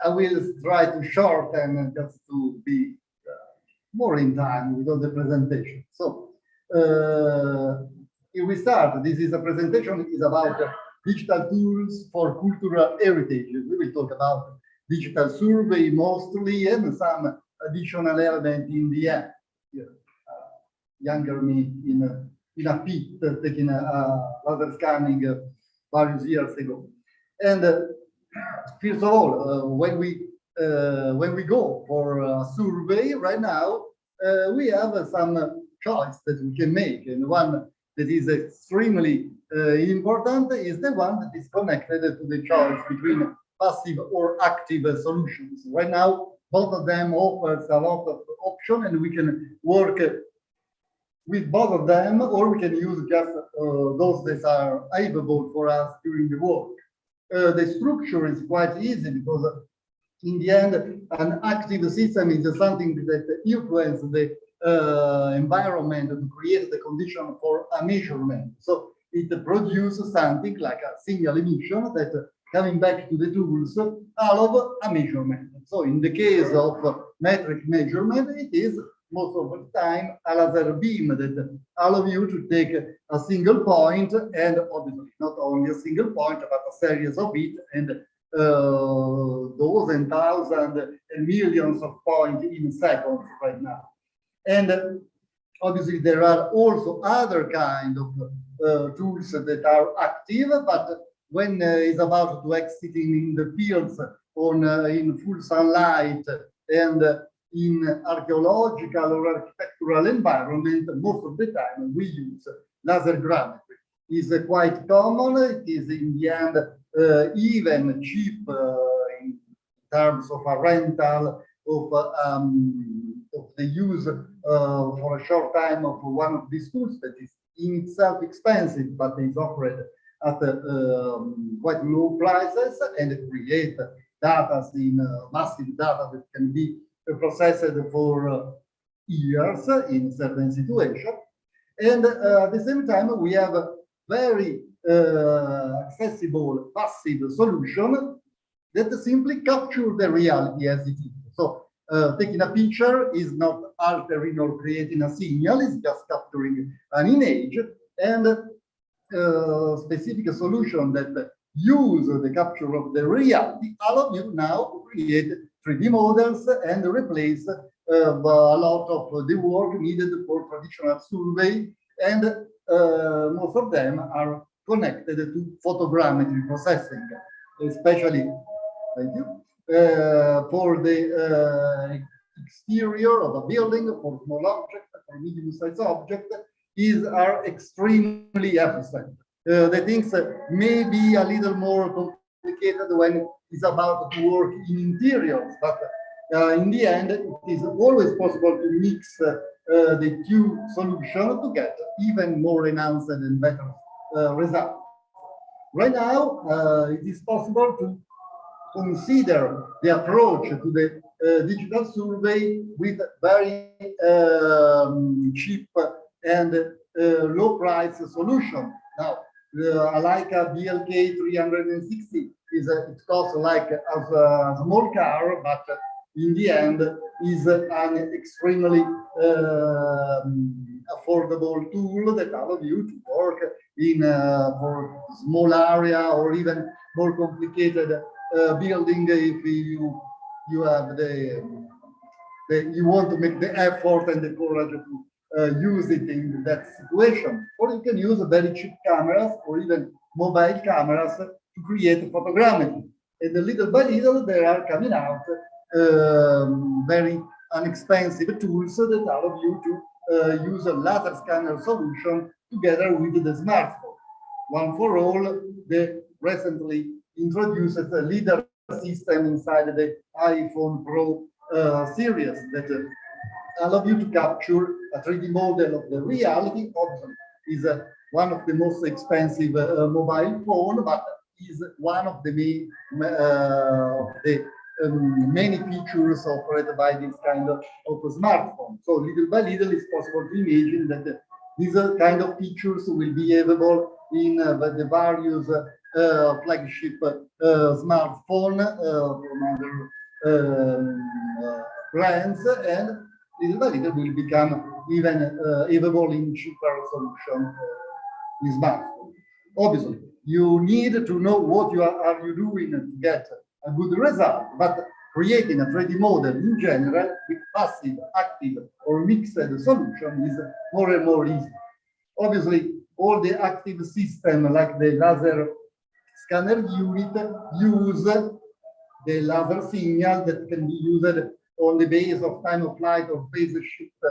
will try to shorten just to be more in time with all the presentation. So here we start. This is a presentation is about digital tools for cultural heritage. We will talk about digital survey mostly, and some additional element in the end. Here, younger me in a pit taking a laser scanning various years ago. And first of all, when we go for a survey right now, we have some choice that we can make, and one that is extremely important is the one that is connected to the choice between passive or active solutions. Right now, both of them offers a lot of options, and we can work with both of them, or we can use just those that are available for us during the work. The structure is quite easy because in the end, an active system is something that influences the environment to create the condition for a measurement. So it produces something like a signal emission that, coming back to the tools, allow a measurement. So in the case of metric measurement, it is most of the time a laser beam that allow you to take a single point, and obviously not only a single point, but a series of it, and those and thousands and millions of points in seconds right now. And obviously there are also other kind of tools that are active, but when it's about to exiting in the fields on in full sunlight and in archaeological or architectural environment, most of the time we use laser grammetry. It's quite common. It is in the end even cheap in terms of a rental of the use for a short time of one of these tools that is in itself expensive, but is offered at quite low prices and create data in massive data that can be processed for years in certain situations. And at the same time, we have a very accessible passive solution that simply capture the reality as it is. So taking a picture is not altering or creating a signal, it's just capturing an image, and specific solution that use the capture of the reality allow you now to create 3D models and replace a lot of the work needed for traditional survey, and most of them are connected to photogrammetry processing, especially, thank you, for the exterior of a building, for small objects, for medium-sized objects, are extremely efficient. The things may be a little more complicated when it's about to work in interiors, but in the end, it is always possible to mix the two solutions to get even more enhanced and better results. Right now, it is possible to consider the approach to the digital survey with very cheap and low price solution. Now, like a BLK 360 it costs like a small car, but in the end is an extremely affordable tool that allows you to work in for small area or even more complicated building if you have you want to make the effort and the courage to use it in that situation. Or you can use very cheap cameras or even mobile cameras to create photogrammetry. And little by little, they are coming out very inexpensive tools that allow you to use a laser scanner solution together with the smartphone. One for all, the recently introduced a LiDAR system inside the iPhone Pro series that allow you to capture a 3D model of the reality. Obviously, is one of the most expensive mobile phone, but is one of the many features offered by this kind of smartphone. So little by little, it's possible to imagine that these kind of features will be available in the various flagship smartphone from other brands, and little by little will become even available in cheaper solution in smartphone. Obviously, you need to know what you are doing to get a good result, but creating a 3D model in general with passive, active, or mixed solution is more and more easy. Obviously, all the active system like the laser scanner unit use the laser signal that can be used on the basis of time of flight or phase shift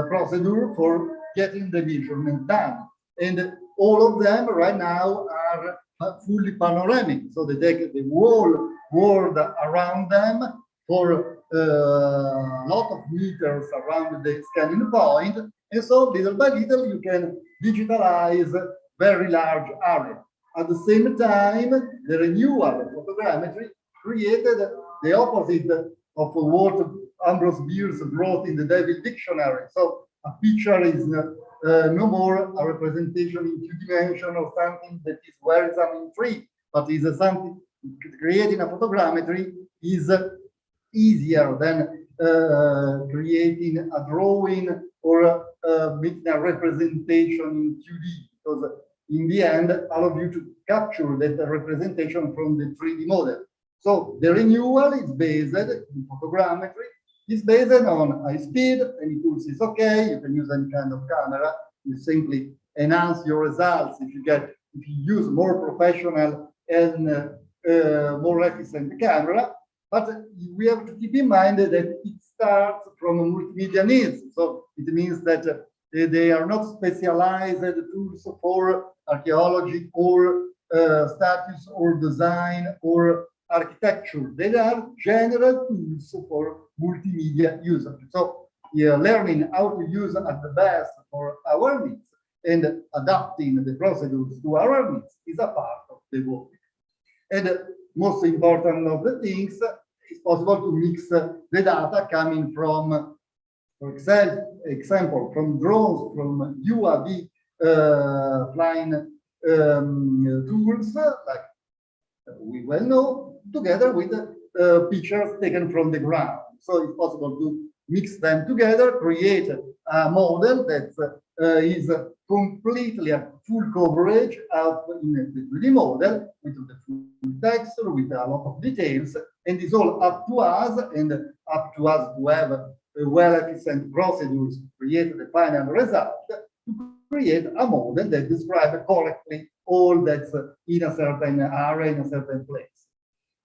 procedure for getting the measurement done. And all of them right now are fully panoramic, so they take the whole world around them for a lot of meters around the scanning point, and so little by little you can digitalize very large area. At the same time, the renewal of photogrammetry created the opposite of what Ambrose Bierce wrote in the Devil Dictionary. So a picture is no more a representation in two-dimension or something that is wearisome in three, but is something creating a photogrammetry is easier than creating a drawing or making a representation in 2D, because in the end, allow you to capture that representation from the 3D model. So the renewal is based in photogrammetry, is based on high speed, any tools is okay, you can use any kind of camera, you simply enhance your results if you use more professional and more efficient camera. But we have to keep in mind that it starts from multimedia needs. So it means that they are not specialized tools for archaeology or status or design or architecture. They are general tools for multimedia users. So learning how to use at the best for our needs and adapting the procedures to our needs is a part of the work. And most important of the things, it's possible to mix the data coming from, for example, from drones, from UAV flying tools, like we well know, together with pictures taken from the ground. So it's possible to mix them together, create a model that is completely a full coverage out in the 3D model with the full texture, with a lot of details, and it's all up to us and up to us to have well-efficient procedures to create the final result, to create a model that describes correctly all that's in a certain area, in a certain place.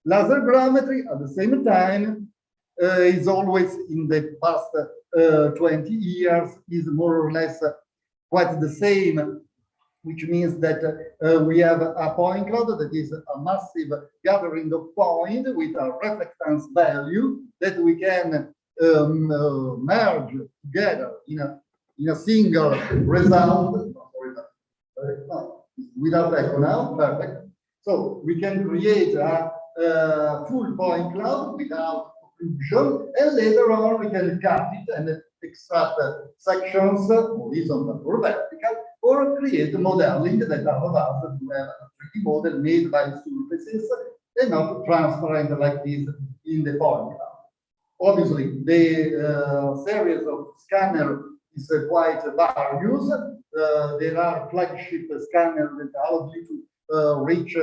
Laser grammetry, at the same time, is always in the past 20 years, is more or less quite the same, which means that we have a point cloud that is a massive gathering of points with a reflectance value that we can merge together in a single result. without echo now, perfect. So we can create a full point cloud without occlusion, and later on we can cut it and extract sections, horizontal or vertical, or create modeling that allows us to have a 3D model made by surfaces and not transparent like this in the point cloud. Obviously, the series of scanner is quite various. There are flagship scanners that allow you to reach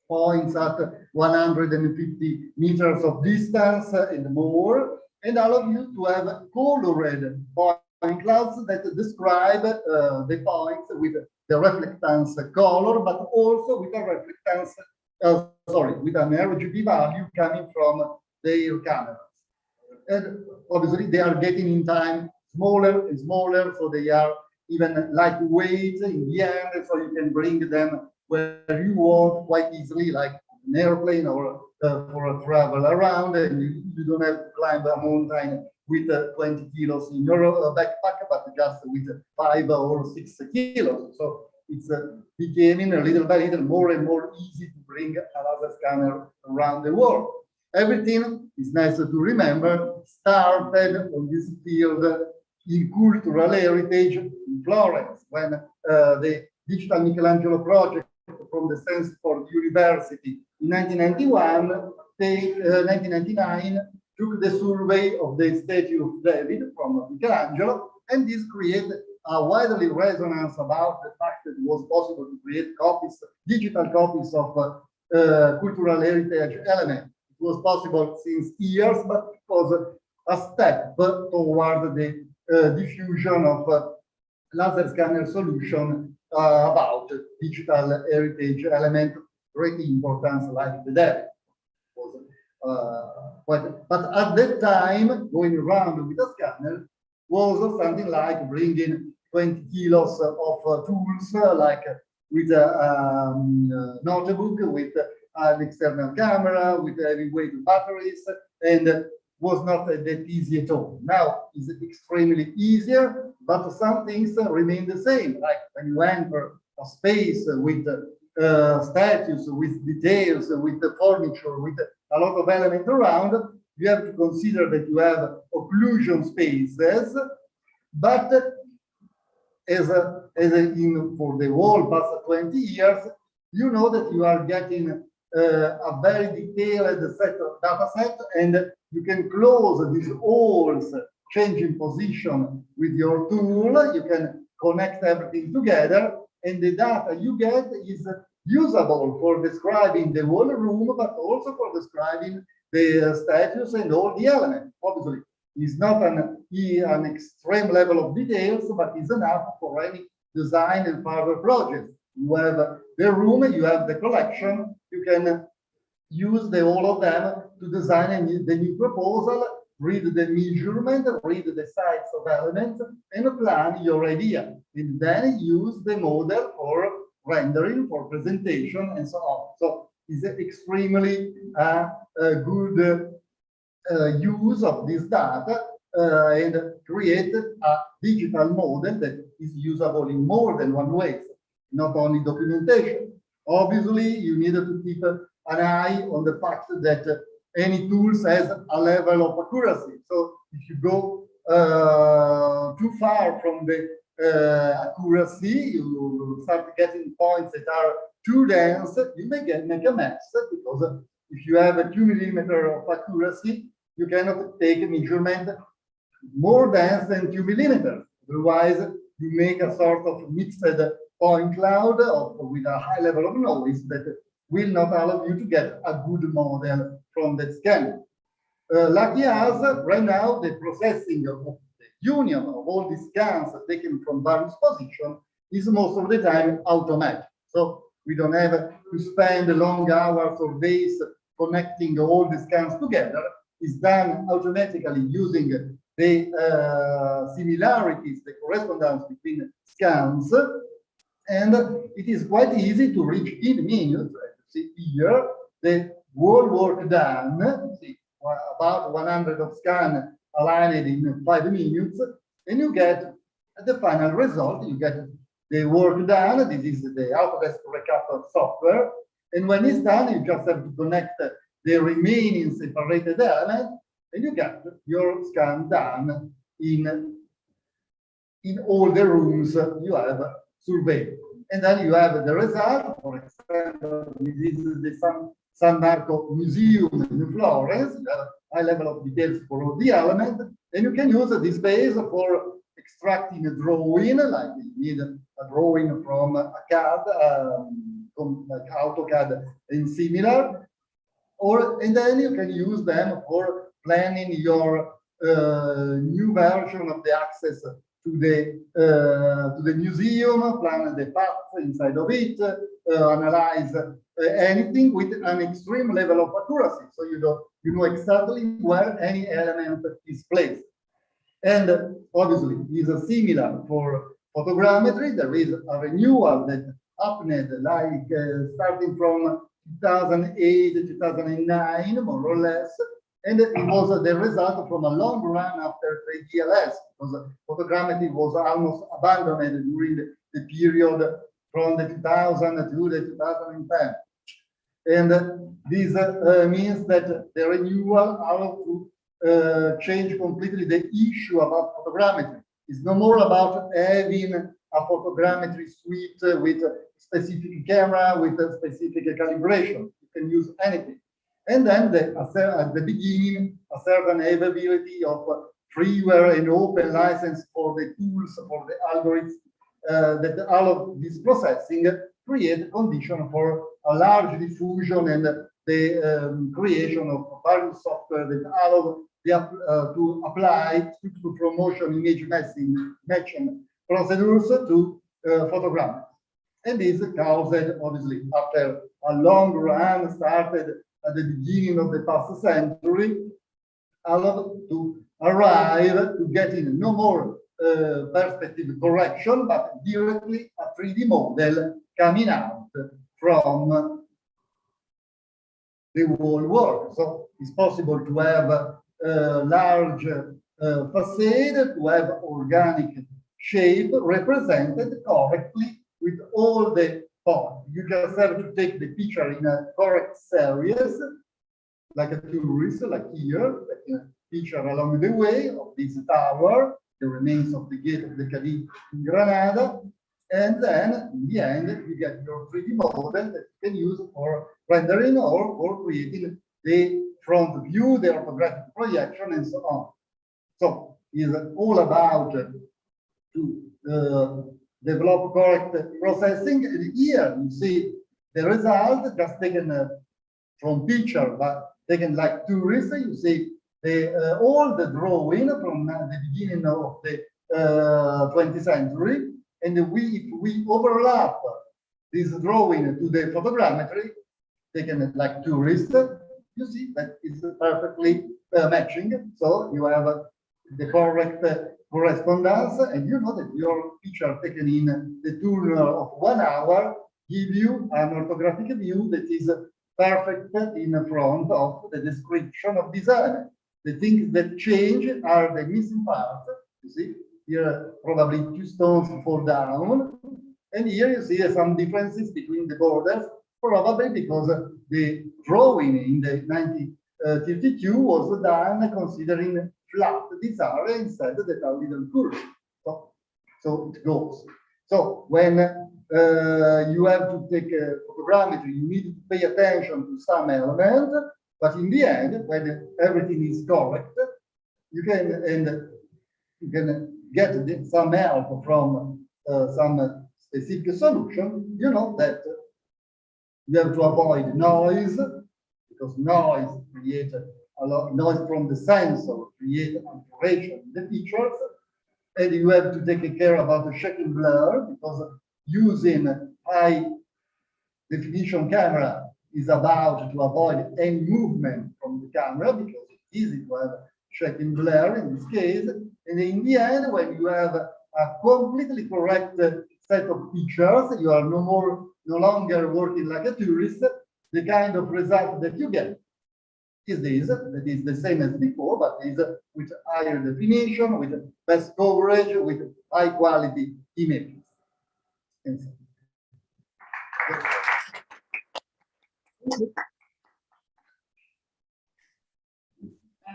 points at 150 meters of distance and more, and allow you to have colored point clouds that describe the points with the reflectance color, but also with a reflectance, with an RGB value coming from their cameras. And obviously they are getting in time smaller and smaller, so they are even lightweight in the end, so you can bring them where you want quite easily, like an airplane or for a travel around, and you don't have to climb a mountain with 20 kilos in your backpack, but just with 5 or 6 kilos. So it's becoming a little by little more and more easy to bring a laser scanner around the world. Everything is nice to remember started on this field in cultural heritage in Florence, when the Digital Michelangelo project from the Census for the University in 1999 took the survey of the statue of David from Michelangelo, and this created a widely resonance about the fact that it was possible to create copies, digital copies of cultural heritage elements. It was possible since years, but it was a step toward the diffusion of laser scanner solution about digital heritage element, great importance like the David. But at that time, going around with a scanner was something like bringing 20 kilos of tools, like with a notebook, with an external camera, with heavyweight batteries, and was not that easy at all. Now it's extremely easier, but some things remain the same, like when you enter a space with statues, with details, with the furniture, with a lot of elements around, you have to consider that you have occlusion spaces, but as in for the whole past 20 years, you know that you are getting a very detailed data set, and you can close these holes, changing position with your tool. You can connect everything together, and the data you get is usable for describing the whole room, but also for describing the statues and all the elements. Obviously, it's not an extreme level of details, but it's enough for any design and further projects. You have the room, you have the collection, you can use the all of them to design the new proposal, read the measurement, read the size of elements, and plan your idea. And then use the model for rendering, for presentation, and so on. So it's extremely good use of this data and create a digital model that is usable in more than one way, not only documentation. Obviously, you need to keep an eye on the fact that any tools has a level of accuracy. So if you go too far from the accuracy, you start getting points that are too dense, you may make a mess, because if you have a 2 millimeter of accuracy, you cannot take a measurement more dense than 2 millimeters. Otherwise, you make a sort of mixed point cloud with a high level of noise that will not allow you to get a good model from that scan. Lucky us, right now, the processing of the union of all these scans taken from various positions is most of the time automatic. So we don't have to spend long hours or days connecting all the scans together. It's done automatically using the similarities, the correspondence between scans, and it is quite easy to reach in minutes. See here, the whole work done, see, about 100 of scan aligned in 5 minutes, and you get the final result. You get the work done. This is the Autodesk Recap software. And when it's done, you just have to connect the remaining separated element, and you get your scan done in all the rooms you have surveyed. And then you have the result. For example, this is the San Marco Museum in Florence. You have a high level of details for all the elements, and you can use this base for extracting a drawing, like you need a drawing from a CAD, like AutoCAD and similar, and then you can use them for planning your new version of the access to the museum, plan the path inside of it, analyze anything with an extreme level of accuracy, so you know exactly where any element is placed. And obviously, is similar for photogrammetry. There is a renewal that happened like starting from 2008 to 2009, more or less. And it was the result from a long run after 3DLS, because photogrammetry was almost abandoned during the period from the 2000 to the 2010. And this means that the renewal allowed to change completely the issue about photogrammetry. It's no more about having a photogrammetry suite with a specific camera, with a specific calibration. You can use anything. And then at the beginning, a certain availability of freeware and open license for the tools, for the algorithms, that all of this processing create condition for a large diffusion and the creation of various software that allow to apply to promotion image matching procedures to photography. And this caused, obviously, after a long run started at the beginning of the past century, allowed to arrive to getting no more perspective correction, but directly a 3D model coming out from the whole work. So it's possible to have a large facade, to have organic shape represented correctly with all the points. You just have to take the picture in a correct series, like a tourist, like here, like a picture along the way of this tower, the remains of the gate of the Cadiz in Granada, and then in the end you get your 3D model that you can use for rendering or for creating the front view, the orthographic projection, and so on. So it's all about to develop correct processing. And here you see the result just taken from picture, but taken like tourists. You see all the drawing from the beginning of the 20th century, and if we overlap this drawing to the photogrammetry taken like tourists, you see that it's perfectly matching. So you have the correct correspondence, and you know that your picture taken in the turn of 1 hour give you an orthographic view that is perfect in front of the description of this element. The things that change are the missing parts. You see, here probably 2 stones fall down, and here you see some differences between the borders, probably because the drawing in the 1932 was done considering flat this area instead that are little curved. So it goes. So when you have to take a photogrammetry, you need to pay attention to some element, but in the end, when everything is correct, you can get some help from some specific solution. You know that you have to avoid noise, because noise creates a lot of noise from the sensor, create alteration in the pictures, and you have to take care about the shaking blur, because using high definition camera is about to avoid any movement from the camera, because it's easy to have shaking blur in this case. And in the end, when you have a completely correct set of pictures, you are no longer working like a tourist. The kind of result that you get is this, that is the same as before, but is with higher definition, with best coverage, with high quality images.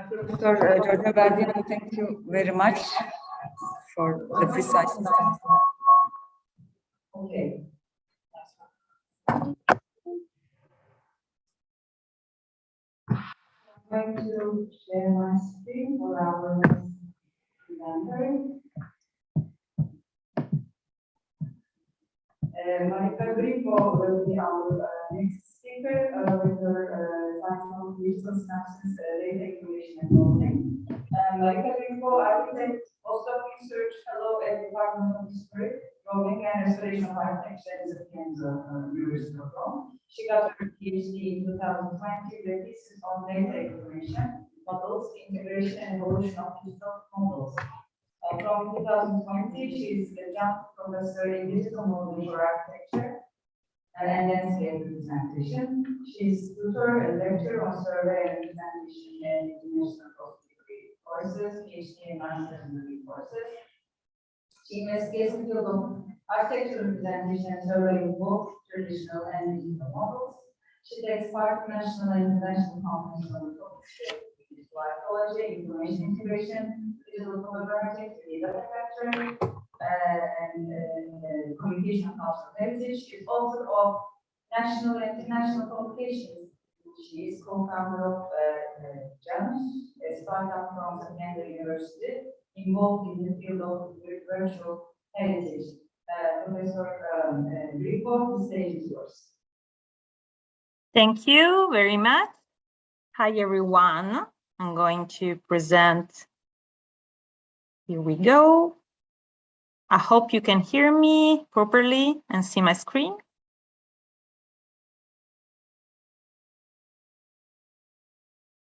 Professor Giorgio Gardino, thank you very much for the precise instance. Okay. I'm going to share my screen for our presenter. Monica Grifo will be our next speaker with her science of digital synapses, data accumulation and modeling. Monica Grifo, architect, postdoc research fellow at the Department of History, Drawing and Restoration of Architecture at the University of Rome. She got her PhD in 2020 with a thesis on data accumulation, models, integration, and evolution of digital models. From 2020, she is a adjunct professor in digital modeling for architecture and landscape representation. She is tutor and lecturer on survey and representation and international post-degree courses, PhD and master's degree courses. She investigates the field of architectural representation and surveying both traditional and digital models. She takes part in national and international conferences on the topic digital archaeology, information integration, digital tomography, data capture, and communication and cultural heritage. She is author of national and international publications. She is co-founder of Gymnasium, a startup from Secondary University involved in the field of virtual heritage. Professor Grifo, the stage is yours. Thank you very much. Hi, everyone. I'm going to present. Here we go. I hope you can hear me properly and see my screen.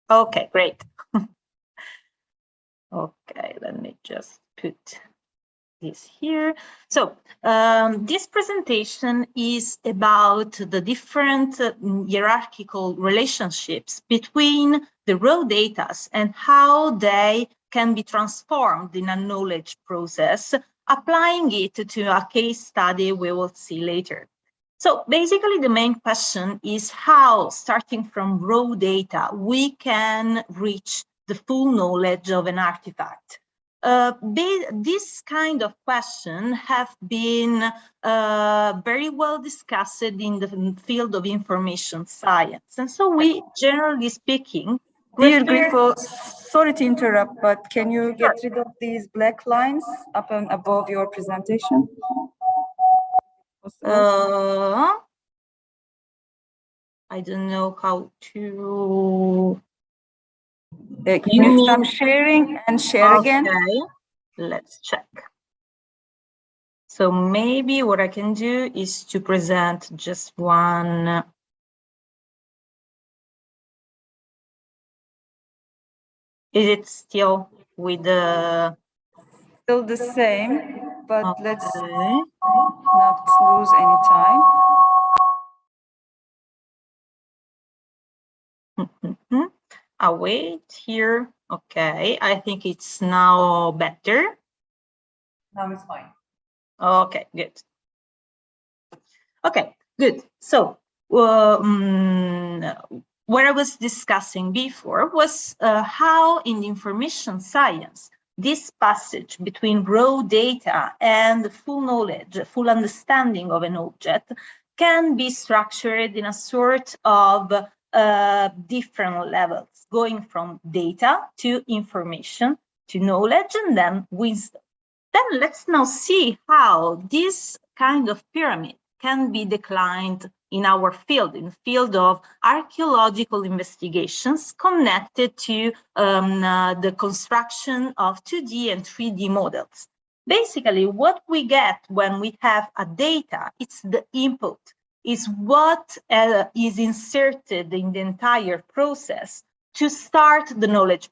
Okay, great. Okay, let me just put this here. So this presentation is about the different hierarchical relationships between the raw data and how they can be transformed in a knowledge process, applying it to a case study we will see later. So basically the main question is how, starting from raw data, we can reach the full knowledge of an artifact. This kind of question have been very well discussed in the field of information science. And so we, generally speaking, Dear Grifo, sorry to interrupt, but can you get rid of these black lines up and above your presentation? I don't know how to... Can you stop sharing and share again? Okay, let's check. So maybe what I can do is to present just one. Is it still with the... Still the same, but okay. Let's not lose any time. I'll wait here. Okay, I think it's now better. Now it's fine. Okay, good. Okay, good. So what I was discussing before was how in the information science, this passage between raw data and the full knowledge, full understanding of an object can be structured in a sort of different levels, going from data to information to knowledge and then wisdom. Then let's now see how this kind of pyramid can be declined in our field, in the field of archaeological investigations connected to the construction of 2D and 3D models. Basically, what we get when we have a data, it's the input, is what is inserted in the entire process to start the knowledge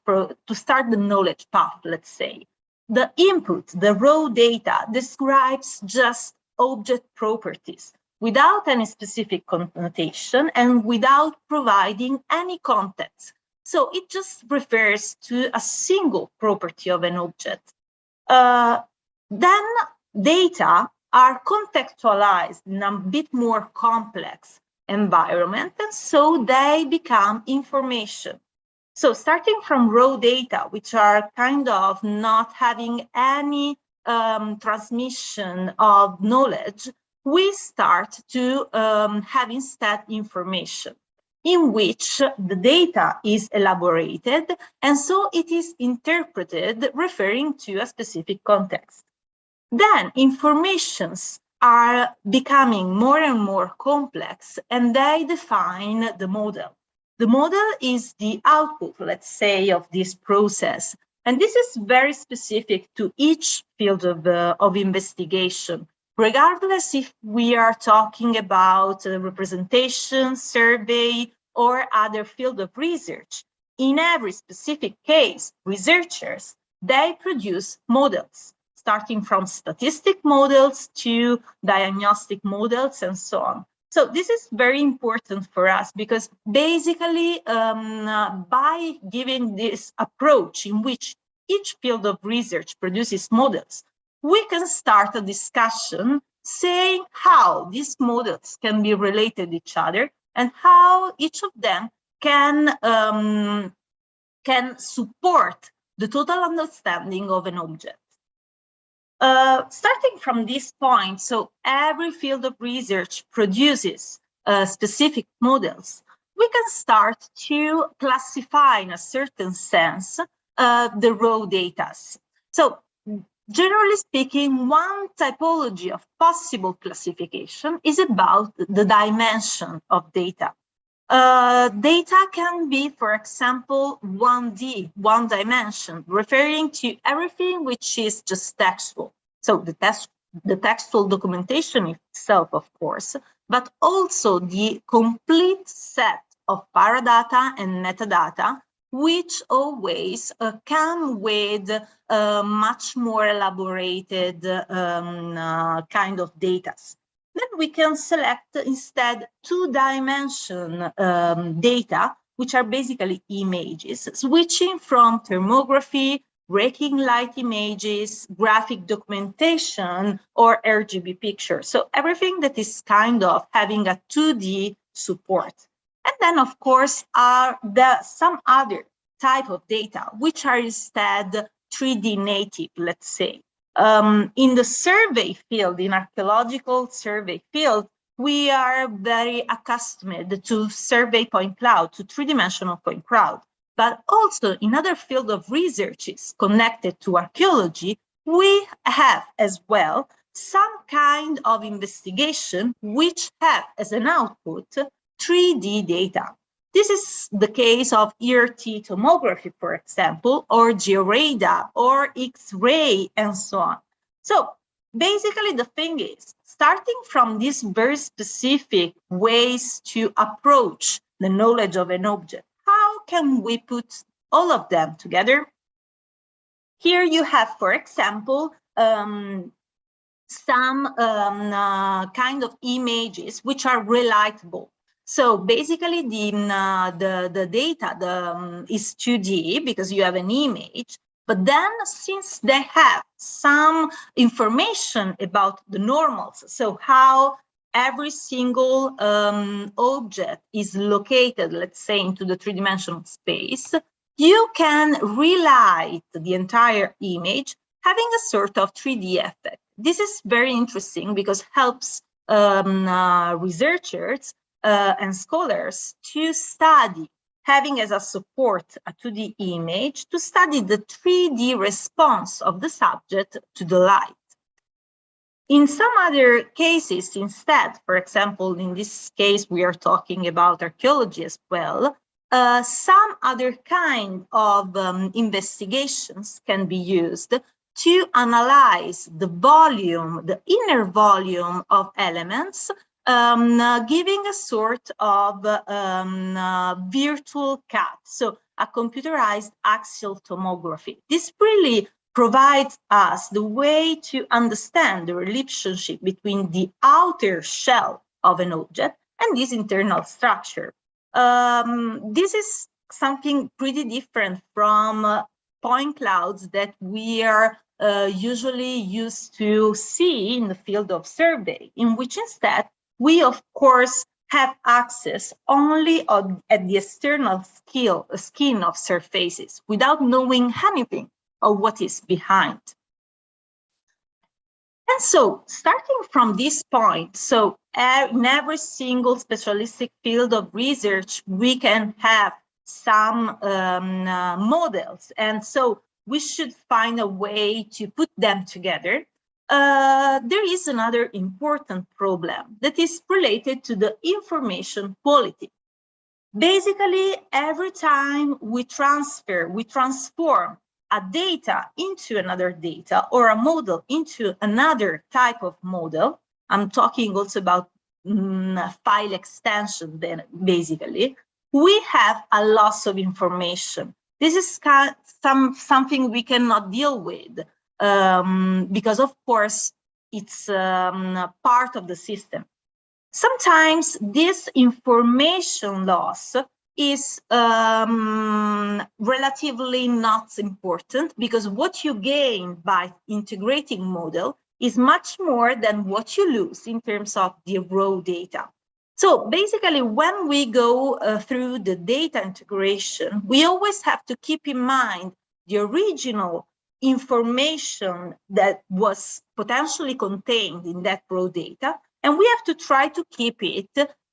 path, let's say. The input, the raw data, describes just object properties without any specific connotation and without providing any context. So it just refers to a single property of an object. Then data are contextualized in a bit more complex environment, and so they become information. So starting from raw data, which are kind of not having any transmission of knowledge, we start to have instead information in which the data is elaborated, and so it is interpreted referring to a specific context. Then informations are becoming more and more complex, and they define the model. The model is the output, let's say, of this process. And this is very specific to each field of investigation, regardless if we are talking about representation, survey, or other field of research. In every specific case, researchers, they produce models, starting from statistic models to diagnostic models and so on. So this is very important for us because basically by giving this approach in which each field of research produces models, we can start a discussion saying how these models can be related to each other and how each of them can support the total understanding of an object. Starting from this point, so every field of research produces specific models, we can start to classify in a certain sense the raw data. So generally speaking, one typology of possible classification is about the dimension of data. Data can be, for example, 1D, one dimension, referring to everything which is just textual. So the textual documentation itself, of course, but also the complete set of paradata and metadata, which always come with much more elaborated kind of data. Then we can select instead two-dimension data, which are basically images, switching from thermography, raking light images, graphic documentation, or RGB pictures. So everything that is kind of having a 2D support. And then, of course, are some other type of data, which are instead 3D native, let's say. In the survey field, in archaeological survey field, we are very accustomed to survey point cloud, to three-dimensional point cloud. But also in other field of researches connected to archaeology, we have as well some kind of investigation which have as an output 3D data. This is the case of ERT tomography, for example, or georadar, or X-ray, and so on. So basically the thing is, starting from these very specific ways to approach the knowledge of an object, how can we put all of them together? Here you have, for example, some kind of images which are relatable. So basically the data is 2D because you have an image, but then since they have some information about the normals, so how every single object is located, let's say, into the three-dimensional space, you can relight the entire image having a sort of 3D effect. This is very interesting because it helps researchers and scholars to study, having as a support a 2D image, to study the 3D response of the subject to the light. In some other cases, instead, for example, in this case, we are talking about archaeology as well, some other kind of investigations can be used to analyze the volume, the inner volume of elements, giving a sort of virtual cut, so a computerized axial tomography. This really provides us the way to understand the relationship between the outer shell of an object and this internal structure. This is something pretty different from point clouds that we are usually used to see in the field of survey, in which instead we, of course, have access only at the external skin of surfaces without knowing anything of what is behind. And so, starting from this point, so in every single specialistic field of research, we can have some models. And so we should find a way to put them together. There is another important problem that is related to the information quality. Basically, every time we transform a data into another data or a model into another type of model, I'm talking also about file extension, then basically, we have a loss of information. This is something we cannot deal with because, of course, it's part of the system. Sometimes this information loss is relatively not important because what you gain by integrating model is much more than what you lose in terms of the raw data. So basically, when we go through the data integration, we always have to keep in mind the original information that was potentially contained in that raw data, and we have to try to keep it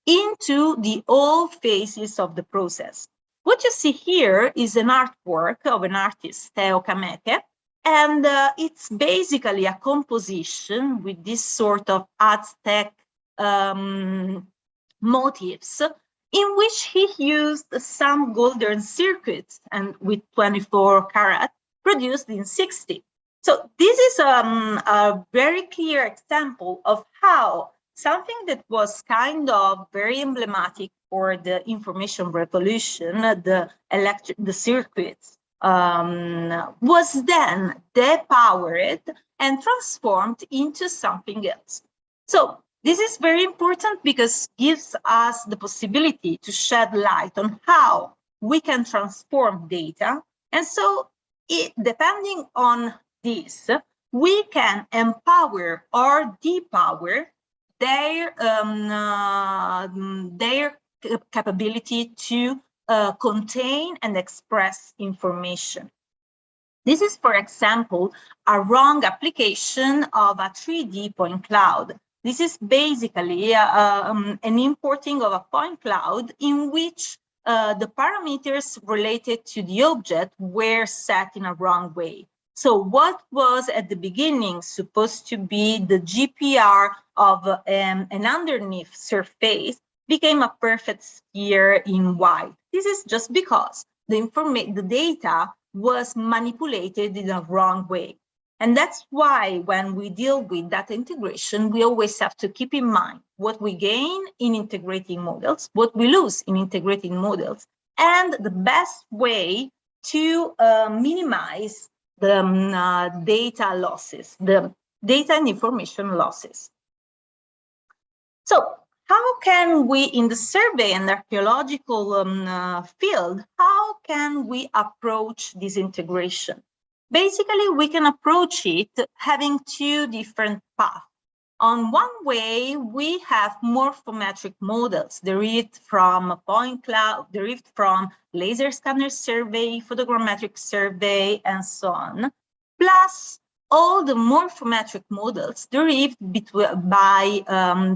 into the all phases of the process. What you see here is an artwork of an artist, Theo Kameke, and it's basically a composition with this sort of Aztec motifs in which he used some golden circuits and with 24 karat produced in 60. So this is a very clear example of how something that was kind of very emblematic for the information revolution, the circuits, was then depowered and transformed into something else. So this is very important because it gives us the possibility to shed light on how we can transform data. And so depending on this, we can empower or depower their capability to contain and express information. This is, for example, a wrong application of a 3D point cloud. This is basically an importing of a point cloud in which the parameters related to the object were set in a wrong way. So what was at the beginning supposed to be the GPR of an underneath surface became a perfect sphere in white. This is just because the data was manipulated in a wrong way. And that's why when we deal with data integration, we always have to keep in mind what we gain in integrating models, what we lose in integrating models, and the best way to minimize the data losses, the data and information losses. So how can we, in the survey and archaeological field, how can we approach this integration? Basically, we can approach it having two different paths. On one way, we have morphometric models derived from a point cloud, derived from laser scanner survey, photogrammetric survey, and so on, plus all the morphometric models derived by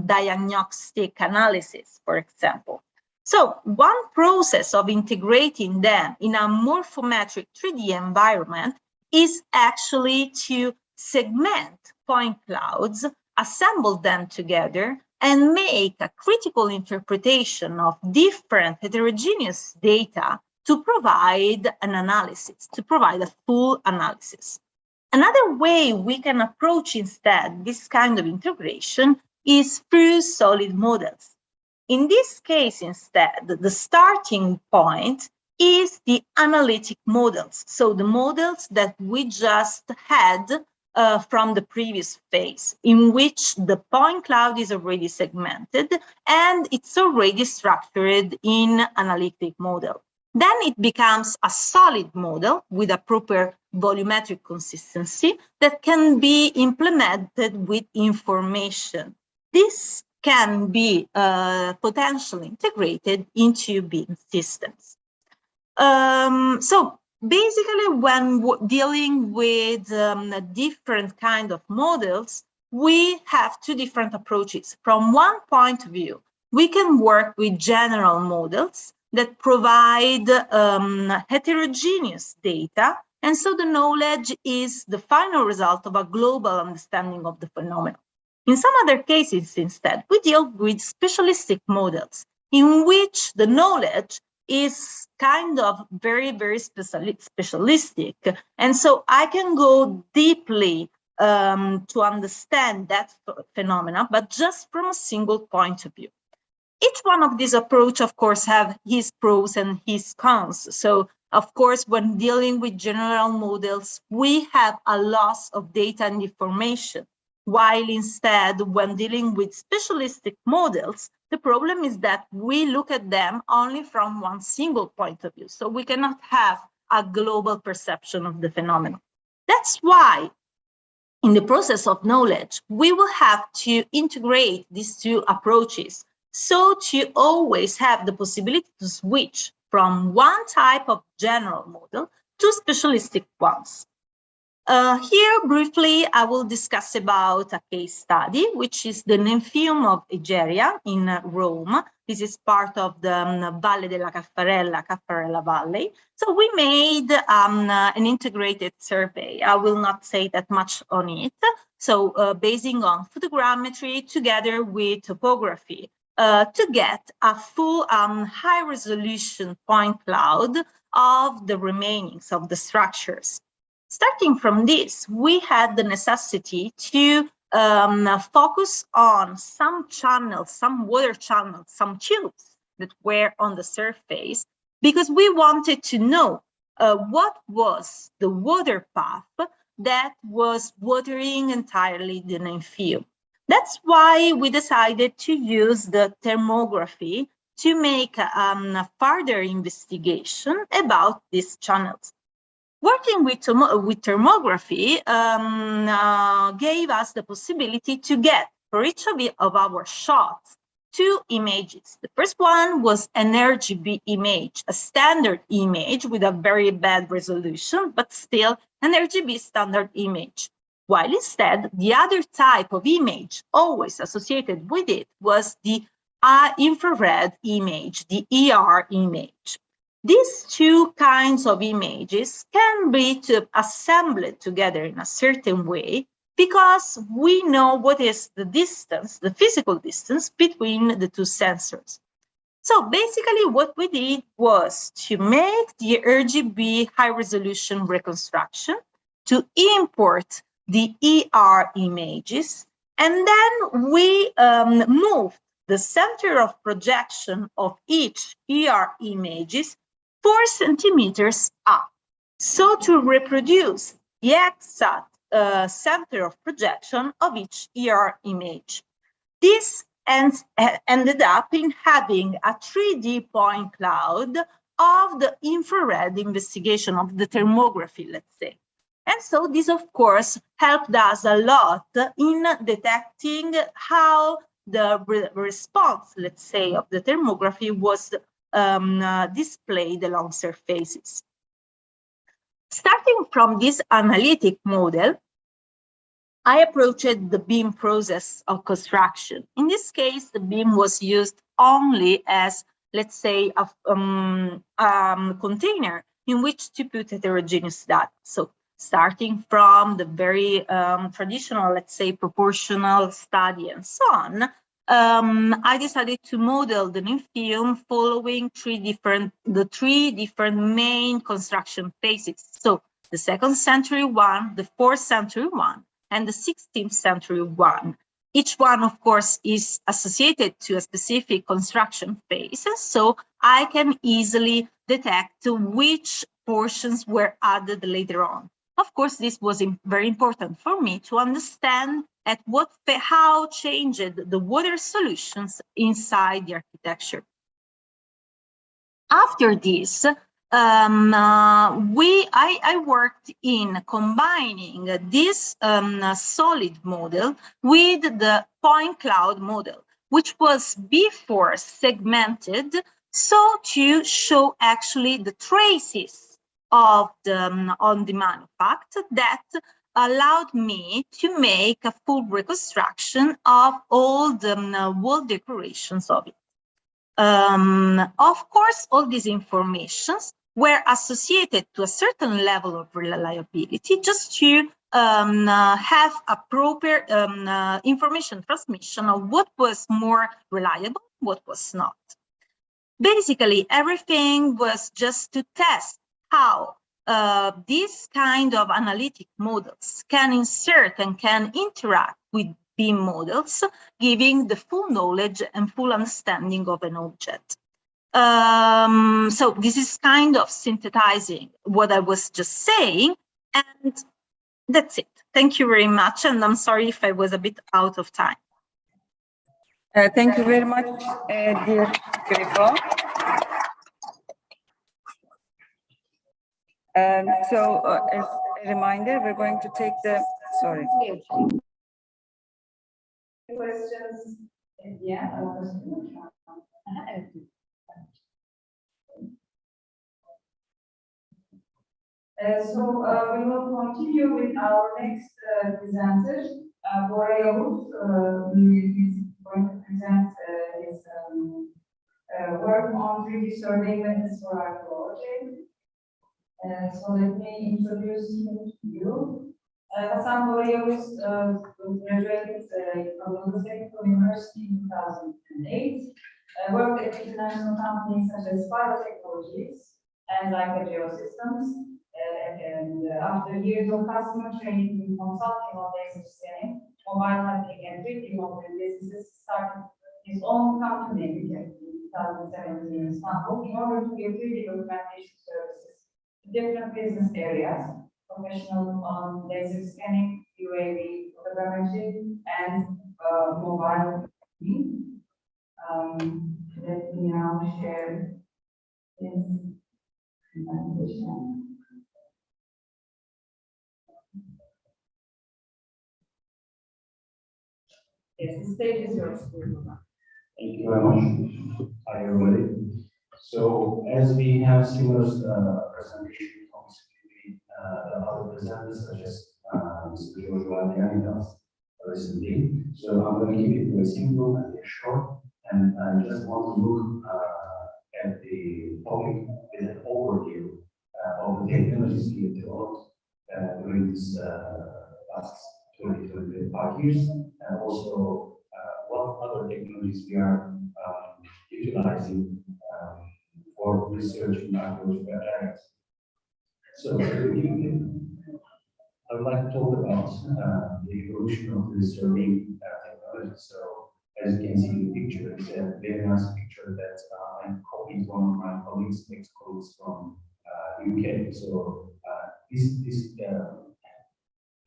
diagnostic analysis, for example. So one process of integrating them in a morphometric 3D environment is actually to segment point clouds, assemble them together, and make a critical interpretation of different heterogeneous data to provide an analysis, to provide a full analysis. Another way we can approach instead this kind of integration is through solid models. In this case, instead, the starting point is the analytic models. So the models that we just had from the previous phase, in which the point cloud is already segmented and it's already structured in analytic model. Then it becomes a solid model with a proper volumetric consistency that can be implemented with information. This can be potentially integrated into BIM systems. So basically, when dealing with different kind of models, we have two different approaches. From one point of view, we can work with general models that provide heterogeneous data, and so the knowledge is the final result of a global understanding of the phenomenon. In some other cases, instead, we deal with specialistic models in which the knowledge is kind of very, very specialistic. And so I can go deeply to understand that phenomena, but just from a single point of view. Each one of these approaches, of course, have his pros and his cons. So, of course, when dealing with general models, we have a loss of data and information, while instead, when dealing with specialistic models, the problem is that we look at them only from one single point of view. So we cannot have a global perception of the phenomenon. That's why in the process of knowledge, we will have to integrate these two approaches, so to always have the possibility to switch from one type of general model to specialistic ones. Here, briefly, I will discuss about a case study, which is the Nymphaeum of Egeria in Rome. This is part of the Valle della Caffarella Valley. So we made an integrated survey. I will not say that much on it. So basing on photogrammetry together with topography to get a full high-resolution point cloud of the remainings of the structures. Starting from this, we had the necessity to focus on some channels, some water channels, some tubes that were on the surface, because we wanted to know what was the water path that was watering entirely the Nymphaeum. That's why we decided to use the thermography to make a further investigation about these channels. Working with thermography gave us the possibility to get, for each of our shots, two images. The first one was an RGB image, a standard image with a very bad resolution, but still an RGB standard image. While instead, the other type of image always associated with it was the infrared image, the ER image. These two kinds of images can be assembled together in a certain way because we know what is the distance, the physical distance between the two sensors. So basically what we did was to make the RGB high-resolution reconstruction, to import the ER images, and then we moved the center of projection of each ER images 4 centimeters up, so to reproduce the exact center of projection of each ER image. This ended up in having a 3D point cloud of the infrared investigation of the thermography, let's say. And so this, of course, helped us a lot in detecting how the response, let's say, of the thermography was displayed along surfaces. Starting from this analytic model, I approached the BIM process of construction. In this case, the BIM was used only as, let's say, a container in which to put heterogeneous data. So starting from the very traditional, let's say, proportional study and so on, I decided to model the Nymphaeum following the three different main construction phases. So the 2nd century one, the 4th century one, and the 16th century one. Each one, of course, is associated to a specific construction phase, so I can easily detect which portions were added later on. Of course, this was very important for me to understand how changed the water solutions inside the architecture. After this, I worked in combining this solid model with the point cloud model, which was before segmented, so to show actually the traces of the on the manufact that allowed me to make a full reconstruction of all the wall decorations of it. Of course, all these informations were associated to a certain level of reliability just to have a proper information transmission of what was more reliable, what was not. Basically, everything was just to test how these kind of analytic models can insert and can interact with BIM models, giving the full knowledge and full understanding of an object. So this is kind of synthesizing what I was just saying, and that's it. Thank you very much, and I'm sorry if I was a bit out of time. Thank you very much, dear Grifo. So as a reminder, we're going to take the, sorry. Questions at the end. So we will continue with our next presenter, Boreos, who is going to present his work on 3D survey methods for archaeology. So let me introduce him to you. Hasan Boreos graduated from the Technical University in 2008, worked at international companies such as Biotechnologies and Liturgical Systems. And after years of customer training and consulting on basic scanning, mobile mapping, and 3D modeling businesses, started his own company in 2017 in Istanbul in order to give 3D documentation services to different business areas, professional on laser scanning, UAV photogrammetry, and mobile mapping. Let me now share his presentation. Yes, the stage is yours. Thank you very much. Hi, everybody. So, as we have similar presentation from the other presenters, such as Mr. Julian Alinda recently, so I'm going to keep it very simple and very short, and I just want to look at the topic with an overview of the technologies we have developed during this last 20-25 years, and also what other technologies we are utilizing for research in archaeological areas. So, I would like to talk about the evolution of the surveying technology. So, as you can see in the picture, it's a very nice picture that I copied one of my colleagues, ex-colleagues from UK. So, this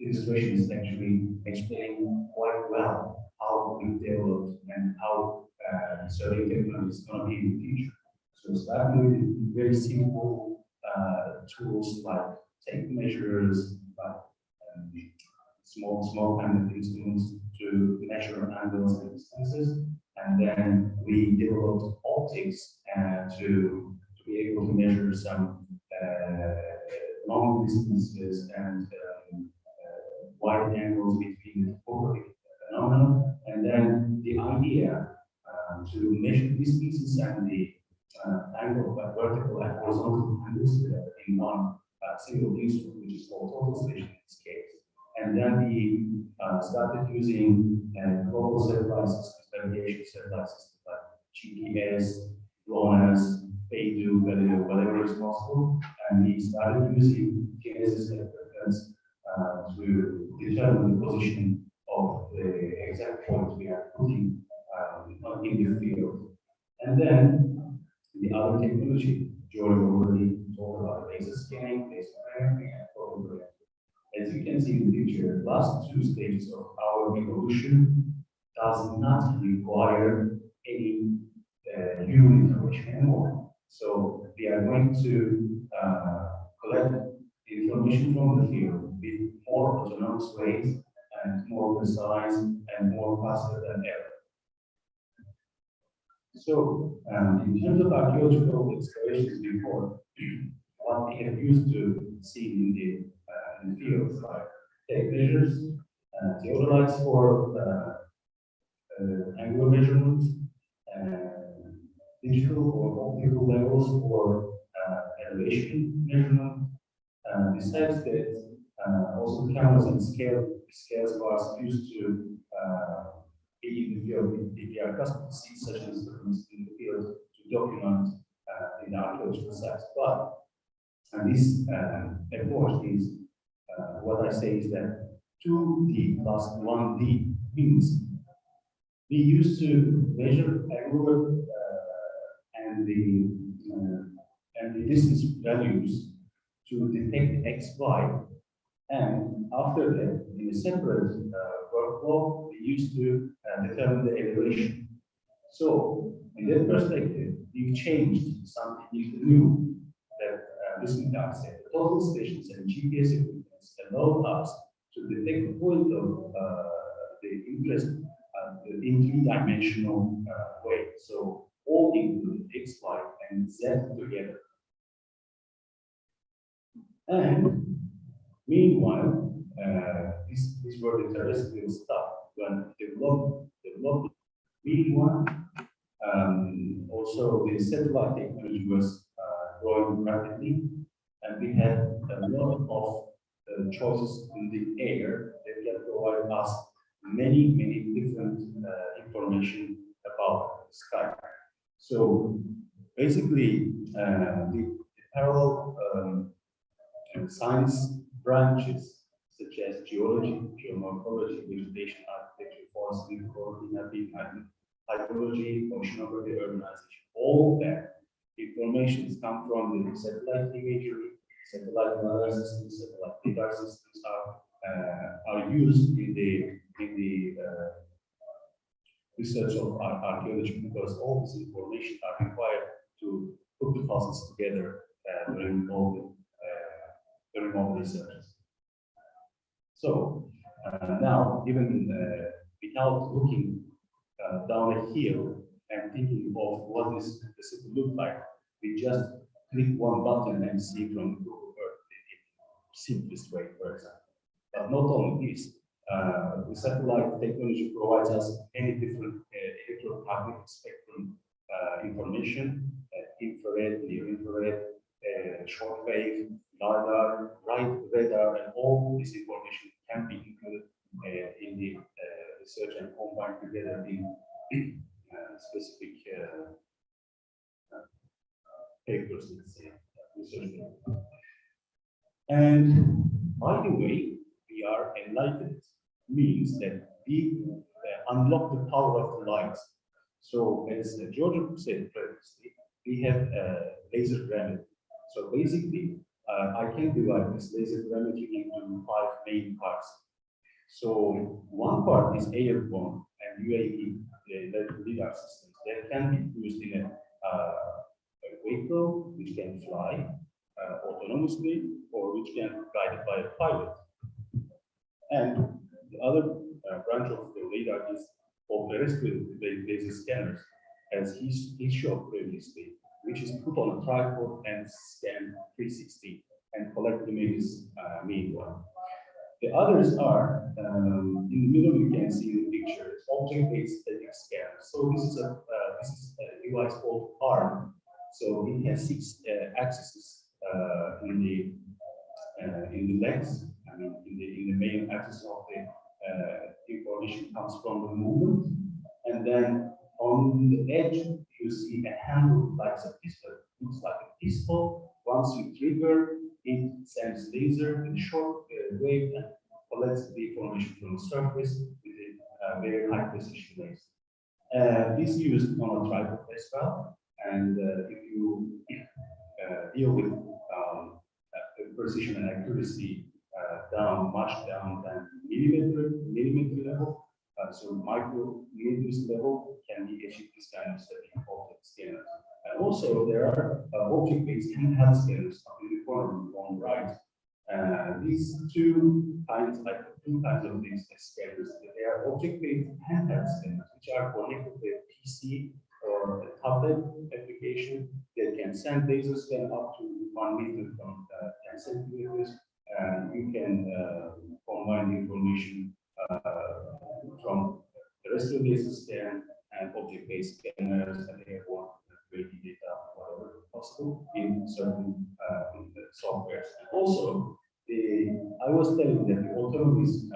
illustration is actually explaining quite well how we developed and how surveying technology is going to be in the future. So starting with very simple tools like tape measures, like small kind of instruments to measure angles and distances, and then we developed optics to be able to measure some long distances and wide angles between the topographic phenomena, and then the idea to measure distances and the angle of vertical and horizontal angles in one single instrument, which is called total station in this case. And then we started using global satellite systems, navigation satellite systems like GPS, GLONASS, Beidou, whatever is possible, and we started using Genesis equipment to determine the position of the exact point we are putting in the field. And then the other technology, Julian already talked about laser scanning, laser mapping, and photogrammetry. As you can see in the picture, the last two stages of our evolution does not require any human intervention anymore. So we are are going to collect information from the field with more autonomous ways and more precise and more faster than ever. So, in terms of archaeological explorations before, what we have used to see in the fields like tape measures, theodolites for angular measurement, digital or optical levels for elevation measurement. Besides that, also cameras and scales bars used to be in the field with DPR custom seats, such as in the field, to document in the archaeological sites. But this approach is what I say is that 2D plus 1D means we used to measure angular and the distance values to detect XY, and after that, in a separate workflow, we used to determine the elevation. So, in that perspective, we changed something new that this said. The total stations and GPS equipment allowed us to detect the point of the interest in three-dimensional way. So, all include X, Y, and Z together. And meanwhile, these were the terrestrial stuff when developed. Meanwhile, also the satellite technology was growing rapidly, and we had a lot of choices in the air that can provide us many different information about the sky. So basically, the parallel science branches such as geology, geomorphology, vegetation, architecture, forestry, coordinating, hydrology, oceanography, urbanization, all that information come from the satellite imagery, satellite radar systems, satellite lidar systems are used in the research of archaeology, because all this information are required to put the puzzles together during all the researches. So now, even without looking down a hill and thinking of what this city look like, we just click one button and see from Google Earth the simplest way, for example. But not only this, the satellite technology provides us many different electromagnetic spectrum information, infrared, near-infrared, shortwave, LiDAR, radar, and all this information can be included in the research and combined together in specific papers, let's say, research. And by the way, we are enlightened means that we unlock the power of the light. So as George said previously, we have laser gravity. So basically, I can divide this laser gravity into 5 main parts. So one part is airborne and UAV, the lidar systems that can be used in a vehicle which can fly autonomously or which can be guided by a pilot. And the other branch of the radar is for terrestrial laser scanners, as he showed previously, which is put on a tripod and scan 360 and collect images meanwhile. The others are, in the middle you can see the picture, object-based static scanner. So this is a device called ARM. So it has 6 axes in the legs. I mean, in the main axis of the information comes from the movement, and then on the edge you see a handle like a pistol. It looks like a pistol. Once you trigger, it sends laser in short wave and collects the information from the surface with a very high precision laser. This is used on a tripod as well, and if you deal with precision and accuracy much down than millimeter level, so micrometers level can be achieved this kind of stepping object scanner. Also, there are object-based handheld scanners up in the corner on the right. These two kinds of these scanners, they are object-based handheld scanners, which are connected with a PC or a tablet application that can send laser scan up to 1 meter from 10 centimeters. You can combine the information from terrestrial laser scan and object-based scanners and airborne quality data, whatever possible, in certain softwares. And also, I was telling that the autonomy is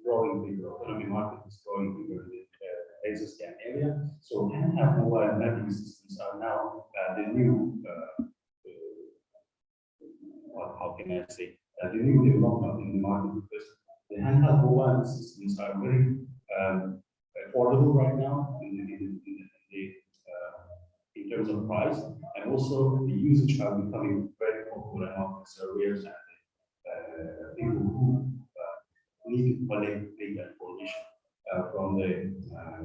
growing bigger, autonomy market is growing bigger in the laser scan area. So handheld mobile mapping systems are now the new, how can I say, the new development in the market, because the handheld mobile systems are very affordable right now in terms of price, and also the usage are becoming very popular among surveyors and people who need to collect data information from the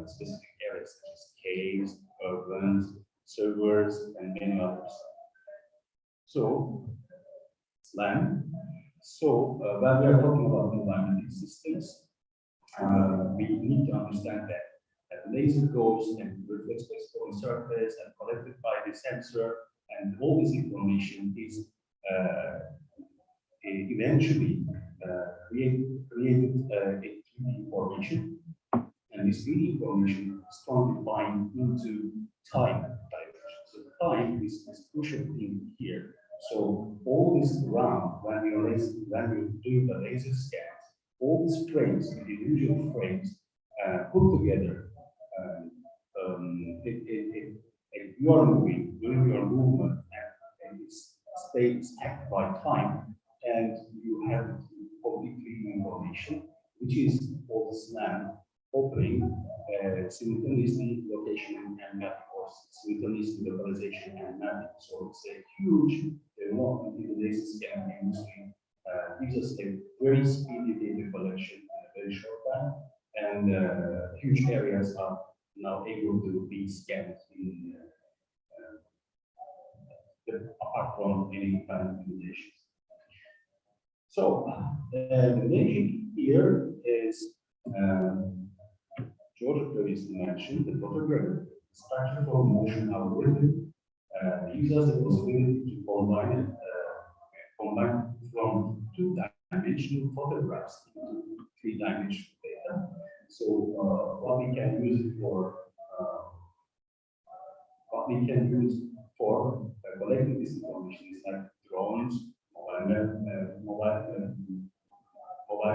specific areas such as caves, urbans, servers, and many others. So, SLAM. So, when we are talking about environmental systems, we need to understand that laser goes and reflects the exposed surface and collected by the sensor, and all this information is eventually created a 3D information, and this 3D information is strongly defined into time dimension. So time is crucial thing here. So all this ground, when you're doing the laser scans, all these frames, individual frames, put together, you are moving, doing your movement, and it stays stacked by time, and you have complete information, which is all SLAM opening simultaneously location and mapping, or simultaneously localization and mapping. So it's a huge development in the laser scanning industry. Gives us a very speedy data collection in a very short time, and huge areas are now able to be scanned in, apart from any kind of limitations. So the magic here is George previously mentioned the photography structure for motion algorithm gives us the possibility to combine from two-dimensional photographs into three-dimensional data. So what we can use it for, collecting this information is like drones, mobile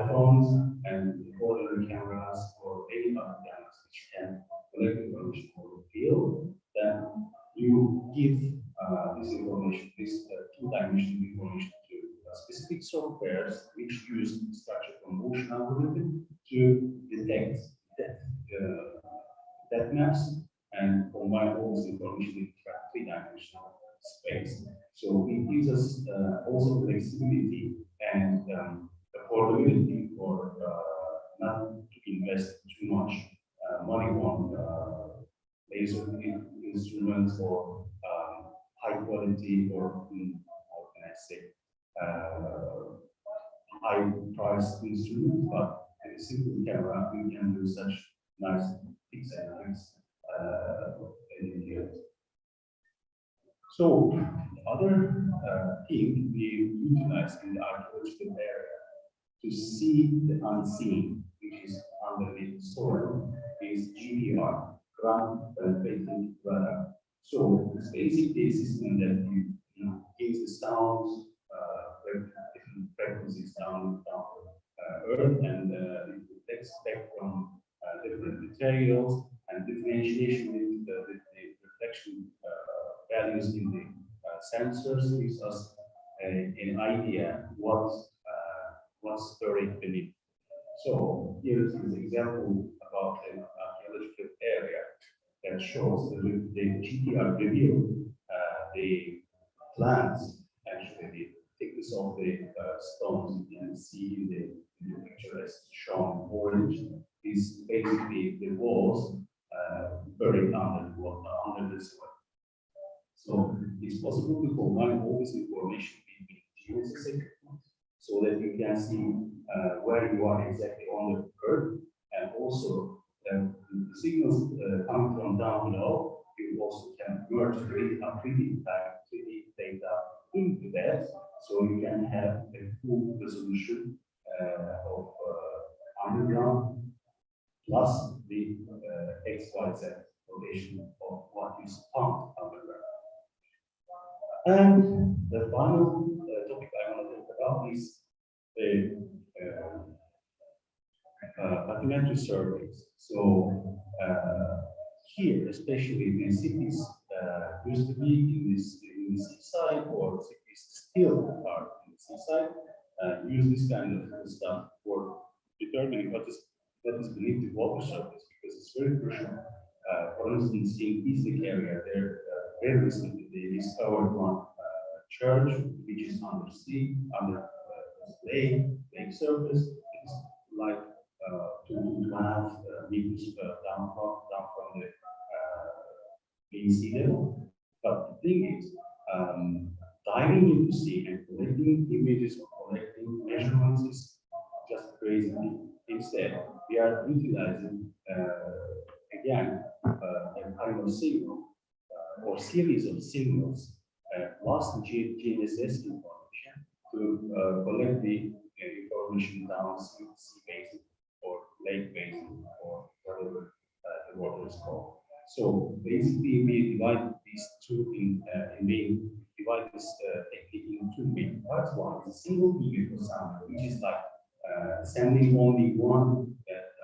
phones, and ordinary cameras or any other cameras which can collect information for the field. Then you give this information, this two-dimensional information to specific softwares which use structure from motion algorithm to detect depth maps and combine all this information in three-dimensional space. So it gives us also flexibility and affordability for not to invest too much money on laser instruments or high quality, or how can I say, high price instruments, but with a simple camera we can do such nice pixel in here. So the other thing we utilize in the archaeological area to see the unseen, which is underneath the soil, is GPR, ground penetrating radar. So it's basically a system that you gives the sounds, different frequencies down Earth, and it detects spectrum, different materials, and differentiation with the reflection values in the sensors gives us an idea what's buried beneath. So here is an example about an archaeological area that shows the GTR reveal the plants, actually the thickness of the stones. You can see in the picture as shown orange is basically the walls buried under the soil. So it's possible to combine all this information between genesis equipment so that you can see where you are exactly on the earth, and also the signals coming from down below, you also can merge 3D data into that, so you can have a full resolution of underground plus the XYZ rotation of what is found underground. And the final topic I want to talk about is the documentary surveys. So here, especially in cities, used to be in the seaside, or cities still are in the seaside, use this kind of stuff for determining what is beneath the water surface, because it's very crucial. For instance, in Eastern area, there very recently they discovered one church which is under sea, under lake surface. It's like 2.5 meters down from the main sea level. But the thing is, diving into sea and collecting images, collecting measurements is just crazy. Instead, we are utilizing again a kind of signal or series of signals, lost GNSS information, to collect the information down sea basin or lake basin or whatever the water is called. So basically, we divide these two divide this technique into two main parts. One is a single beam for sound, which is like sending only one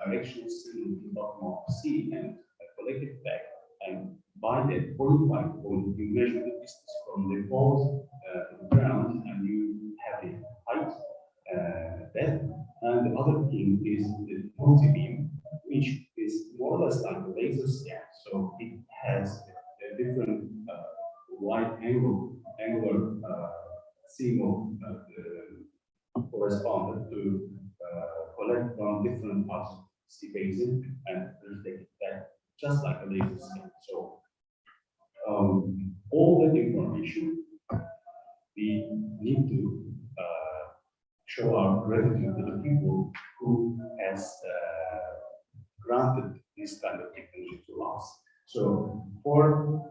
directional signal to the bottom of the sea and collect it back. And by that point by point, you measure the distance from the pole to the ground, and you have the height, depth. And the other thing is the multi-beam, which is more or less like a laser scan. So it has a different wide angular signal correspondent to collect from different parts of the sea basin and reflect it back, just like a laser scan. So all that information we need to show our gratitude to the people who has granted this kind of technology to us. So for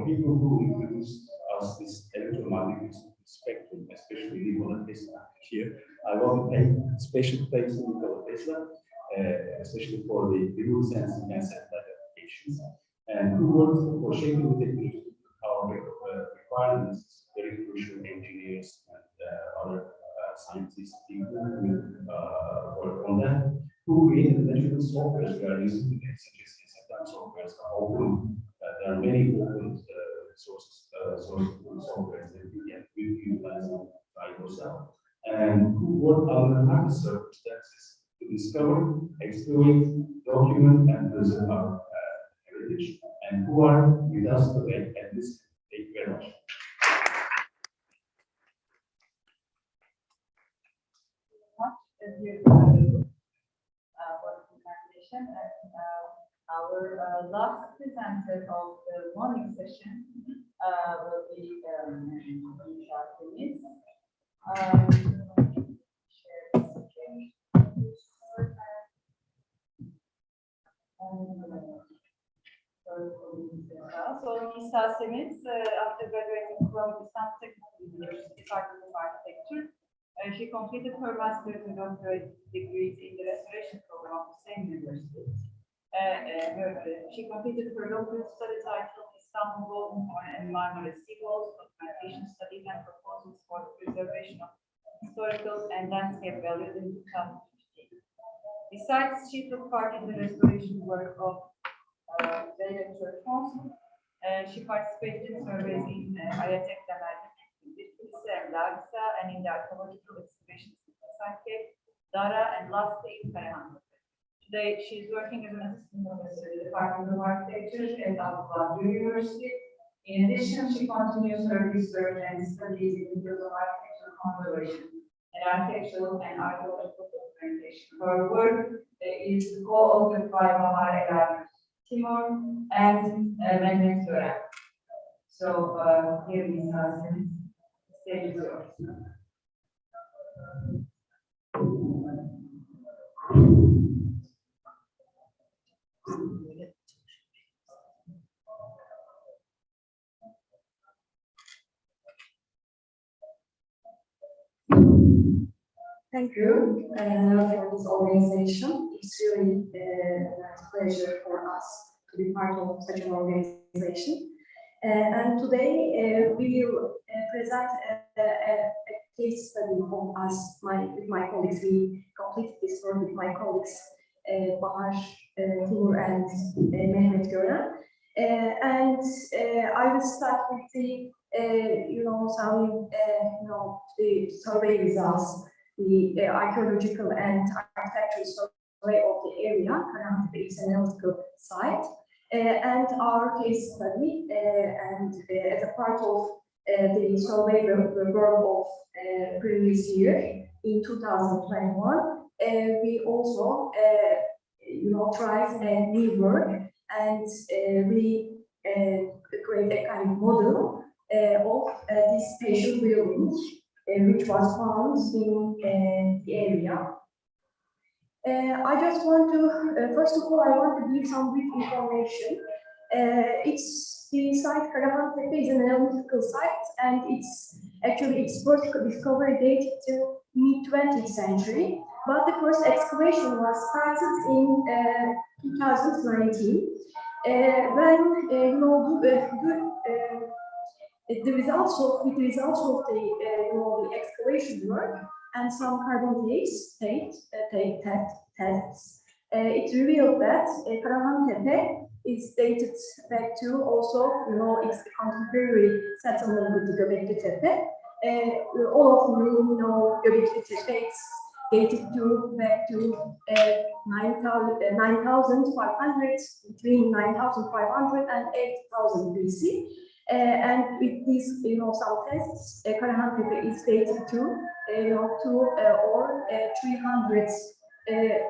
people who introduced us this electromagnetic spectrum, especially Nikola Tesla here, I want to pay special thanks to Nikola Tesla, especially for the remote sensing and satellite applications, and who worked for shaping the technology our requirements, very crucial engineers and other scientists who work on that, who created the measurement software we are using today, such as sometimes software are open. There are many open source software that we can utilize by yourself, and who work under hard circumstances to discover, exploit, document, and preserve our heritage, and who are with us today at this. Thank you very much. Our last presenter of the morning session will be Priene. So Nisa Semit, after graduating from the Technical University Department of Architecture, she completed her master's and doctorate degrees in the restoration program of the same university. She completed her doctorate study titled Istanbul and Marmara Sea Walls, Documentation Studies and Proposals for the Preservation of Historical and Landscape Values in 2015. Besides, she took part in the restoration work of Bayeux Church Mosque. She participated in surveys in Ayatek and Larsa, and in the Archaeological Explorations in Basilica, Dara, and lastly in Priene. Today, she is working as an assistant professor in the Department of Architecture at Acropolis University. In addition, she continues her research and studies in the field of architectural conservation and architectural and archaeological documentation. Her work is co-authored by Bahar El Timur and Mehmet Tören. So here is our stage yours. Thank you for this organization. It's really a pleasure for us to be part of such an organization. And today we will present a case study of us, with my colleagues. We completed this work with my colleagues, Bahar, Timur, and Mehmet Gören. And I will start with the, the survey results, the archaeological and architectural survey of the area. Karahantepe is an analytical site. And our case study, and as a part of the survey work of previous year in 2021, we also tried a new work, and we create a kind of model of this spatial building, which was found in the area. I just want to, first of all, I want to give some brief information. It's the site Karahantepe is an analytical site, and it's actually its first discovery dated to mid-20th century. But the first excavation was started in 2019, when the results of the excavation work and some carbon tests, it revealed that Karahantepe is dated back to also, it's the contemporary settlement with the Göbekli Tepe. All of you know Göbekli Tepe is dated back to 9,500, between 9,500 and 8,000 BC. And with these, some tests, Karahantepe is dated to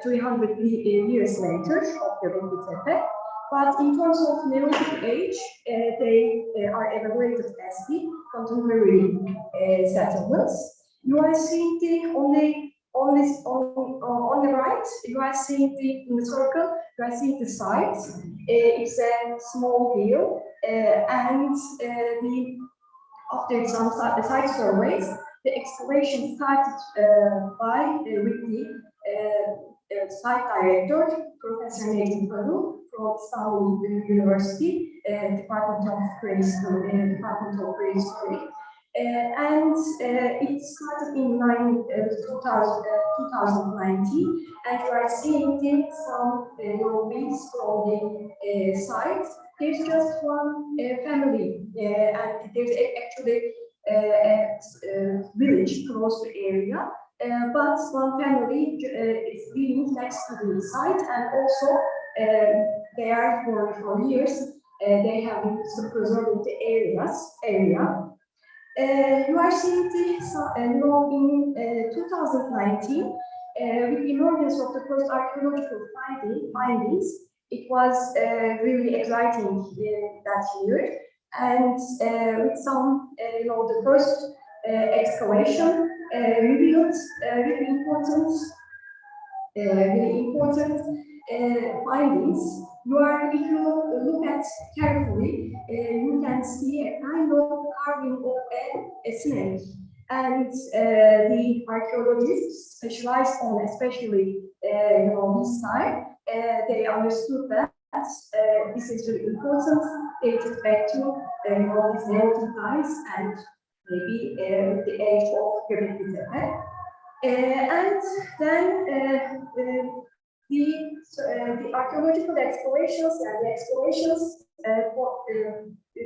300 years later of Göbekli Tepe. But in terms of Neolithic age, they are evaluated as the contemporary settlements. You are seeing on the right, you are seeing in the circle, you are seeing the site. It's a small hill, and after some site surveys, the excavation started with the site director, Professor Necip Karu, from Istanbul University, Department of Prehistory. And it started in 2019, and you are seeing some buildings from the site. There's just one family, and there's actually a village close to the area, but one family is living next to the site, and also they are for years. They have been preserving the area. You are seeing in 2019, with the emergence of the first archaeological findings, it was really exciting that year, and with some, the first excavation revealed really important findings. If you look at carefully, you can see a kind of carving of a snake. And the archaeologists specialized on, especially this time, they understood that this is really important, dated back to these Neolithic times and maybe the age of Göbekli Tepe. And then the archaeological explorations and the excavations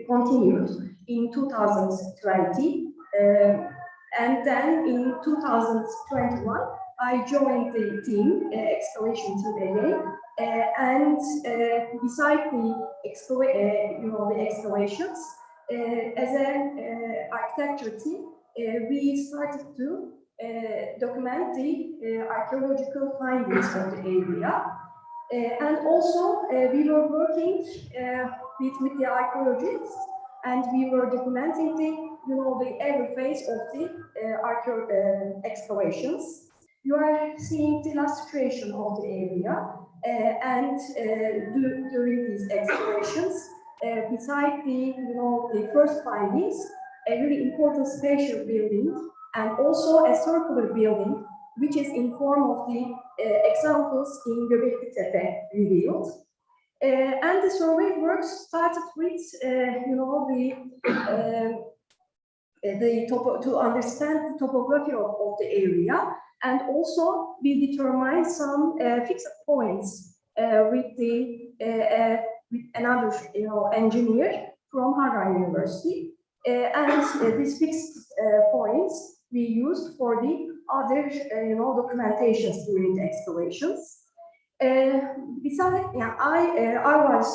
continued in 2020. And then in 2021, I joined the team, excavation team again. And beside the excavations, as an architecture team, we started to document the archaeological findings of the area. And also, we were working with the archaeologists and we were documenting the every phase of the excavations. You are seeing the illustration of the area, and during these excavations, beside the first findings, a really important spatial building and also a circular building, which is in form of the examples in Göbekli Tepe revealed. And the survey work started with, to understand the topography of the area, and also we determined some fixed points with another engineer from Harvard University, and these fixed points we used for the other documentations during the excavations. Besides, I was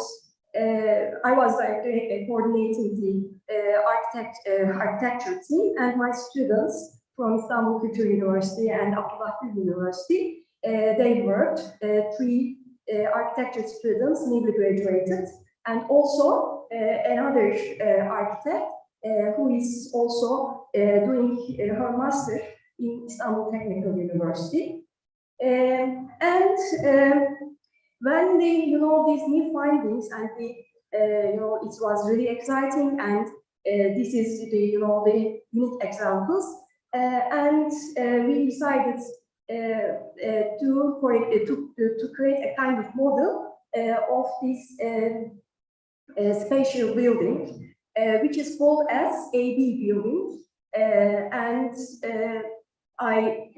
coordinating the architecture team, and my students from Istanbul Kültür University and Acropolis University, they worked. 3 architecture students newly graduated, and also another architect who is also doing her master in Istanbul Technical University. And when these new findings, and it was really exciting, and this is the the unique examples, and we decided to create a kind of model of this spatial building, which is called as AB building, and I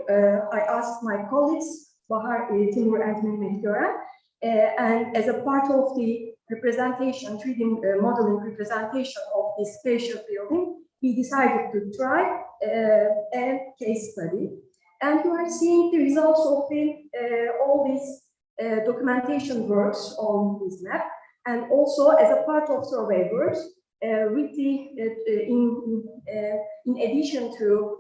asked my colleagues, Bahar, Timur, and Mehmet Gören, and as a part of the representation, 3D modeling representation of this spatial building, we decided to try a case study. And you are seeing the results of all these documentation works on this map, and also as a part of survey works, with the in addition to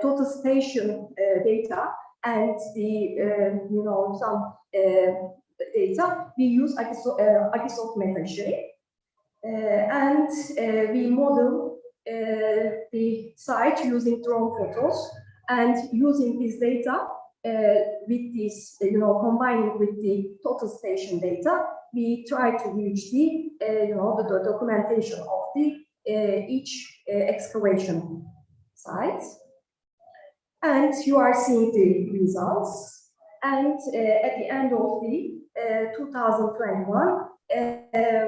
total station data and the some data, we use Axial meta-shape, and we model the site using drone photos, and using this data with this, combining with the total station data, we try to reach the the documentation of the each excavation site. And you are seeing the results. And at the end of the 2021,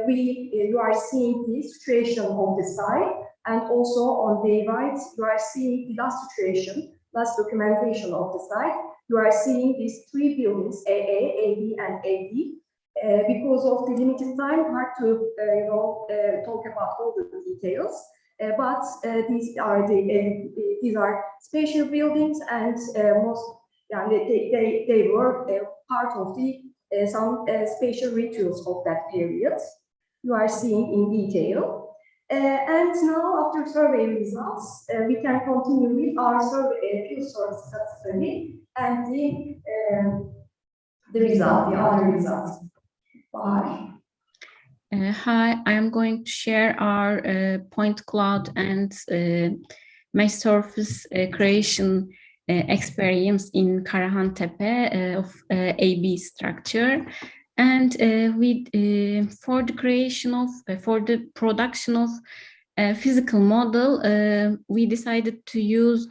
you are seeing the situation of the site, and also on the right, you are seeing the last situation, last documentation of the site. You are seeing these 3 buildings, AA, AB, and AD. Because of the limited time, hard to talk about all the details. But these are spatial buildings, and they were part of the some spatial rituals of that period. You are seeing in detail. And now, after survey results, we can continue with our field source study and the result, the other results. Bye. Hi, I am going to share our point cloud and mesh surface creation experience in Karahan Tepe of AB structure. And for the creation of, for the production of a physical model, we decided to use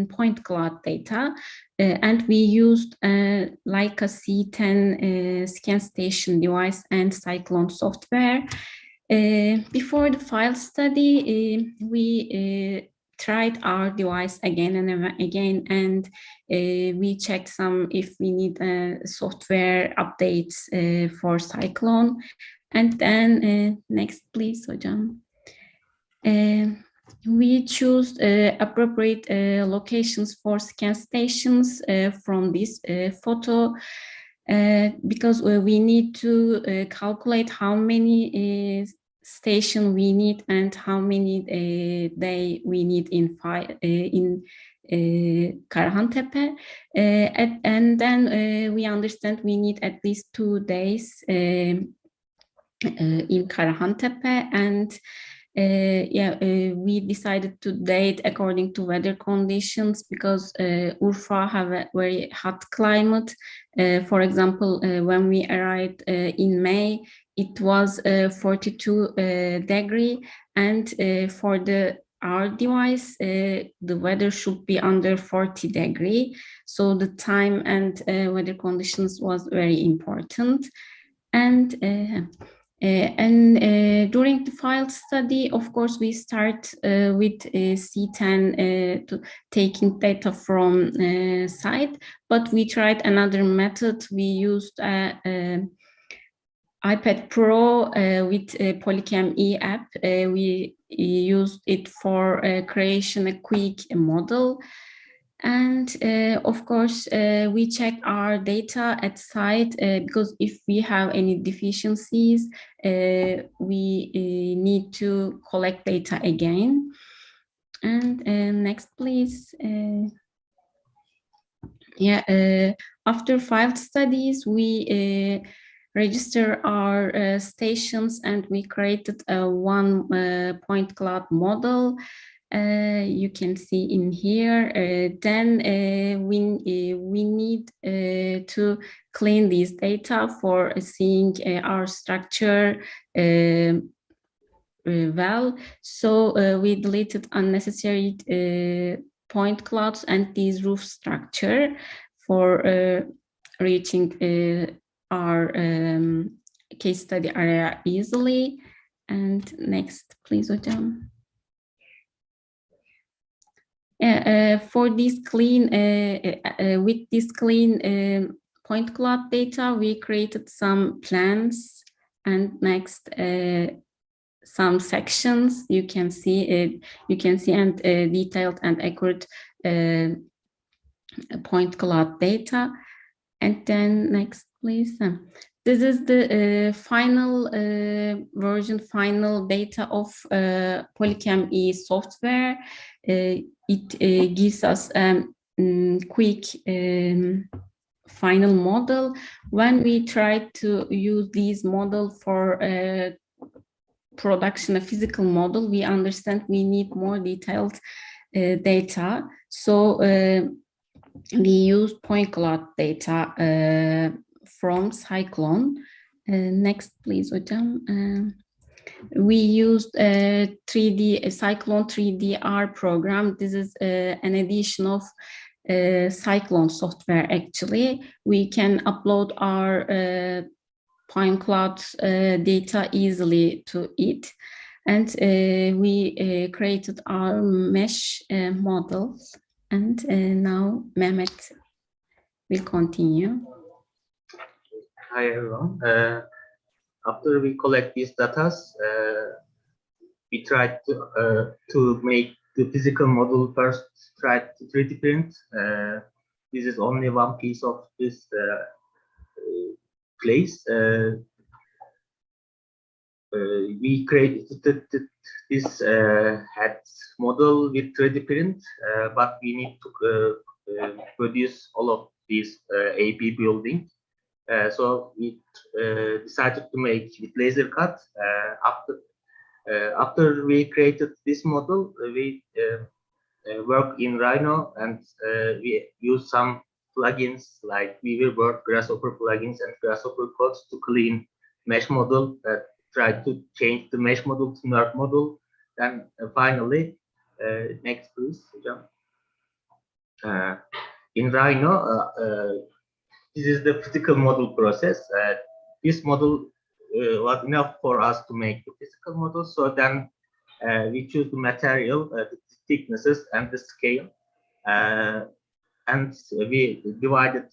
point cloud data, and we used Leica C10 scan station device and Cyclone software. Before the file study, we tried our device again and again, and we checked if we need software updates for Cyclone. And then next, please, Hocam. We choose appropriate locations for scan stations from this photo, because we need to calculate how many station we need and how many day we need in Karahan Tepe, and then we understand we need at least 2 days in Karahan Tepe, and we decided to date according to weather conditions because Urfa have a very hot climate. For example, when we arrived in May, it was 42 degree, and for our device, the weather should be under 40 degree. So the time and weather conditions was very important. And during the field study, of course, we start with C10 to taking data from site, but we tried another method. We used iPad Pro with Polycam E app. We used it for creation a quick model. And of course, we check our data at site because if we have any deficiencies, we need to collect data again. And next, please. After field studies, we register our stations, and we created a one-point cloud model. You can see in here. Then we need to clean these data for seeing our structure well. So we deleted unnecessary point clouds and these roof structure for reaching our case study area easily. And next, please, Hocam. For this clean, with this clean point cloud data, we created some plans, and next some sections. You can see it. You can see and detailed and accurate point cloud data. And then next, please. This is the final version, final data of Polycam E software. It gives us a quick final model. When we try to use this model for production, a physical model, we understand we need more detailed data. So we use point cloud data from Cyclone. Next, please, Hocam. We used a Cyclone 3DR program. This is an addition of Cyclone software, actually. We can upload our point cloud data easily to it. And we created our mesh models. And now Mehmet will continue. Hi, everyone. After we collect these data, we tried to make the physical model first, tried to 3D print. This is only one piece of this place. We created this head model with 3D print, but we need to produce all of these AP building. So we decided to make with laser cut. After we created this model, we work in Rhino, and we use some plugins like Weaverbird, Grasshopper plugins, and Grasshopper codes to clean mesh model. Try to change the mesh model to NERD model. Then finally, next please, Hocam. In Rhino, this is the physical model process. This model was enough for us to make the physical model. So then we choose the material, the thicknesses, and the scale. And we divided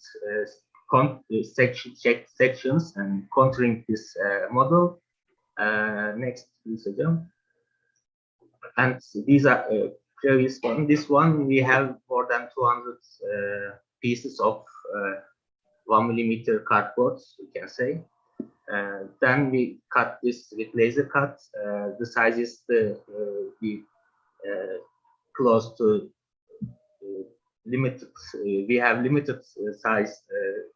sections and contouring this model. Next, please, Hocam. And these are previous one. This one, we have more than 200 pieces of 1 millimeter cardboard, we can say. Then we cut this with laser cut. The size is close to limited. We have limited size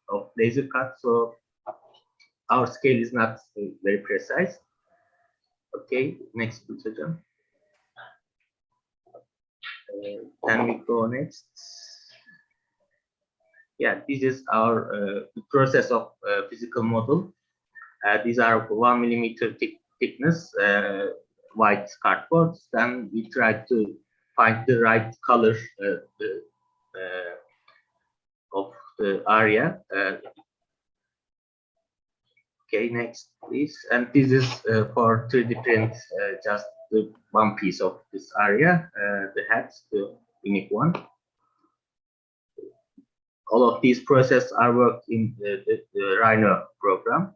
of laser cut, so our scale is not very precise. Okay, next picture. Can we go next? Yeah, this is our process of physical model. These are 1 millimeter thickness white cardboards. Then we try to find the right color of the area. Okay, next, please. And this is for 3D print, just the one piece of this area, the head, the unique one. All of these processes are worked in the Rhino program,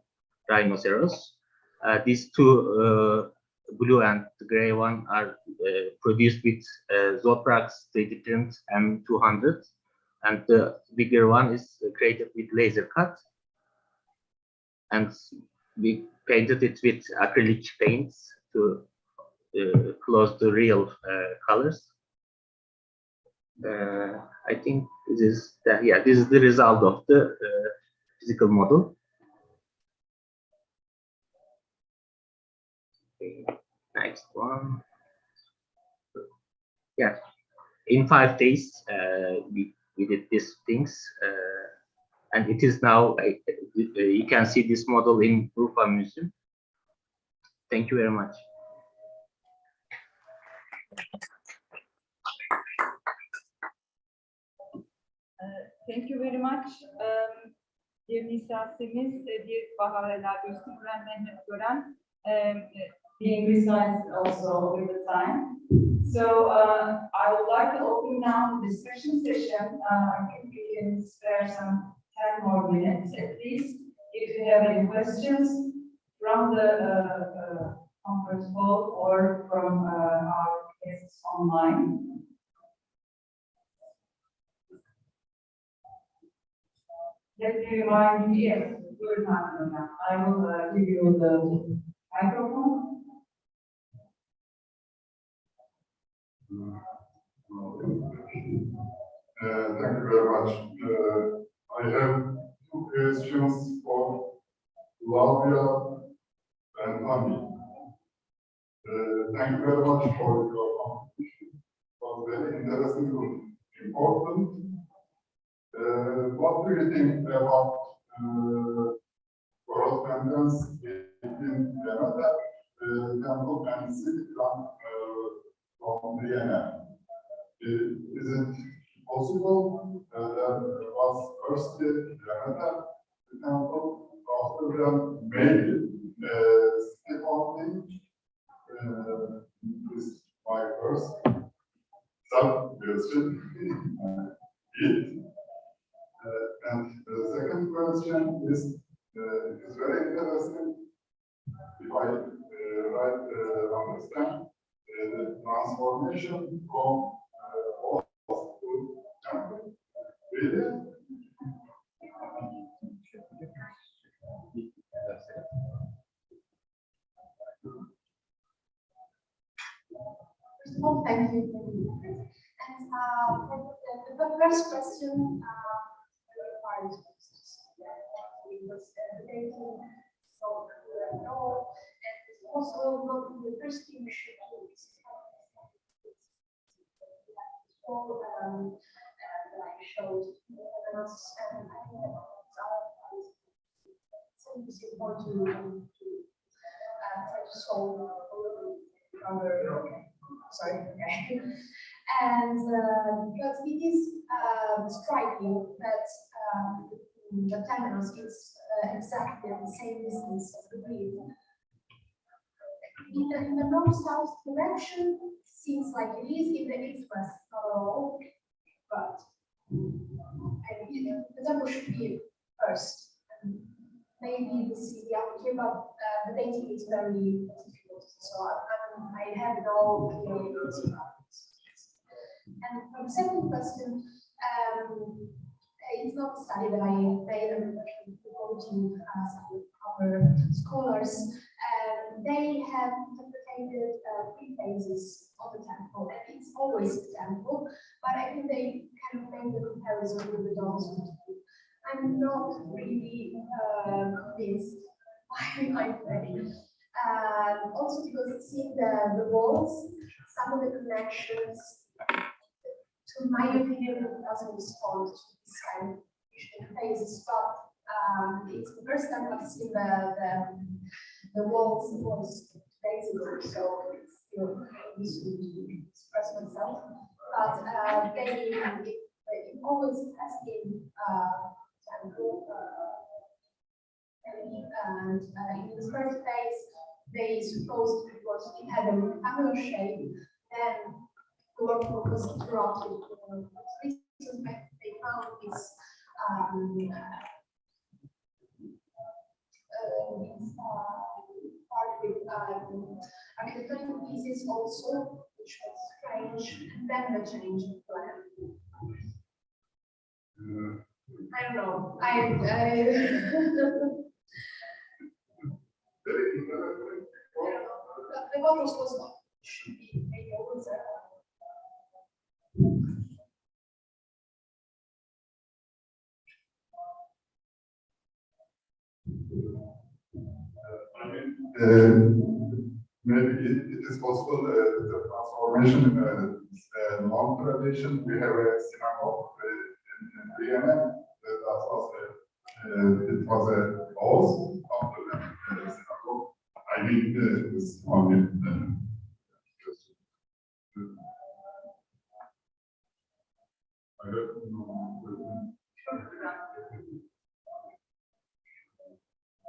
Rhinoceros. These two, blue and the gray one, are produced with Zoprax 3D print M200, and the bigger one is created with laser cut. And we painted it with acrylic paints to close the real colors. I think this is this is the result of the physical model. Okay, next one. Yeah, in 5 days we did these things, and it is now you can see this model in Urfa Museum. Thank you very much. Thank you very much. Dear misafirimiz, dear Baharela Gösteren, Mehmet Gören, being precise also with the time. So I would like to open now the discussion session. I think we can spare some 10 more minutes at least. If you have any questions from the conference call or from our guests online. Let me remind you, yes, good afternoon. I will give you the microphone. Thank you very much. I have 2 questions for Flavia and Ami. Thank you very much for your contribution. It was very interesting and important. What do you think about correspondence between Demeter temple and city from Priene? Is it possible that was first Demeter temple, after them maybe city founding? This is my first sub-question. And the second question is, it is very interesting, if I understand, the transformation from host to temple. Really? Well, thank you. And for the first question, and also not the first thing we should do is that I showed it's important to try to solve and because it is striking that the cameras is exactly at the same distance as the grid. In the north-south direction, seems like it is in the east-west, not at all, but the temple should be first. And maybe this is the outcome, but the dating is very difficult, so I have no clear idea about it. And for the second question, it's not a study that I made, I'm quoting some other scholars. They have interpreted 3 phases of the temple, and it's always the temple, but I think they kind of make the comparison with the domes of the temple. I'm not really convinced by my way. Also because it's in the walls, some of the connections, to my opinion, doesn't respond to this kind of phases, but it's the first time I've seen the walls was 2 days ago, so it's still easy to express myself. But it always has been temple. And in the first phase, they supposed because it had a rectangular shape, then the workflow was interrupted. They found this part with architectural pieces also, which was strange, and then the change in plan. I don't know. The photos was not should be maybe always Maybe it is possible the transformation non-tradition. We have a synagogue in Priene. That was it was a house after the synagogue. I mean, this only. I don't know.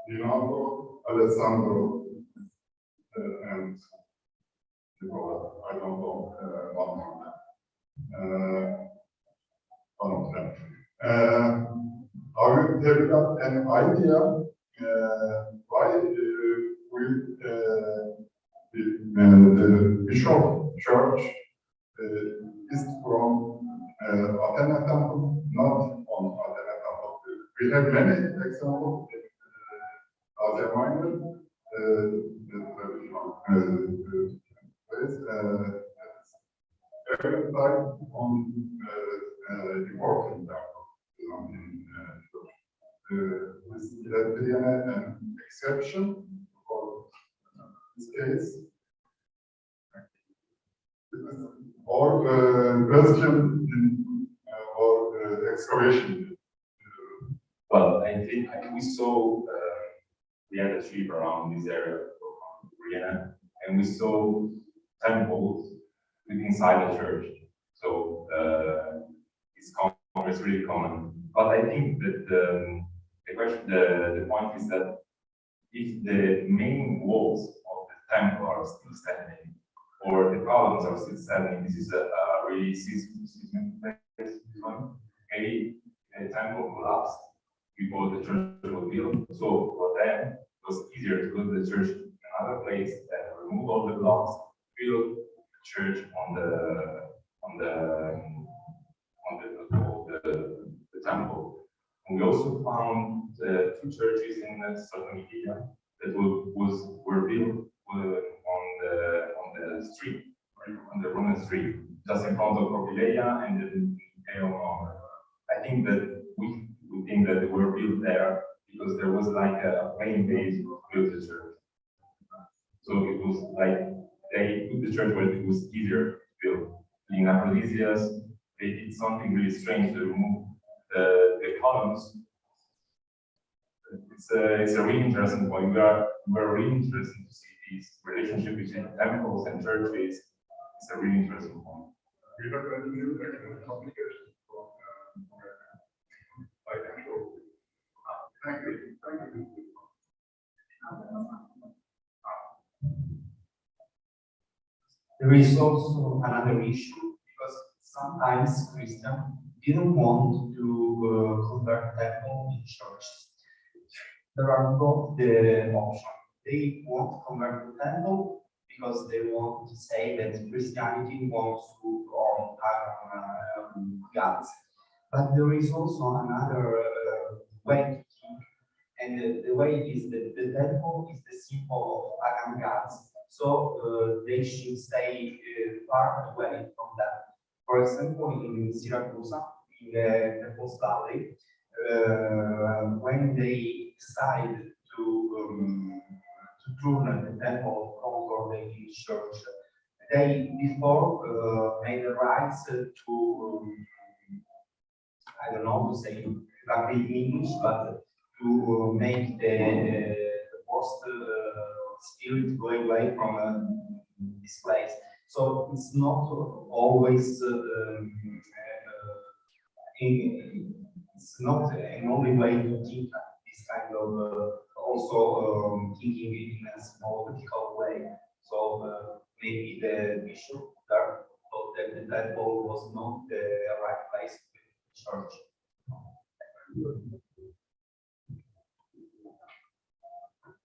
Leonardo, Alessandro, and Nicola. I don't know one of them. Have you got an idea why the Bishop Church is from Athena Temple, not on Athena Temple? We have many examples in Asia Minor. Every time on important temple is an exception for this case. Or question or excavation. Well, I think we saw we had a trip around this area of Priene, and we saw temples inside the church. So it's really common. But I think that the point is that if the main walls of the temple are still standing, or the columns are still standing, this is a really seismic place. Maybe the temple collapsed before the church was built. So for them, it was easier to go to the church in another place and remove all the blocks, build the church on the temple. And we also found 2 churches in southern Italy that were built on the street, on the Roman street, just in front of Pompeii and the Axial. I think that we think that they were built there because there was like a plain base to build the church. So it was like they put the church where it was easier to build. In Aphrodisias, they did something really strange to remove the columns. It's a really interesting point. We're really interested to see this relationship between temples and churches. It's a really interesting point. We have a new complication from I can show. Thank you. There is also another issue because sometimes Christians didn't want to convert temple in churches. There are both the options. They want to convert the temple because they want to say that Christianity wants to go on gods. But there is also another way to think, and the way is that the temple is the symbol of pagan gods, so they should stay far away from that. For example, in Syracuse, in the Naples Valley, when they decided to Turner, the temple of the English church. They before made the rights to I don't know to say exactly in English, but to make the post spirit go away from this place. So it's not always it's not an only way to think this kind of also thinking in a small political way. So maybe the bishop thought that the temple was not the right place for the church.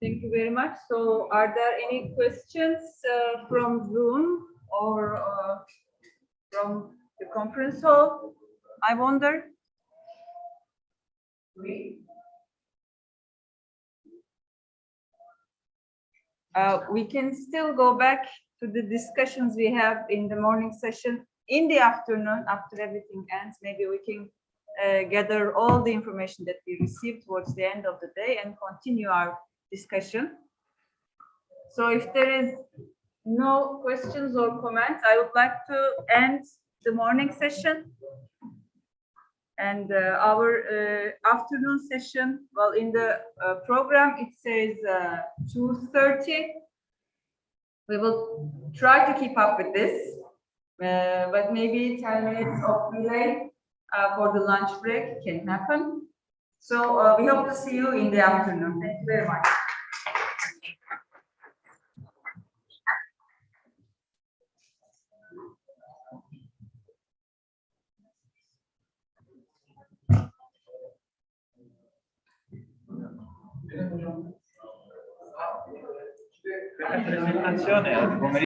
Thank you very much. So are there any questions from Zoom or from the conference hall? I wonder. We can still go back to the discussions we have in the morning session. In the afternoon, after everything ends, maybe we can gather all the information that we received towards the end of the day and continue our discussion. So if there is no questions or comments, I would like to end the morning session. And our afternoon session, well, in the program, it says 2:30. We will try to keep up with this, but maybe 10 minutes of delay for the lunch break can happen. So we hope to see you in the afternoon. Thank you very much. Questa presentazione